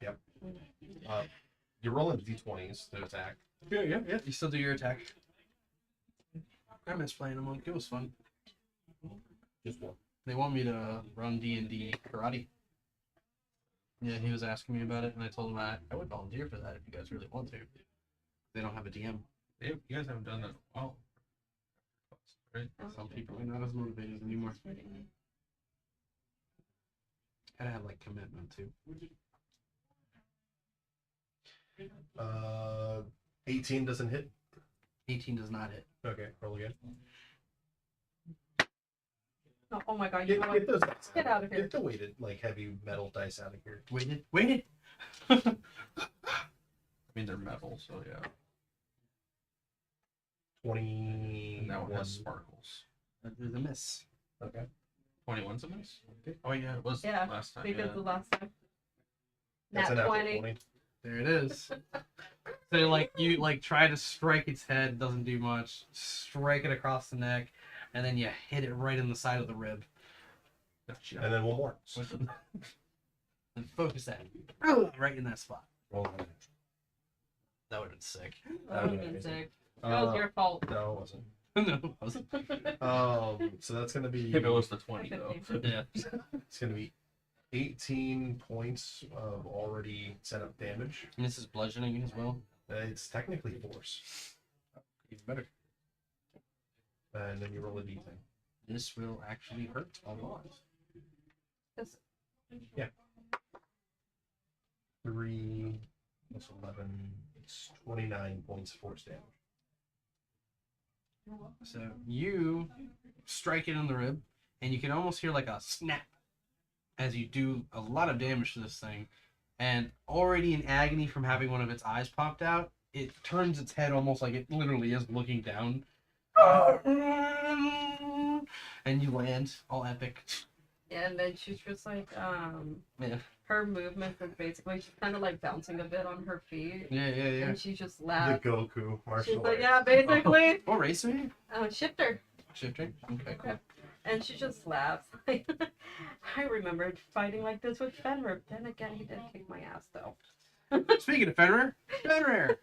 Yep. You're rolling D20s to attack. Yeah. You still do your attack. I miss playing a monk. It was fun. Just one. They want me to run D&D karate. Yeah, he was asking me about it, and I told him I would volunteer for that if you guys really want to. They don't have a DM. You guys haven't done that in a while. Right? Some people are not as motivated anymore. Gotta have like commitment too. 18 doesn't hit. 18 does not hit. Okay, roll again. Oh my god, you know Get those what? dice Get out of here. Get the weighted, like heavy metal dice out of here. Weighted. I mean, they're metal, so yeah. 20. And that one has sparkles. There's a miss. Okay. 21's a miss? Okay. Oh, yeah, it was Yeah, last time. because Yeah. the last time. That's Nat an 20. There it is. So like you like try to strike its head, doesn't do much. Strike it across the neck, and then you hit it right in the side of the rib. Gotcha. And then one more. And focus that right in that spot. Roll damage. That would have been sick. That would have been sick. It was your fault. No, it wasn't. No, it wasn't. So that's gonna be. If it was the 20, though. Yeah. It's gonna be 18 points of already set up damage. And this is bludgeoning as well. It's technically force. Even better. And then you roll a d10. This will actually hurt a lot. Yeah. 3 plus 11. It's 29 points of force damage. So you strike it in the rib, and you can almost hear like a snap as you do a lot of damage to this thing. And already in agony from having one of its eyes popped out, it turns its head almost like it literally is looking down. And you land all epic. And then she's just like, Yeah. her movements are basically she's kind of like bouncing a bit on her feet. Yeah. And she just The laughs. Goku martial She's like, arts. yeah, basically. What race are you? Shifter. Shifter? Okay, cool. And she just laughs. I remembered fighting like this with Fenrir. Then again, he did kick my ass though. Speaking of Fenrir, Fenrir!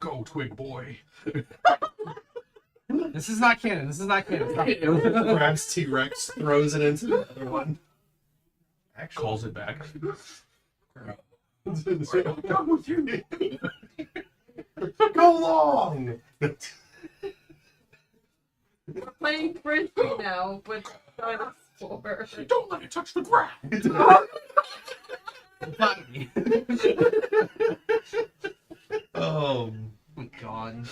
Go, twig boy. This is not canon. This is not canon. It's not canon. Grabs T-Rex, throws it into the other one. Actually, Calls it back. Go long. We're playing frisbee now with dinosaurs. Don't let it touch the ground. Oh my god.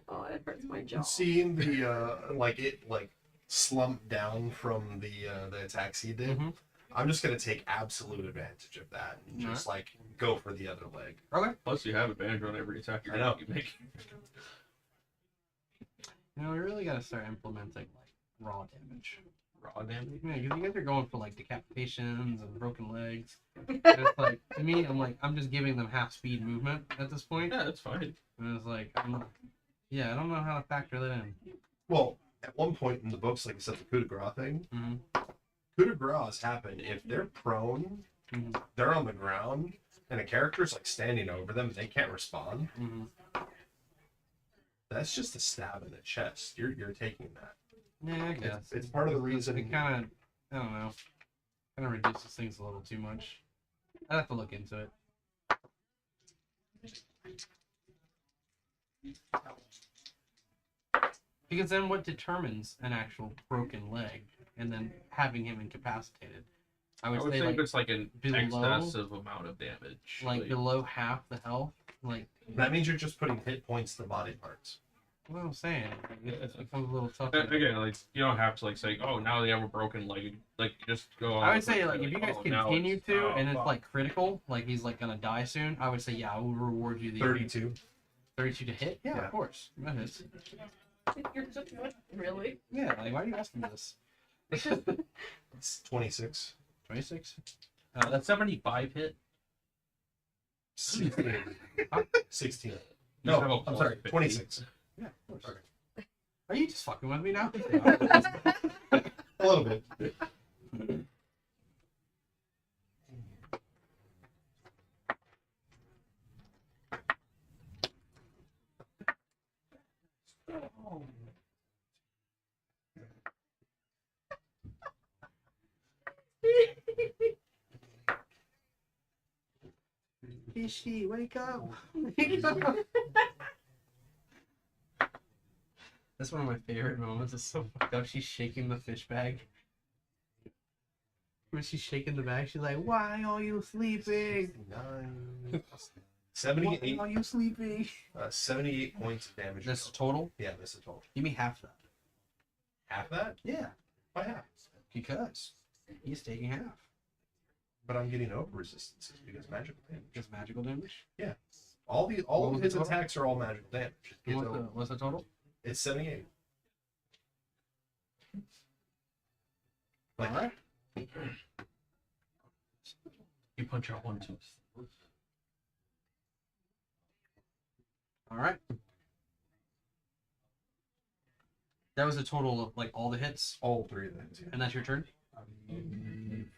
Oh, it hurts my jaw. Seeing the like it like slump down from the attacks he did, Mhm. I'm just gonna take absolute advantage of that and just like go for the other leg. Okay. Plus, you have advantage on every attack I know. you make. You know, we really gotta start implementing like raw damage. Raw damage. Yeah, because you guys are going for like decapitations and broken legs. And it's like to me, I'm just giving them half speed movement at this point. Yeah, that's fine. And it's like I don't know how to factor that in. Well, at one point in the books, like I said, the coup de grace thing, Mhm. coup de grace happen if they're prone, Mhm. they're on the ground, and a character's like standing over them, and they can't respond. Mhm. That's just a stab in the chest. You're taking that. Yeah, I guess It's part of the reason. It kind of, I don't know, kind of reduces things a little too much. I'd have to look into it. Because then what determines an actual broken leg and then having him incapacitated? I would, say, if like, it's like an below, excessive amount of damage. like below half the health. Like, That means you're just putting hit points to body parts. what I'm saying, it becomes a little tough. Again, like you don't have to like say, oh, now they have a broken leg. Like just go. I on would say with, like if you guys oh, now continue it's- to oh, and it's fuck. like critical, like he's like gonna die soon, I would say yeah, I will reward you the 32. 32 to hit. Yeah, Yeah. of course. That hits. You're just really? Yeah, like why are you asking me this? It's 26. 26. That's 75 hit. 16. 16. You No, have a I'm plus sorry, 50. 26. Yeah, of course. Are you just fucking with me now? A little bit. Fishy, wake up! Wake up! That's one of my favorite moments. It's so fucked up. She's shaking the fish bag. When she's shaking the bag, she's like, "Why are you sleeping? 78. Why are you sleeping?" 78 points of damage. This total? Yeah, this is total. Give me half that. Half that? Yeah, By half. because he's taking half. But I'm getting over resistances because magical damage. Just magical damage. All What of was his the total? attacks are all magical damage. It gets over- What's the total? It's 78. Like, All right. You punch out one tooth. All right. That was a total of like all the hits, all three of them. and that's your turn.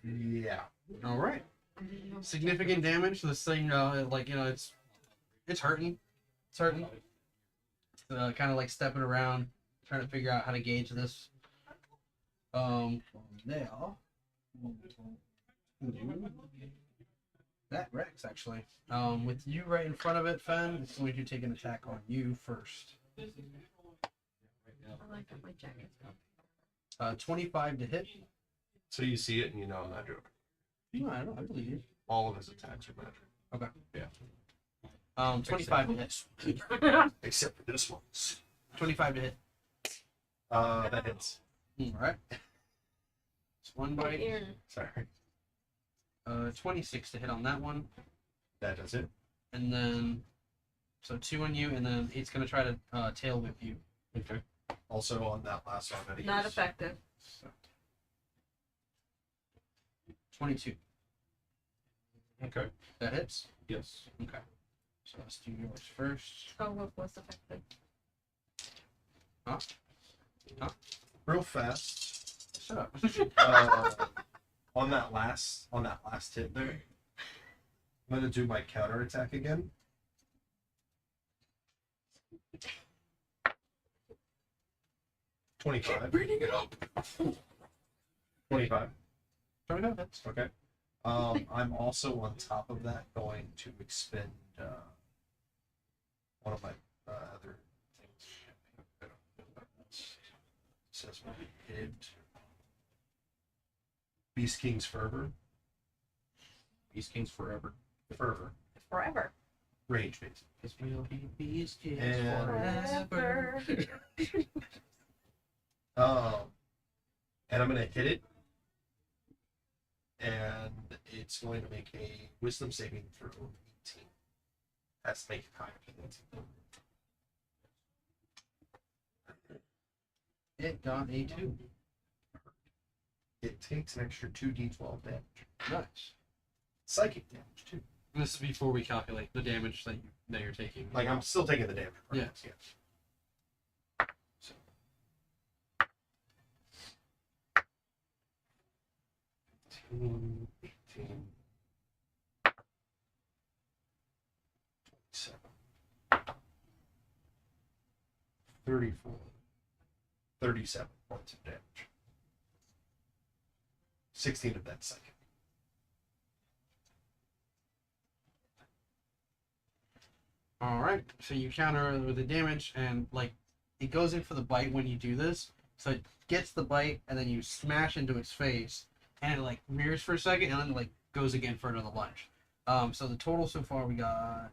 Yeah. All right. Significant damage. This thing, like it's hurting. It's hurting. Kind of like stepping around, trying to figure out how to gauge this. Now, that Rex actually. With you right in front of it, Fen, it's going to take an attack on you first. I like that my jacket's gone. 25 to hit. So you see it and you know I'm not joking. No, I don't. I believe you. All of his attacks are magical. Okay. Yeah. 25 to hit. Except for this one. 25 to hit. That hits. All right. It's one bite. Sorry. 26 to hit on that one, That does it. and then so 2 on you, and then it's gonna try to tail whip you. Okay. Also on that last one that he Not used. effective. 22. Okay. That hits. Yes. Okay. So let's do yours first. Oh, what was effective? Huh? Real fast. Shut up. On that last hit there, I'm gonna do my counter attack again. Bringing it up. 25. 25 hits. Okay. I'm also on top of that going to expend one of my other things. It says when we hit Beast King's Fervor. Beast King's forever. Fervor. Forever. Range based. Because we'll be Beast Kings And- forever. And I'm gonna hit it. And it's going to make a wisdom saving throw of 18. Has to make it higher than 18. It got a 2. It takes an extra 2d12 damage. Nice. Psychic damage too. And this is before we calculate the damage that you're taking. Like I'm still taking the damage. Right? Yeah. Yes. So. 18, 27, 34, 37 points of damage. 16 of that psychic. All right. So you counter with the damage, and like it goes in for the bite when you do this. So it gets the bite, and then you smash into its face, and it like mirrors for a second, and then like goes again for another lunge. So the total so far we got.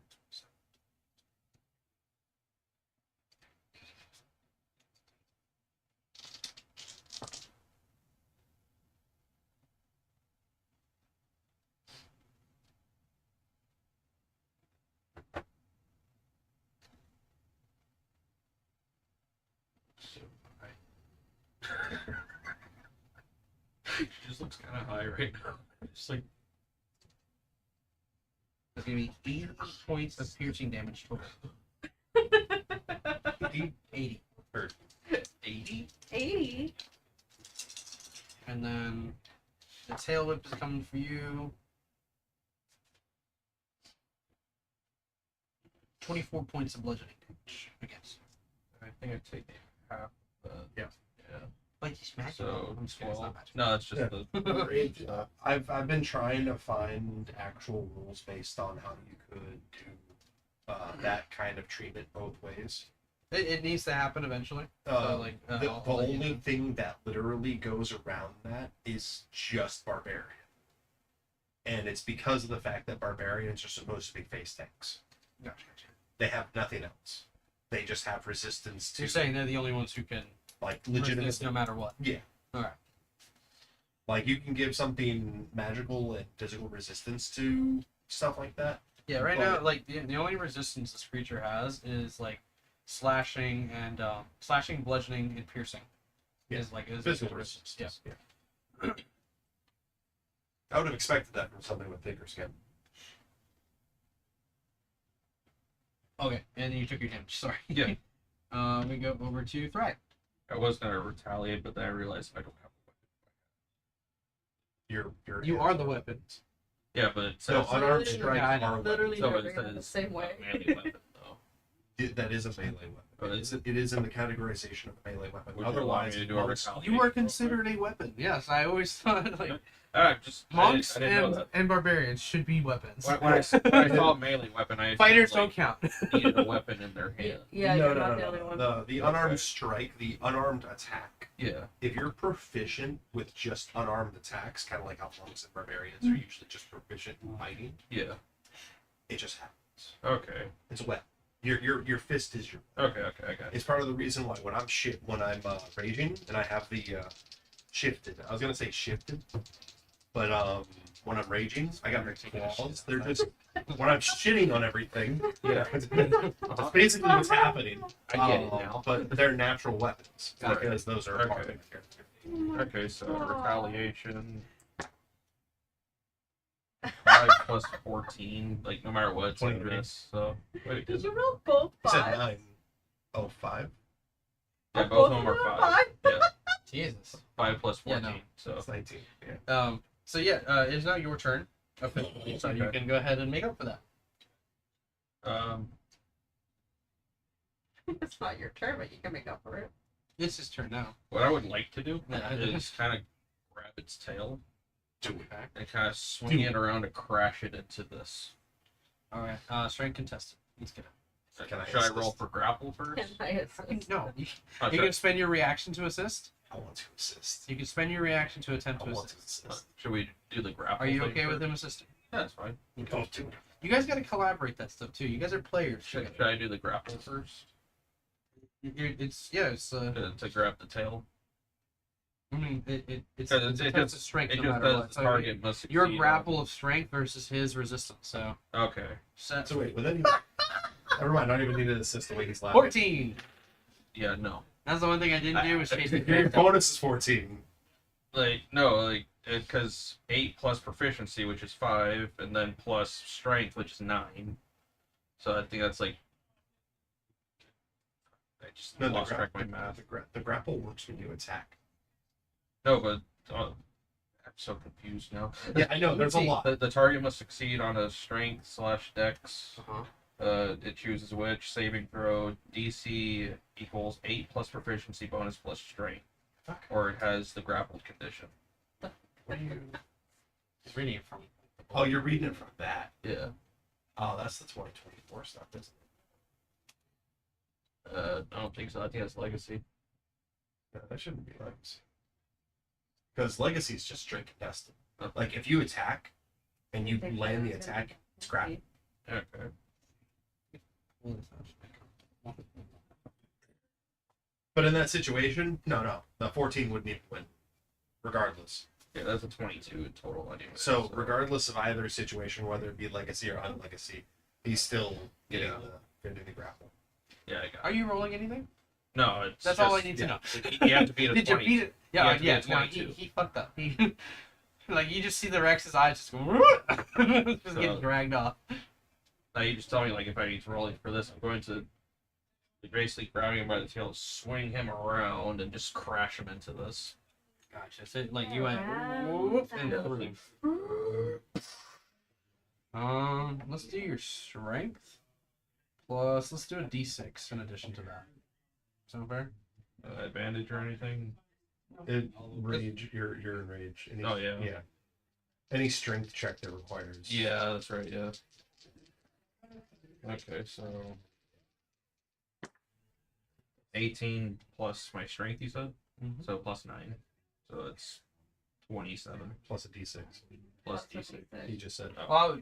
She just looks kind of high right now. Just like That's gonna be 80 points of piercing damage total. 80. Or 80. 80. And then the tail whip is coming for you. 24 points of bludgeoning damage against. I think I take half. Yeah. Yeah. Like you smack So I'm just kidding, it's 12. not magic. No, it's just Yeah. the. I've been trying to find actual rules based on how you could do that kind of treatment both ways. It needs to happen eventually. The I'll let you only know. thing that literally goes around that is just barbarian, and it's because of the fact that barbarians are supposed to be face tanks. Gotcha. They have nothing else. They just have resistance So to. you're saying they're the only ones who can like Resist legitimately. no matter what. Yeah. All right. Like you can give something magical and physical resistance to stuff like that. Yeah, right But- now, like the only resistance this creature has is like slashing and slashing, bludgeoning, and piercing. Yeah. Is like is Physical resistance. resistance. Yeah. I would have expected that from something with thicker skin. Okay, and you took your damage. Sorry. Yeah. We go over to Thrive. I was gonna retaliate, but then I realized I don't have. You're You are the weapon. Yeah, but it No, says unarmed Literally, strike yeah, I know. are Literally, So they're it written the says same way. melee weapon though. That is a melee weapon. But It is in the categorization of a melee weapon. Would you allow Otherwise, me to do a monks- retaliation? You are considered a weapon. Yes, I always thought like Just monks I didn't know that. and barbarians should be weapons. When I saw melee weapon, I Fighters assumed, don't count. needed a weapon in their hand. Yeah, no, you're no, not no, the no, only no. one. The unarmed strike, the unarmed attack. Yeah. If you're proficient with just unarmed attacks, kind of like how monks and barbarians are usually just proficient in fighting, Yeah. it just happens. Okay. It's a weapon. Your fist is your. Okay. I got it. It's part of the reason why when I'm raging and I have the shifted. I was gonna say shifted, but when I'm raging, I got my claws. They're just when I'm shitting on everything. Yeah. That's basically what's happening. I get it now. But they're natural weapons Right. because those are part of Okay. the character. Okay, so retaliation. 5 plus 14, like no matter what, it's 23. miss. So wait, Did you roll both You said fives? 9. Oh, 5? yeah, both of them are 5. Yeah, Jesus. 5 plus Yeah, 14. no. So That's 19. Yeah. So yeah, it is now your turn. Officially, so you Okay. can go ahead and make up for that. It's not your turn, but you can make up for it. It's his turn now. what I would like to do Yeah. is kind of grab its tail Do it. and kind of swing it around to crash it into this. All right. Strength contested. Let's get it. Can I Should I assist? roll for grapple first? And I assist. No. You, Oh, you sure. can spend your reaction to assist. I want to assist. You can spend your reaction to attempt I to want to assist. assist. Should we do the grapple? Are you thing okay with first? him assisting? Yeah, that's fine. Don't do it. You guys got to collaborate that stuff too. You guys are players. Should I do the grapple first It's to grab the tail? I mean it's Because a test of strength It no just matter says what. the So target must your succeed grapple of strength versus his resistance. So on- Okay. set So wait, would that even... Never mind, I don't even need to assist the way he's laughing. 14. Yeah, no. That's the one thing I didn't do was chase the Your character. bonus is 14. Because 8 plus proficiency, which is 5, and then plus strength, which is 9. So I think that's like. I just No, lost track of my math. the grapple works when you attack. No, but I'm so confused now. Yeah, I know, there's a lot. The target must succeed on a strength / dex. Uh-huh. It chooses which saving throw DC equals 8 plus proficiency bonus plus strength, or it has the grappled condition. What are you... Reading it from. Oh, you're reading it from that. Yeah. Oh, that's the 2024 stuff, isn't it? I don't think so. I think that's legacy. No, that shouldn't be legacy. Because legacy is just straight contested. Like, if you attack, and you land the attack, it's grapple. Okay. But in that situation, no, the 14 wouldn't even win, regardless. Yeah, that's a 22 in total anyway. So regardless of either situation, whether it be legacy or unlegacy, he's still getting the grapple. Yeah, I got Are you rolling anything? No, it's That's just, all I need to know. You have to beat a Did 20. you beat it? You Yeah, have to beat yeah. a No, 22. he fucked up. Like you just see the Rex's eyes just go, just getting dragged off. Now you just tell me like if I need to roll it for this, I'm going to basically grabbing him by the tail, swing him around, and just crash him into this. Gotcha. So like you went whoop and let's do your strength plus let's do a d6 in addition to that. Sound fair? Advantage or anything? Rage, you're in rage. Oh, yeah. Yeah. Any strength check that requires. Yeah, that's right. Yeah. Okay, so 18 plus my strength. You said Mhm. so plus 9. So it's 27 plus a d6. plus D6. He just said. Well,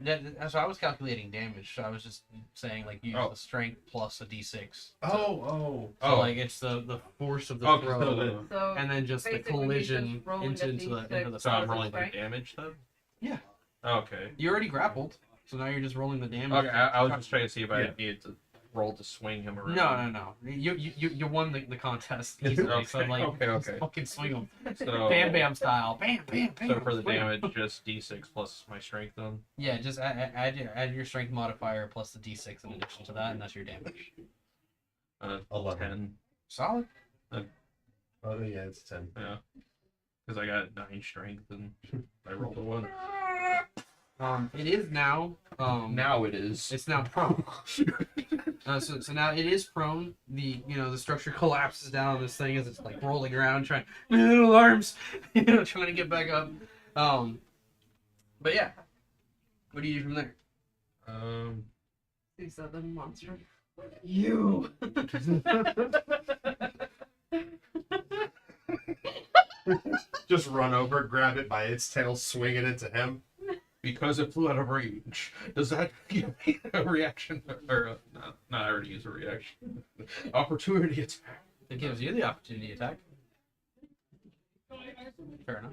so I was calculating damage. So I was just saying like use Oh. the strength plus a d6. Oh. So like it's the force of the Oh, throw, So and then just the basically, he's collision just rolling into a the D6. So I'm Plus rolling strength? the damage then? Yeah. Okay. You already grappled, so now you're just rolling the damage. Okay, I was just trying to see if I Yeah. needed to roll to swing him around. No. You won the contest easily. So like, Okay. just fucking swing him, So, bam bam style, bam bam bam. so for the swing 'em. damage, just D6 plus my strength then? Yeah, just add your strength modifier plus the d6 in addition to that, and that's your damage. 11. 10. Solid. Oh yeah, it's 10. Yeah. Because I got 9 strength and I rolled a 1. It is now. Now it is. It's now prone. So now it is prone. The structure collapses down on this thing as it's like rolling around, trying alarms, trying to get back up. But yeah, what do you do from there? You said the monster. You. Just run over, grab it by its tail, swing it into him. Because it flew out of range. Does that give me a reaction? Or, no, I already used a reaction. Opportunity attack. It gives you the opportunity attack. Fair enough.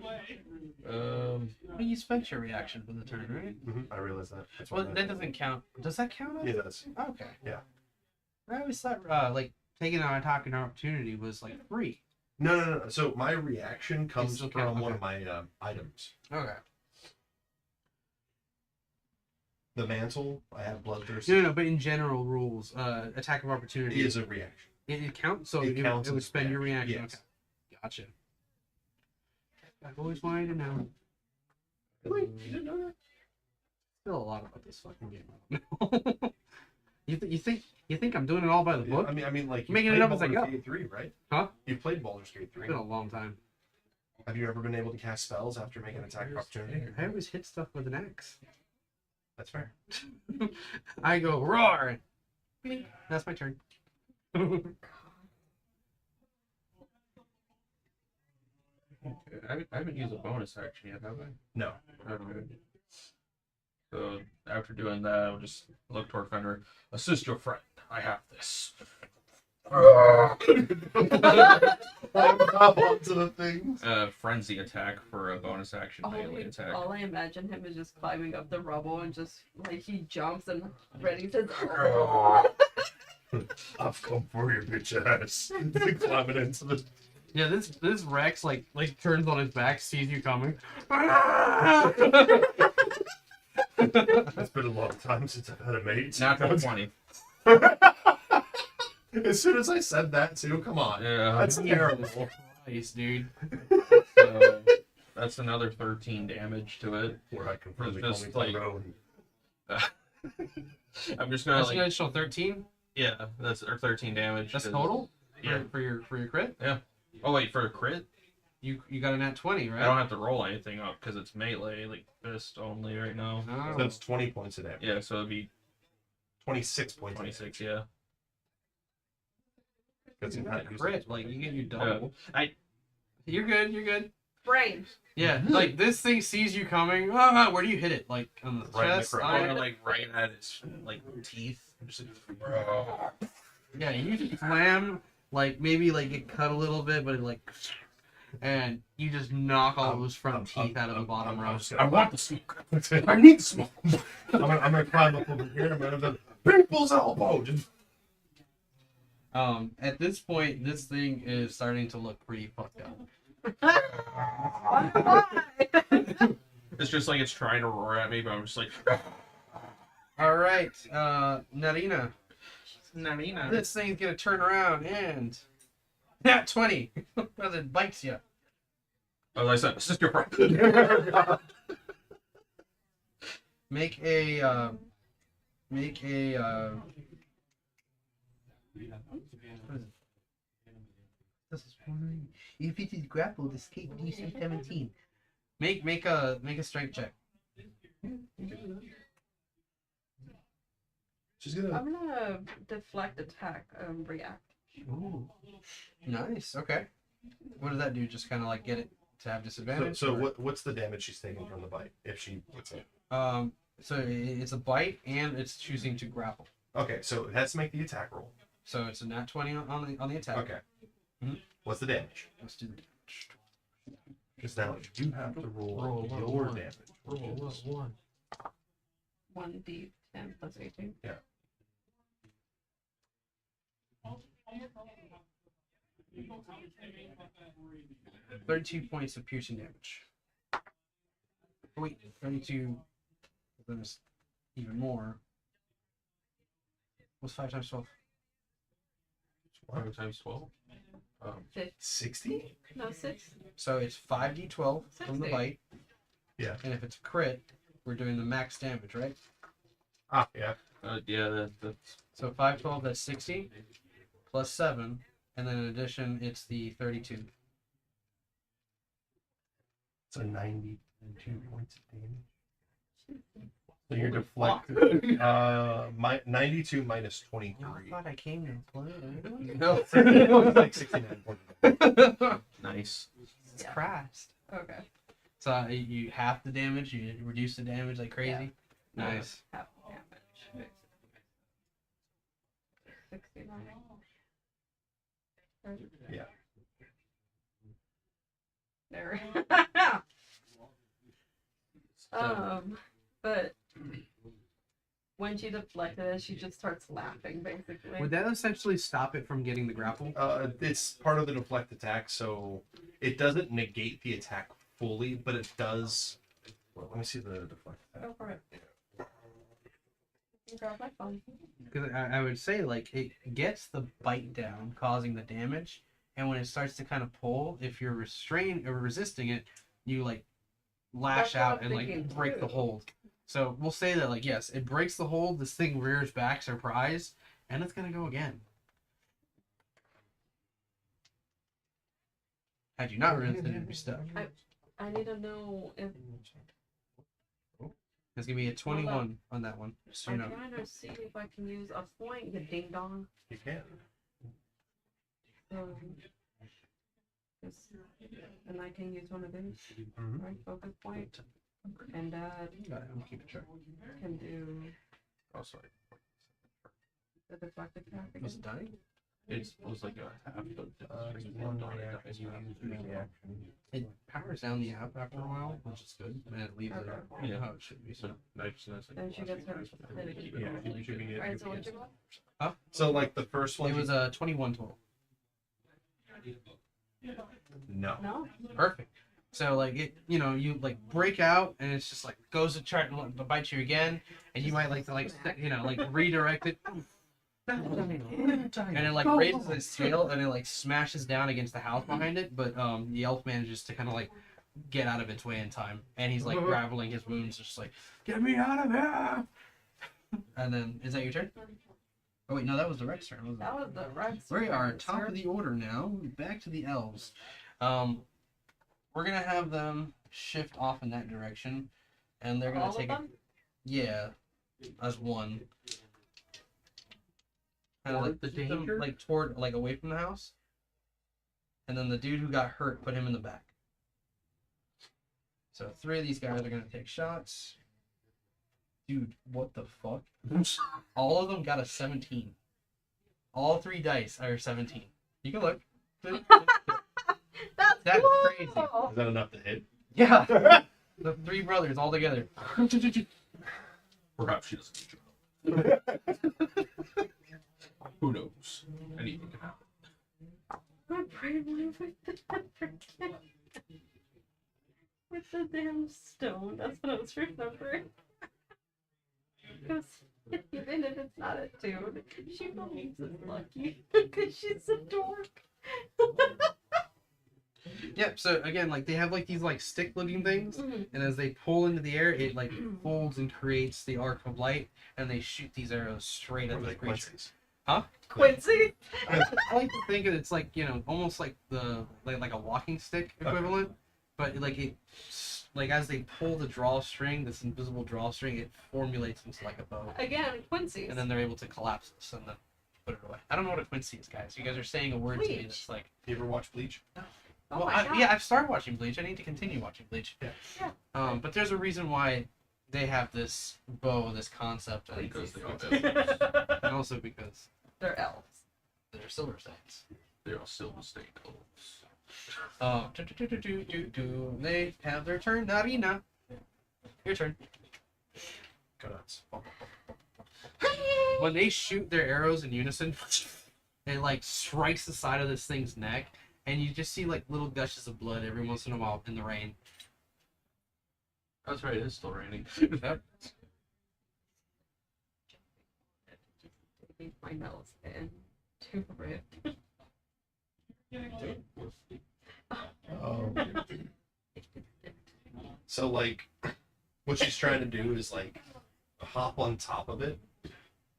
Well, you spent your reaction for the turn, right? I realize that. That's Well, why that doesn't count. Does that count? It does. Okay. Yeah. I always thought like taking an attack and opportunity was like free. No. So my reaction comes still from count, one okay. of my items. Okay. The mantle, I have bloodthirsty. No, but in general rules, attack of opportunity Is a reaction. It counts, so It counts it would as spend your reaction. yes. Okay. Gotcha. I've always wanted to know. Really? You didn't know that? Still a lot about this fucking game. You think I'm doing it all by the book? I mean, like you Making played it up as I Baldur's go. Gate 3, right? Huh? You played Baldur's Gate 3. It's been a long time. Have you ever been able to cast spells after making an attack of opportunity? I always hit stuff with an axe. That's fair. I go roar. Blink. That's my turn. I haven't used a bonus action yet, have I? No. Okay. So after doing that, I'll just look toward Fender. Assist your friend. I have this. Onto the things. Frenzy attack for a bonus action melee attack. All I imagine him is just climbing up the rubble and just like he jumps and ready to. I've come for your bitch ass. Climbing into the. Yeah, this Rex like turns on his back, sees you coming. It's been a long time since I've had a mate. Natural 20. As soon as I said that too, come on. Yeah. That's terrible. Nice, dude. So that's another 13 damage to it. Where I confirm they Just call me like- Tyrone. I'm just gonna That's like, an additional 13. yeah, that's or 13 damage. That's 'cause- total. Yeah. For your crit. Oh wait, for a crit, You got a nat 20, right? I don't have to roll anything up because it's melee, like fist only right now. Oh. So that's 20 points of damage. Yeah, so it'd be 26 points. 26. Yeah. Because You you're got not a using crit, like you get you double. I- You're good. You're good. Brain. Yeah, like this thing sees you coming. Ah, where do you hit it? Like on the Right in the chest. crown. eye? Like right at its like teeth. I'm just like, Yeah, you slam. Like maybe like get cut a little bit, but it like, and you just knock all those front teeth out of the bottom row. I want the smoke. I need smoke. I'm gonna climb up over here and I'm gonna people's elbow. Just At this point, this thing is starting to look pretty fucked up. It's just like it's trying to roar at me, but I'm just like, All right, Narina. Narina. This thing's gonna turn around and nat 20 as it bites you. As I said, assist your friend. Make a This is fine. If it is grappled, escape DC 17. Make a strength check. she's gonna. I'm gonna deflect attack react. Ooh. Nice. Okay. What does that do? Just kind of like get it to have disadvantage. So or- what's the damage she's taking from the bite if she hits it? So it's a bite and it's choosing to grapple. Okay, so it has to make the attack roll. So it's a nat 20 on the attack. Okay. Mhm. What's the damage? Let's do the damage. Because now you have to roll your one. damage. which Roll is- 1. 1d10 plus 18. Yeah. – 32 points of piercing damage. Oh, wait, 32. Then it's even more. What's 5 times 12? 5 times 12. 60? No, 6. So it's 5d12 from the 60. bite. Yeah. And if it's a crit, we're doing the max damage, right? Ah, yeah. Yeah, that's So 512, that's 60 plus 7, and then in addition, it's the 32. So 92 points of damage. So you're deflect. 92 minus 23. I came to play. No, it's like 69 points. nice. It's Christ. Okay. So you half the damage, you reduce the damage like crazy. Yeah. Nice. Half damage. 69. Yeah. There. But when she deflected it, she just starts laughing, basically. Would that essentially stop it from getting the grapple? It's part of the deflect attack, so it doesn't negate the attack fully, but it does. Well, let me see the deflect attack. Go for it. Grab my phone. Because I would say, like, it gets the bite down, causing the damage, and when it starts to kind of pull, if you're restrained or resisting it, you, like, lash That's what out I'm and, like, thinking, break too. the hold. So we'll say that, like, yes, it breaks the hold, this thing rears back, surprise, and it's gonna go again. Had you not resisted, it'd be stuck. I need to know if It's gonna be a 21 on that one. So you I'm know. trying to see if I can use a point. You ding dong. You can. And I can use one of these. Mhm. Right, focus point. And that I'm keeping track. can do Oh, sorry. the deflect attack Was it again. dying? It was like a half of One reaction, you use reaction. It powers down the app after a while, which is good, and it leaves it Okay. you know how it should be. So nice. Then she gets her. Yeah, you should be Alright, so what you got? So like the first one. it was a 21 total. No. No. Perfect. So like it, you know, you like break out, and it's just like goes to try to bite you again, and you might like to like you know like redirect it, and it like raises its tail, and it like smashes down against the house behind it. But the elf manages to kind of like get out of its way in time, and he's like grappling his wounds, just like get me out of here. And then is that your turn? Oh wait, no, that was the Rex turn. Wasn't it? That was the right. We are top of the order now. Back to the elves. We're gonna have them shift off in that direction, and they're gonna All of take it. them? Yeah, as one. Kind of Toward like the keep them, danger? like toward, like away from the house. And then the dude who got hurt, put him in the back. So 3 of these guys are gonna take shots. Dude, what the fuck? All of them got a 17. All 3 dice are 17. You can look. That's crazy. Is that enough to hit? Yeah. The 3 brothers all together. Perhaps she doesn't need your help. Who knows? Anything can happen. My brain went with the damn stone. That's what I was remembering. Because even if it's not a 2, she believes it's lucky because she's a dork. Yep, so again, like they have like these like stick looking things, Mhm. and as they pull into the air, it like folds and creates the arc of light, and they shoot these arrows straight at the Like creature. Quincy's. Huh? Quincy. I like to think of it's like, you know, almost like the like a walking stick equivalent, but like it like as they pull the drawstring, this invisible drawstring, it formulates into like a bow, Again, Quincy's. and then they're able to collapse this and then put it away. I don't know what a quincy is, guys. You guys are saying a word to me Bleach. that's like You ever watch Bleach? Oh Well, my God. yeah, I've started watching Bleach. I need to continue watching Bleach. Yeah. But there's a reason why they have this bow, this concept, and, Because they are and also because They're elves. they're Silver Saints. They're all Silver State elves. They have their turn. Narina. Your turn. Go nuts. When they shoot their arrows in unison, it like strikes the side of this thing's neck, and you just see like little gushes of blood every once in a while in the rain. That's right, it is still raining. Yep. My nose and too ripped. Oh. So like, what she's trying to do is like hop on top of it,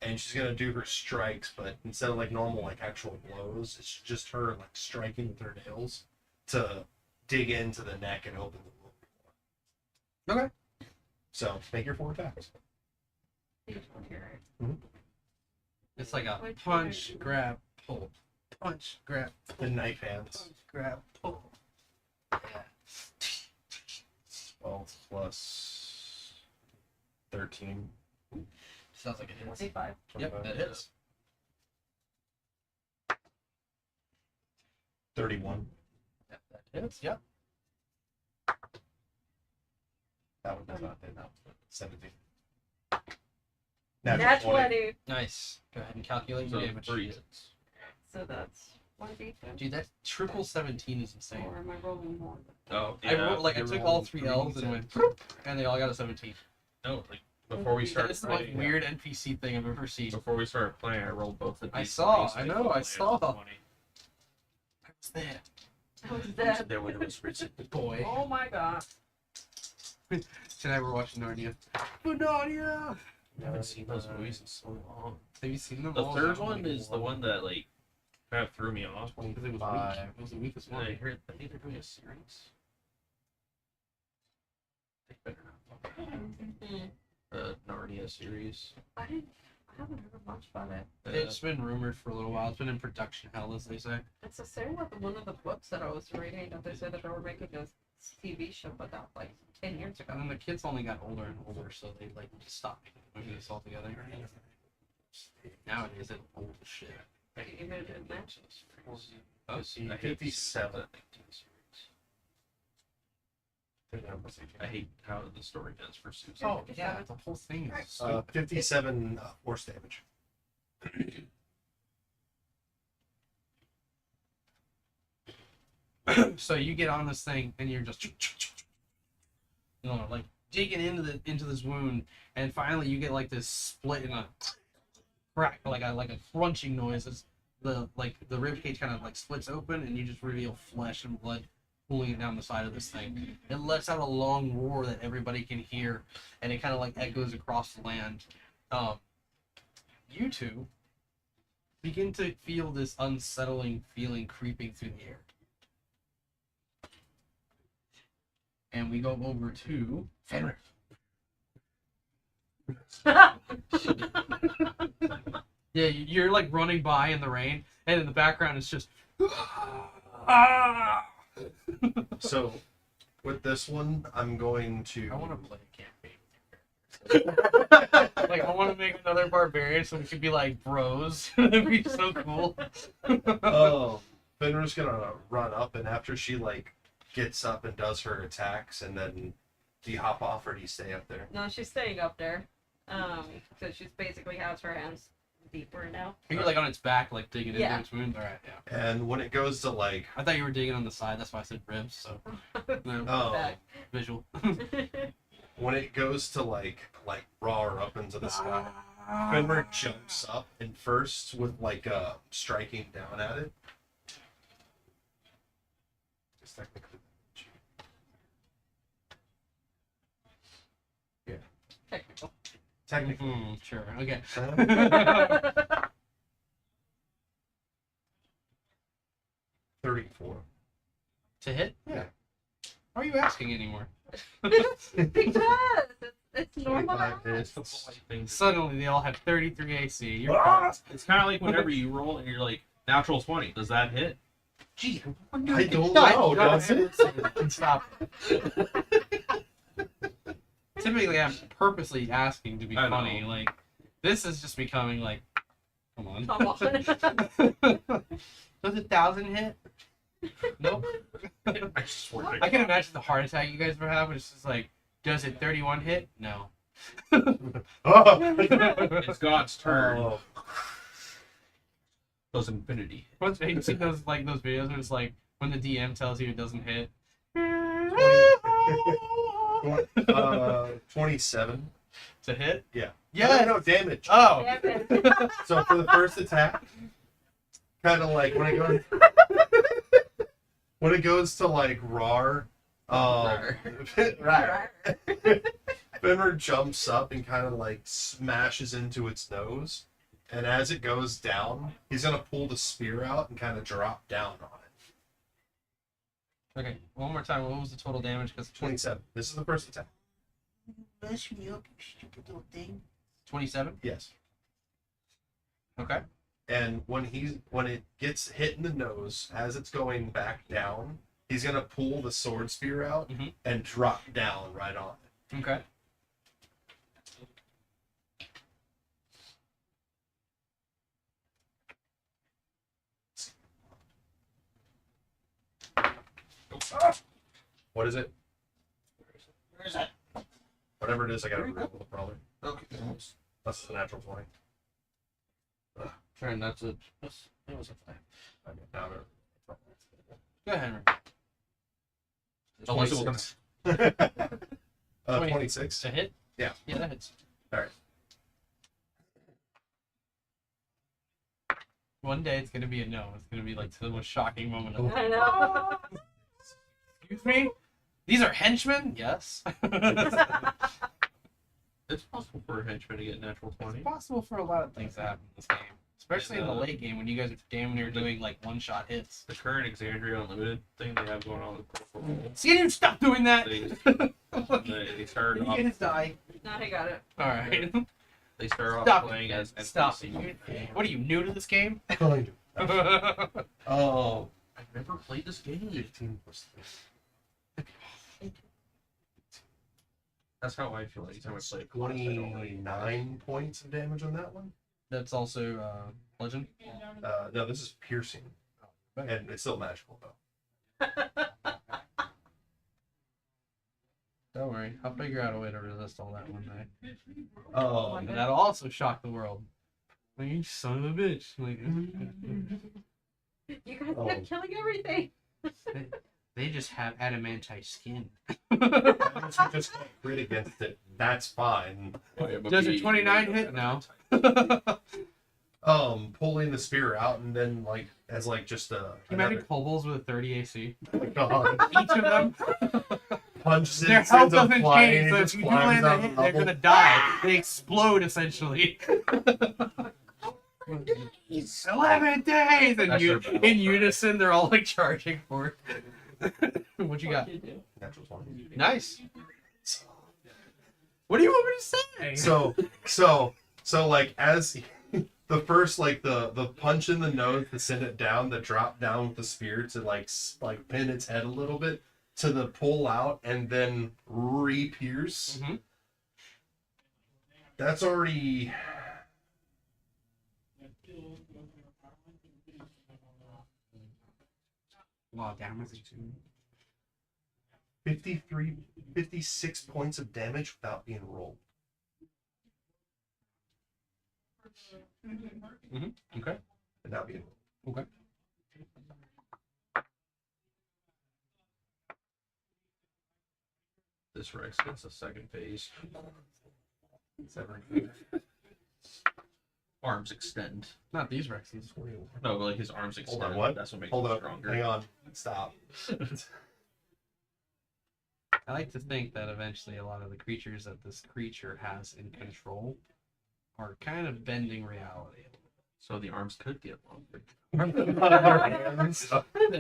and she's gonna do her strikes, but instead of like normal like actual blows, it's just her like striking with her nails to dig into the neck and open the wound. Okay. So make your 4 attacks. It's like a punch, grab, pull. Punch, grab, The knife hands. punch, grab, pull. 12 plus 13. Sounds like it hits. 25. Yep, that hits. 31. Yep, that hits. Yep. That one does not hit. That one 17. That's 20. Nice. Go ahead and calculate your So damage. 3 hits. So that's 1d10. Dude, that triple 17 is insane. Or am I rolling more? Oh, I rolled, like I you took rolled all 3 three L's and d10s. went, and they all got a 17. No, like before we started It's the most playing, weird NPC thing I've ever seen. before we started playing, I rolled both the I D20s, saw, and I they know, both I landed saw. on 20. I was there. How was that? There when it was written. Boy. Oh my god. Tonight we're watching Narnia. Narnia! I haven't seen those movies in so long. Have you seen them The all? third one is the one that like kind of threw me off. Because it was weak. 25. It was the weakest And one. I heard I think they're doing a series. They better not. Narnia series. I haven't heard much about it. It's been rumored for a little while. It's been in production hell, as they say. It's the same with one of the books that I was reading that they said that they were making a TV show, but that like 10 years ago. And then the kids only got older and older, so they like stopped making movies altogether. Nowadays, it's old as shit. Even if it matches. Oh, I hate 57. I hate how the story ends for Susan. Oh, yeah, the whole thing is 57 force damage. So you get on this thing and you're just like digging into this wound, and finally you get like this split and a crack, like a crunching noise as the rib cage kind of like splits open, and you just reveal flesh and blood pulling it down the side of this thing. It lets out a long roar that everybody can hear, and it kind of like echoes across the land. You two begin to feel this unsettling feeling creeping through the air. And we go over to Fenrir. Yeah, you're like running by in the rain, and in the background it's just. So, with this one, I'm going to. I want to play a campaign. Like, I want to make another barbarian so we could be like bros. It'd be so cool. Oh, Fenrir's gonna run up, and after she like gets up and does her attacks, and then do you hop off or do you stay up there? No, she's staying up there. Because she's basically has her hands deeper now. You're like on its back, like digging Yeah. into its wound. All right, yeah. And when it goes to like, I thought you were digging on the side. That's why I said ribs. So no, oh, visual. when it goes to like roar up into the sky, Fenrir jumps up and first with like striking down at it. It's technically. Yeah. Technical. Technically. Sure. Okay. 34. To hit? Yeah. Why are you asking anymore? Because it's normal. 25 hits. Suddenly they all have 33 AC. You're It's kind of like whenever you roll and you're like natural 20. Does that hit? Gee, I don't God, know. God, Does it? Stop. Typically, I'm purposely asking to be I know. funny. Like, this is just becoming like, come on. Come on. Does 1,000 hit? Nope. I swear. I can imagine the heart attack you guys were having. It's just like, does it 31 hit? No. Oh. It's God's turn. Oh. Those infinity. Once you see those videos where it's like when the DM tells you it doesn't hit. 27. To hit? Yeah. Yeah. No damage. Oh. So for the first attack, kind of like when it goes to like roar, right. Fenrir jumps up and kind of like smashes into its nose, and as it goes down, he's gonna pull the spear out and kind of drop down on it. Okay, one more time. What was the total damage? Because 27. This is the first attack. Mess me up, you stupid little thing. 27. Yes. Okay. And when it gets hit in the nose, as it's going back down, he's gonna pull the sword spear out and drop down right on it. Okay. What is it? Where is that? Whatever it is, I gotta remove it, probably. Okay. That's the natural 20. Sure, and that's it. That was a 5. I mean, now Go ahead, Henry. Unless it will 26. 26. To hit? Yeah. Yeah, that hits. All right. One day it's gonna be a no. It's gonna be like the most shocking moment of I know. Excuse me? These are henchmen? Yes. It's possible for a henchman to get natural 20. It's possible for a lot of things to happen in this game. Especially in the late game when you guys are damn near doing like one-shot hits. The current Exandria Unlimited thing they have going on with Critical Role. See, you stop doing that! They started You off. get his die. Now I got it. Alright. They start off Stop playing it. as Stop. NPC. What are you, new to this game? Oh. I've never played this game. 15 plus 3. That's how I feel anytime I play a class. I don't really- 29 points of damage on that one. That's also legend. No, this is piercing. And it's still magical, though. Don't worry, I'll figure out a way to resist all that one day. Oh, And that'll also shock the world. Like, you son of a bitch. Like, You guys kept killing everything. they just have adamantite skin. Once you just crit against it, that's fine. Does a 29 hit? No. Pulling the spear out and then like as like just a Can you imagine kobolds with a 30 AC? God. Each of them. Punches it, Their sends health them doesn't flying, change, and so it if just you do climbs land a out hit, the they're level. gonna die. They explode essentially. 11 days! And That's you, their battle in cry. unison, they're all like charging for it. What you got? Natural 20. Nice. What do you want me to say? So like as the first like the punch in the nose to send it down, the drop down with the spear to like pin its head a little bit, to the pull out and then re-pierce. Mm-hmm. That's already Wow, damage. 56 points of damage without being rolled. Mm-hmm. Okay. Without being rolled. Okay. This Rex gets a second phase. Arms extend. Not these Rexes. No, but like his arms extend. Hold on, what? That's what makes Hold him up. stronger. Hang on. Stop. I like to think that eventually a lot of the creatures that this creature has in control are kind of bending reality. So the arms could get longer. And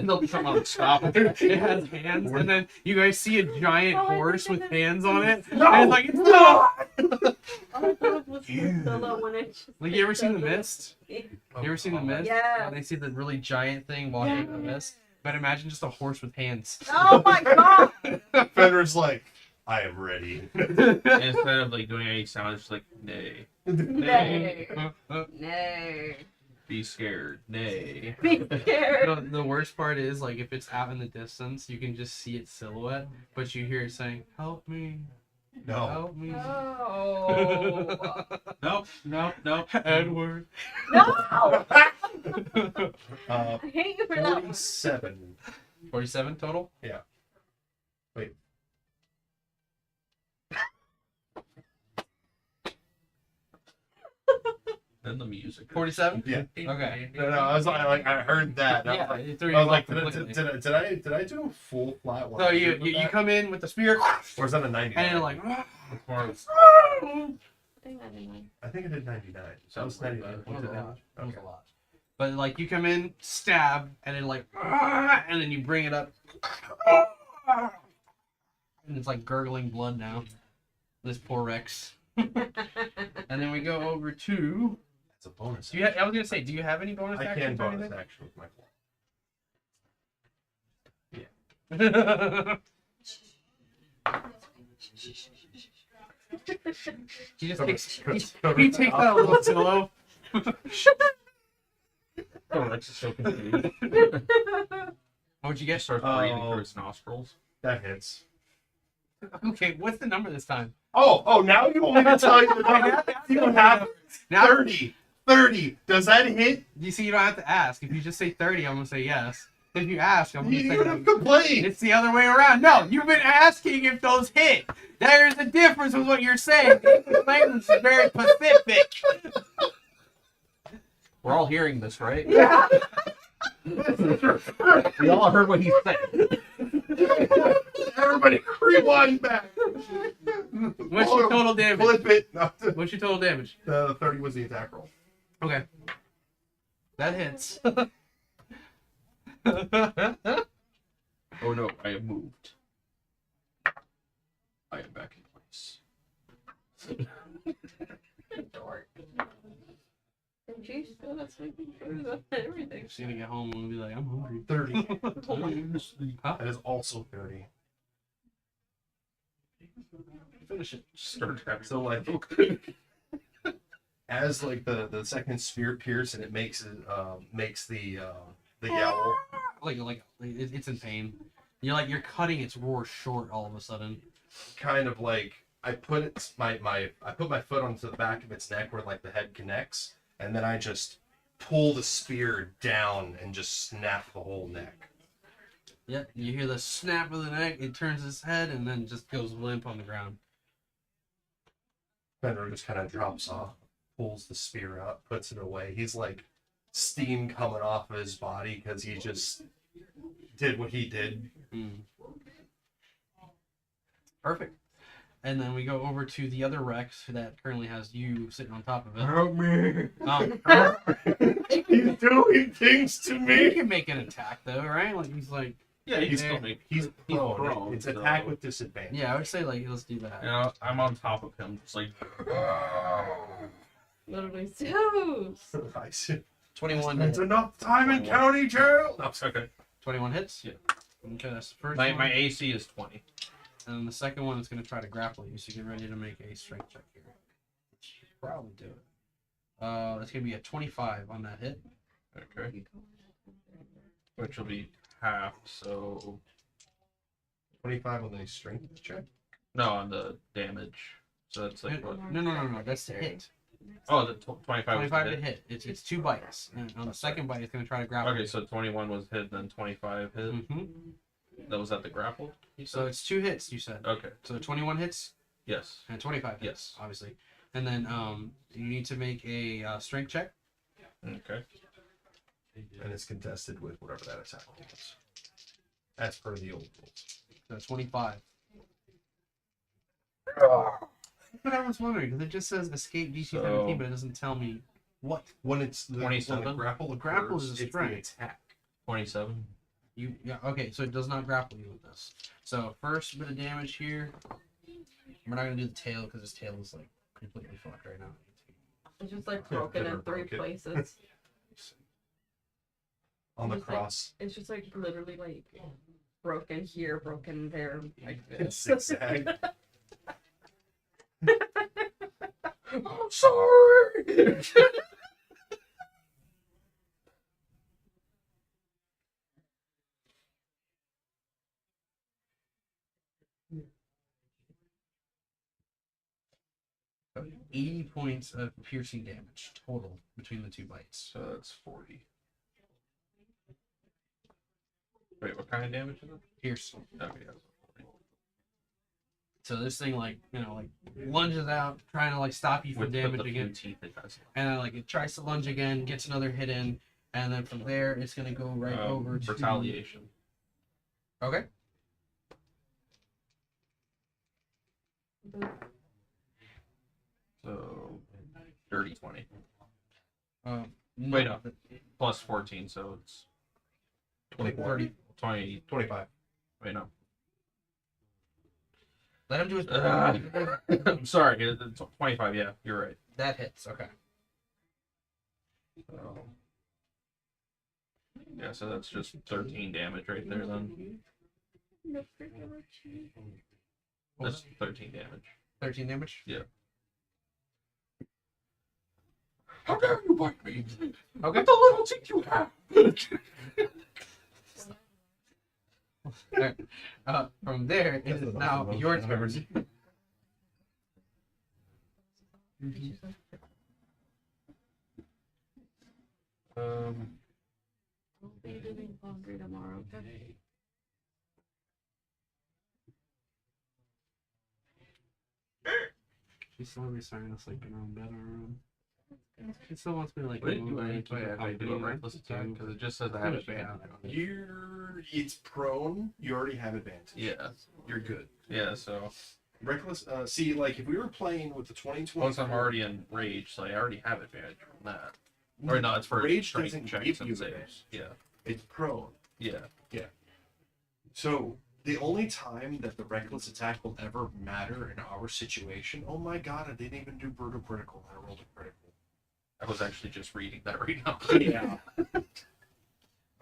they'll come on top. It has hands, and then you guys see a giant horse with hands on it. No! And it's like, it's not! All I thought was Priscilla when it just Like, you ever seen The Mist? Yeah. You ever seen The Mist? Yeah. And they see the really giant thing walking in the mist. But imagine just a horse with hands. Oh my god! Fenrir's like, I am ready. Instead of like doing any sound, it's just like nay, Nay. Nay. be scared, nay. Be scared. The worst part is, like, if it's out in the distance, you can just see its silhouette, but you hear it saying, "Help me, No. help me." No. Nope. Edward. No! Uh, I hate you for that one. 47. 47 total? Yeah. Wait. Then the music. 47? Yeah. Okay. No, I was like, I heard that. and Yeah, I it was threw like, you I was off like, completely. did I do a full flat one? So you come in with the spear, Or is that a 99? and you're like, I think I did 99. So that was 99. It was What's a it lot. now? It was Okay. a lot. But like you come in, stab, and then like, and then you bring it up, and it's like gurgling blood now. This poor Rex. And then we go over to. It's a bonus. Do you? I was gonna say, do you have any bonus I actions? can or bonus anything? action with my He just Cover- takes. cover- He takes that little pillow. Oh, Rex is so confused. What'd you get? Starts breathing through his nostrils. That hits. Okay, what's the number this time? Oh, now you want me to tell you the number? You have Now, 30. 30. Does that hit? you see, you don't have to ask. If you just say 30, I'm gonna say yes. If you ask, I'm gonna You say have complained. it's the other way around. No, you've been asking if those hit. There's a difference with what you're saying. The English language is very specific. We're all hearing this, right? Yeah. We all heard what he said. Everybody rewind back. What's your total damage? Flip it. No, What's your total damage? the 30 was the attack roll. Okay. That hits. Oh no, I have moved. I am back in place. Dork. And she's still not sleeping through everything. She's gonna get home and be like, I'm hungry. 30. Huh? That is also 30. Finish it. Start having So like, as like the second spear pierce and it makes the yowl. Like it's in pain. You're cutting its roar short all of a sudden. Kind of like I put my foot onto the back of its neck where like the head connects, and then I just pull the spear down and just snap the whole neck. Yep, you hear the snap of the neck, it turns its head, and then just goes limp on the ground. Fenrir just kind of drops off, pulls the spear out, puts it away. He's like steam coming off of his body because he just did what he did. Perfect. And then we go over to the other Rex that currently has you sitting on top of it. Help me! He's doing things to He me. can make an attack though, right? Like he's like, Yeah, He's still make. he's prone. prone, It's so- attack with disadvantage. yeah, I would say like let's do that. You know, I'm on top of him, just like. Literally so. I see. 21. It's enough time in county jail. No, Okay. 21 hits. Yeah. Okay, that's the first My one. my AC is 20. And then the second one is going to try to grapple you, so get ready to make a strength check here. Probably do it. That's going to be a 25 on that hit. Okay. Which will be half, so 25 on the strength check. no on the damage. So that's like what? No. That's the hit. Oh, the 25 was 25 the to hit. hit. It's 2 bites. And on the second bite, it's going to try to grapple. Okay, so 21 was hit, then 25 hit. Mm-hmm. That was at the grapple. You So said? it's 2 hits, you said. Okay. So 21 hits Yes. and 25 hits, Yes. obviously. And then you need to make a strength check. Okay. And it's contested with whatever that attack is. As per the old rules. So 25. But I was wondering, because it just says escape DC 17, So- but it doesn't tell me What? When it's the 27? when the grapple The grapple occurs, is a it's the strength. attack. 27. Okay, so it does not grapple you with this. So first bit of damage here. We're not gonna do the tail because his tail is like completely fucked right now. It's just like broken in 3 places. On the Just like- cross. It's just like literally like broken here, broken there, like It's this. zigzag. I'm sorry. So 80 points of piercing damage total between the 2 bites. So that's 40. Wait, what kind of damage is it? Piercing. Okay, yeah. So this thing like lunges out, trying to like stop you from With the damaging few it, teeth it has. and then like it tries to lunge again, gets another hit in, and then from there it's gonna go right over to Retaliation. Okay. So, dirty 20. Wait, no. Plus 14, so it's 24. 30. 20. 25. Wait, no. Let him do his. I'm sorry, it's 25, yeah, you're right. That hits. Okay. So, yeah, so that's just 13 damage right there then. That's 13 damage. 13 damage. Yeah. How dare you bite me? Okay. With the little teeth you have. Alright. From there, it is now your turn. I'll be doing laundry tomorrow. Okay. She still wants me starting to sleep in her own bed or room. She still wants me to like. What did you move do? her I and keep her do a company and reckless attack do- because it just says I have advantage. It's prone. You already have advantage. Yeah. You're good. Yeah, so Reckless. See, like if we were playing with the 2020. once I'm already in rage, so I already have advantage from that. Or no, it's for Rage strength doesn't checks give and you saves. advantage. Yeah. It's prone. Yeah. So the only time that the reckless attack will ever matter in our situation. Oh my god! I didn't even do brutal critical. I rolled a critical. I was actually just reading that right now. Yeah.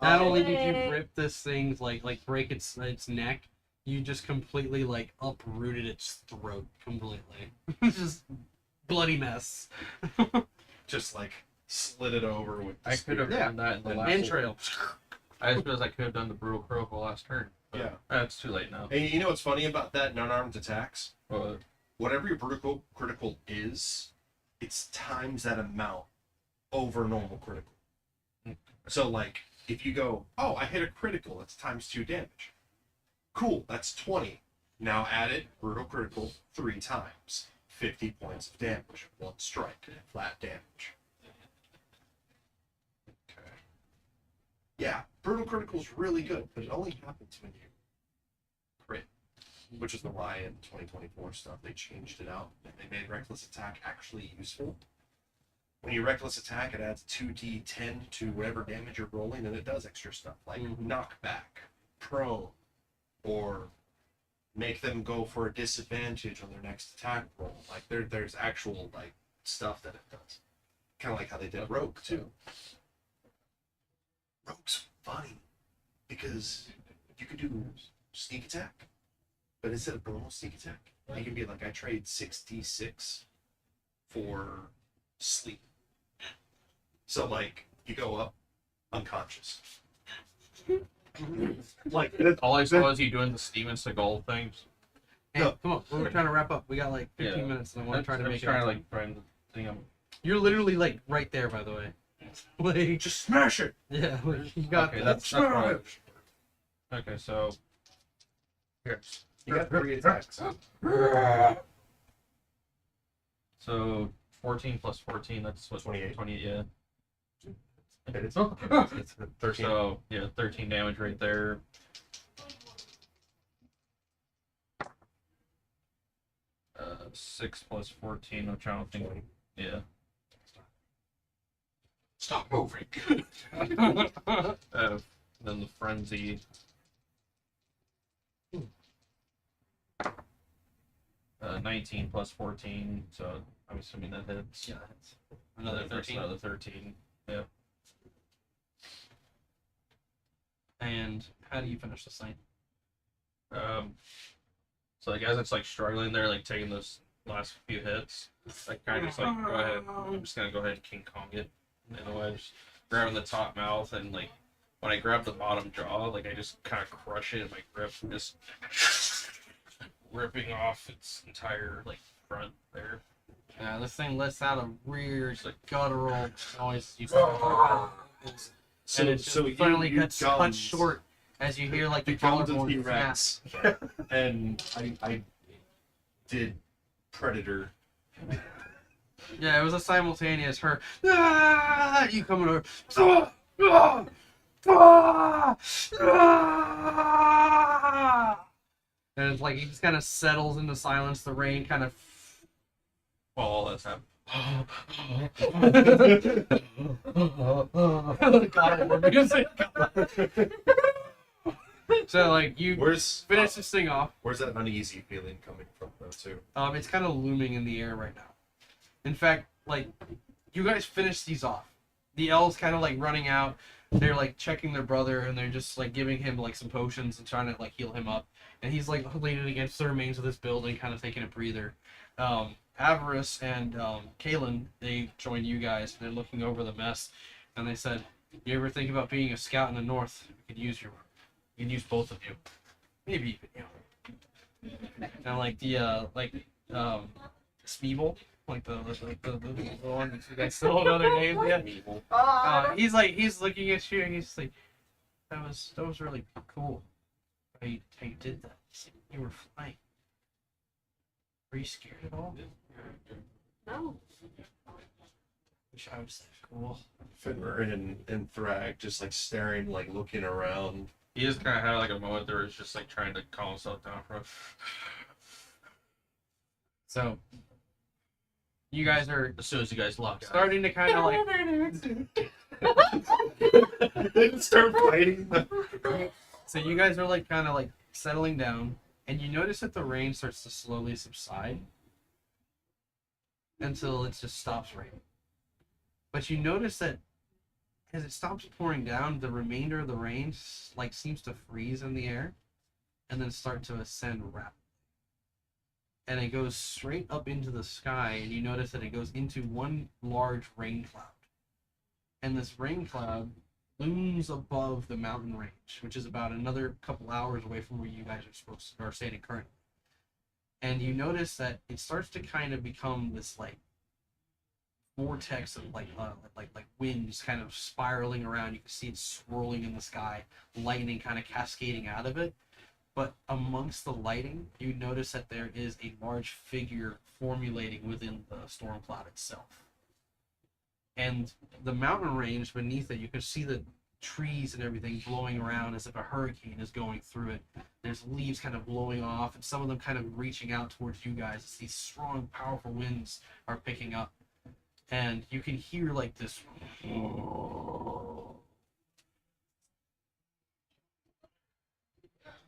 Not only did you rip this thing's like break its neck, you just completely like uprooted its throat completely. Just bloody mess. Just like slid it over with. The I could have spear. done that in the last Entrail. I just realized I could have done the brutal critical last turn. But Yeah. It's too late now. And you know what's funny about that non-armed attacks? But Whatever your brutal critical is, it's times that amount over normal critical. So like if you go, oh, I hit a critical, it's times 2 damage. Cool, that's 20. Now add it, brutal critical, 3 times. 50 points of damage. 1 strike, flat damage. Okay. Yeah, brutal critical is really good, but it only happens when you crit. Which is the why in 2024 stuff they changed it out and they made reckless attack actually useful. When you reckless attack, it adds 2d10 to whatever damage you're rolling, and it does extra stuff like knockback, prone, or make them go for a disadvantage on their next attack roll. Like there's actual like stuff that it does. Kind of like how they did Rogue too. Rogue's funny because you could do sneak attack, but instead of normal sneak attack, you can be like, I trade 6d6 for sleep. So like you go up unconscious. Like all I saw is you doing the Steven Seagal things. Hey, No. come on, we're trying to wrap up. We got like 15 minutes, and I want to try to I'm make just trying it. to like trying to think I'm You're literally like right there, by the way. Like just smash it. Yeah, like, you got okay, that. that's probably okay, so here. You got 3 attacks. So 14 plus 14, that's what 28. 28, yeah. It's 13. So yeah, 13 damage right there. Uh, 6 plus 14, which I don't think. Yeah. Stop moving. Then the frenzy. 19 plus 14, so I'm assuming that hits. Yeah, it's another 13. Another 13. Yeah. And how do you finish the sight? So like as it's like struggling there, like taking those last few hits, like kind of just like go ahead. I'm just gonna go ahead and King Kong it. In a way, just grabbing the top mouth and like when I grab the bottom jaw, like I just kind of crush it in my grip, and just ripping off its entire like front there. Yeah, this thing lets out a weird, like guttural noise. So, and it just so finally you gets cut short as you hear like the collarbone snap. And I did Predator. Yeah, it was a simultaneous her. Ah! You coming over? Ah! Ah! Ah! Ah! And it's like he just kind of settles into silence. The rain kind of. While all that's happening. So like you finish this thing off. Where's that uneasy feeling coming from though too? It's kind of looming in the air right now. In fact, like you guys finish these off. The elves kind of like running out. They're like checking their brother and they're just like giving him like some potions and trying to like heal him up. And he's like leaning against the remains of this building, kind of taking a breather. Avarice and Kalen, they joined you guys. They're looking over the mess, and they said, "You ever think about being a scout in the north? We could use both of you, maybe even you." And like the Smeeble, like the one that you guys still don't know their names yet. He's looking at you and he's like, that was really cool. How you did that? You were flying. Were you scared at all? No. Wish I was that cool. Finmer and Thrag just like staring, like looking around. He just kind of had like a moment there, was just like trying to calm himself down for. So, you guys are As soon as you guys lock starting to kind of like. They start fighting. So you guys are like kind of like settling down, and you notice that the rain starts to slowly subside until it just stops raining. But you notice that as it stops pouring down, the remainder of the rain like seems to freeze in the air and then start to ascend rapidly. And it goes straight up into the sky, and you notice that it goes into one large rain cloud. And this rain cloud looms above the mountain range, which is about another couple hours away from where you guys are standing currently. And you notice that it starts to kind of become this like vortex of like winds kind of spiraling around. You can see it swirling in the sky, lightning kind of cascading out of it. But amongst the lighting, you notice that there is a large figure formulating within the storm cloud itself. And the mountain range beneath it, you can see the trees and everything blowing around as if a hurricane is going through it. There's leaves kind of blowing off, and some of them kind of reaching out towards you guys as these strong, powerful winds are picking up. And you can hear like this.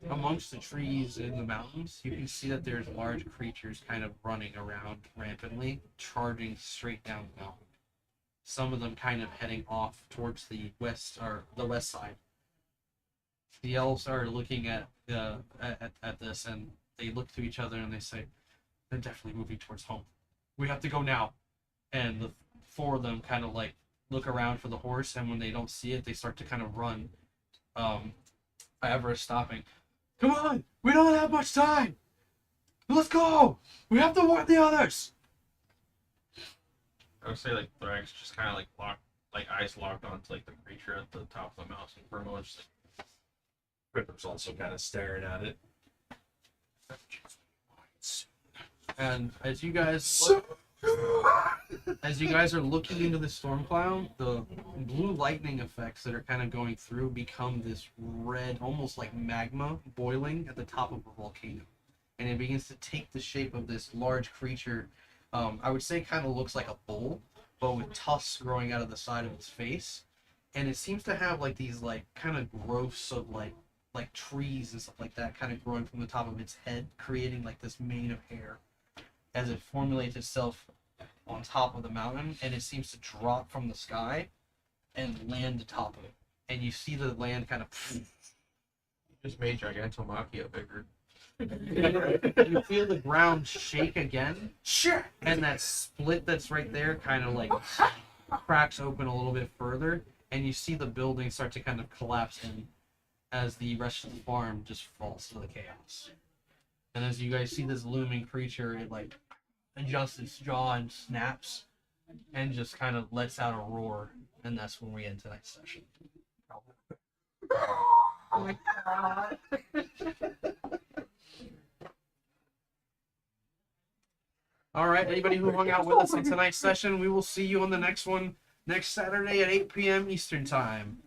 Amongst the trees in the mountains, you can see that there's large creatures kind of running around rampantly, charging straight down the mountain. Some of them kind of heading off towards the west or the west side. The elves are looking at this, and they look to each other and they say, "They're definitely moving towards home. We have to go now." And the four of them kind of like look around for the horse, and when they don't see it, they start to kind of run. Everest stopping. "Come on, we don't have much time. Let's go. We have to warn the others." I would say like Thrag's just kind of like locked, like eyes locked onto like the creature at the top of the mountain. For a moment, just like Ripper's also kind of staring at it. And as you guys are looking into the storm cloud, the blue lightning effects that are kind of going through become this red, almost like magma boiling at the top of a volcano. And it begins to take the shape of this large creature. I would say kind of looks like a bull, but with tusks growing out of the side of its face, and it seems to have like these like kind of growths of like trees and stuff like that kind of growing from the top of its head, creating like this mane of hair as it formulates itself on top of the mountain, and it seems to drop from the sky and land atop of it, and you see the land kind of Just made Gigantomachia bigger. you feel the ground shake again, and that split that's right there kind of like cracks open a little bit further, and you see the building start to kind of collapse in as the rest of the farm just falls to the chaos. And as you guys see this looming creature, it like adjusts its jaw and snaps and just kind of lets out a roar, and that's when we end tonight's session. Oh my god. All right, anybody who hung out with us in tonight's session, we will see you on the next one next Saturday at 8 p.m. Eastern Time.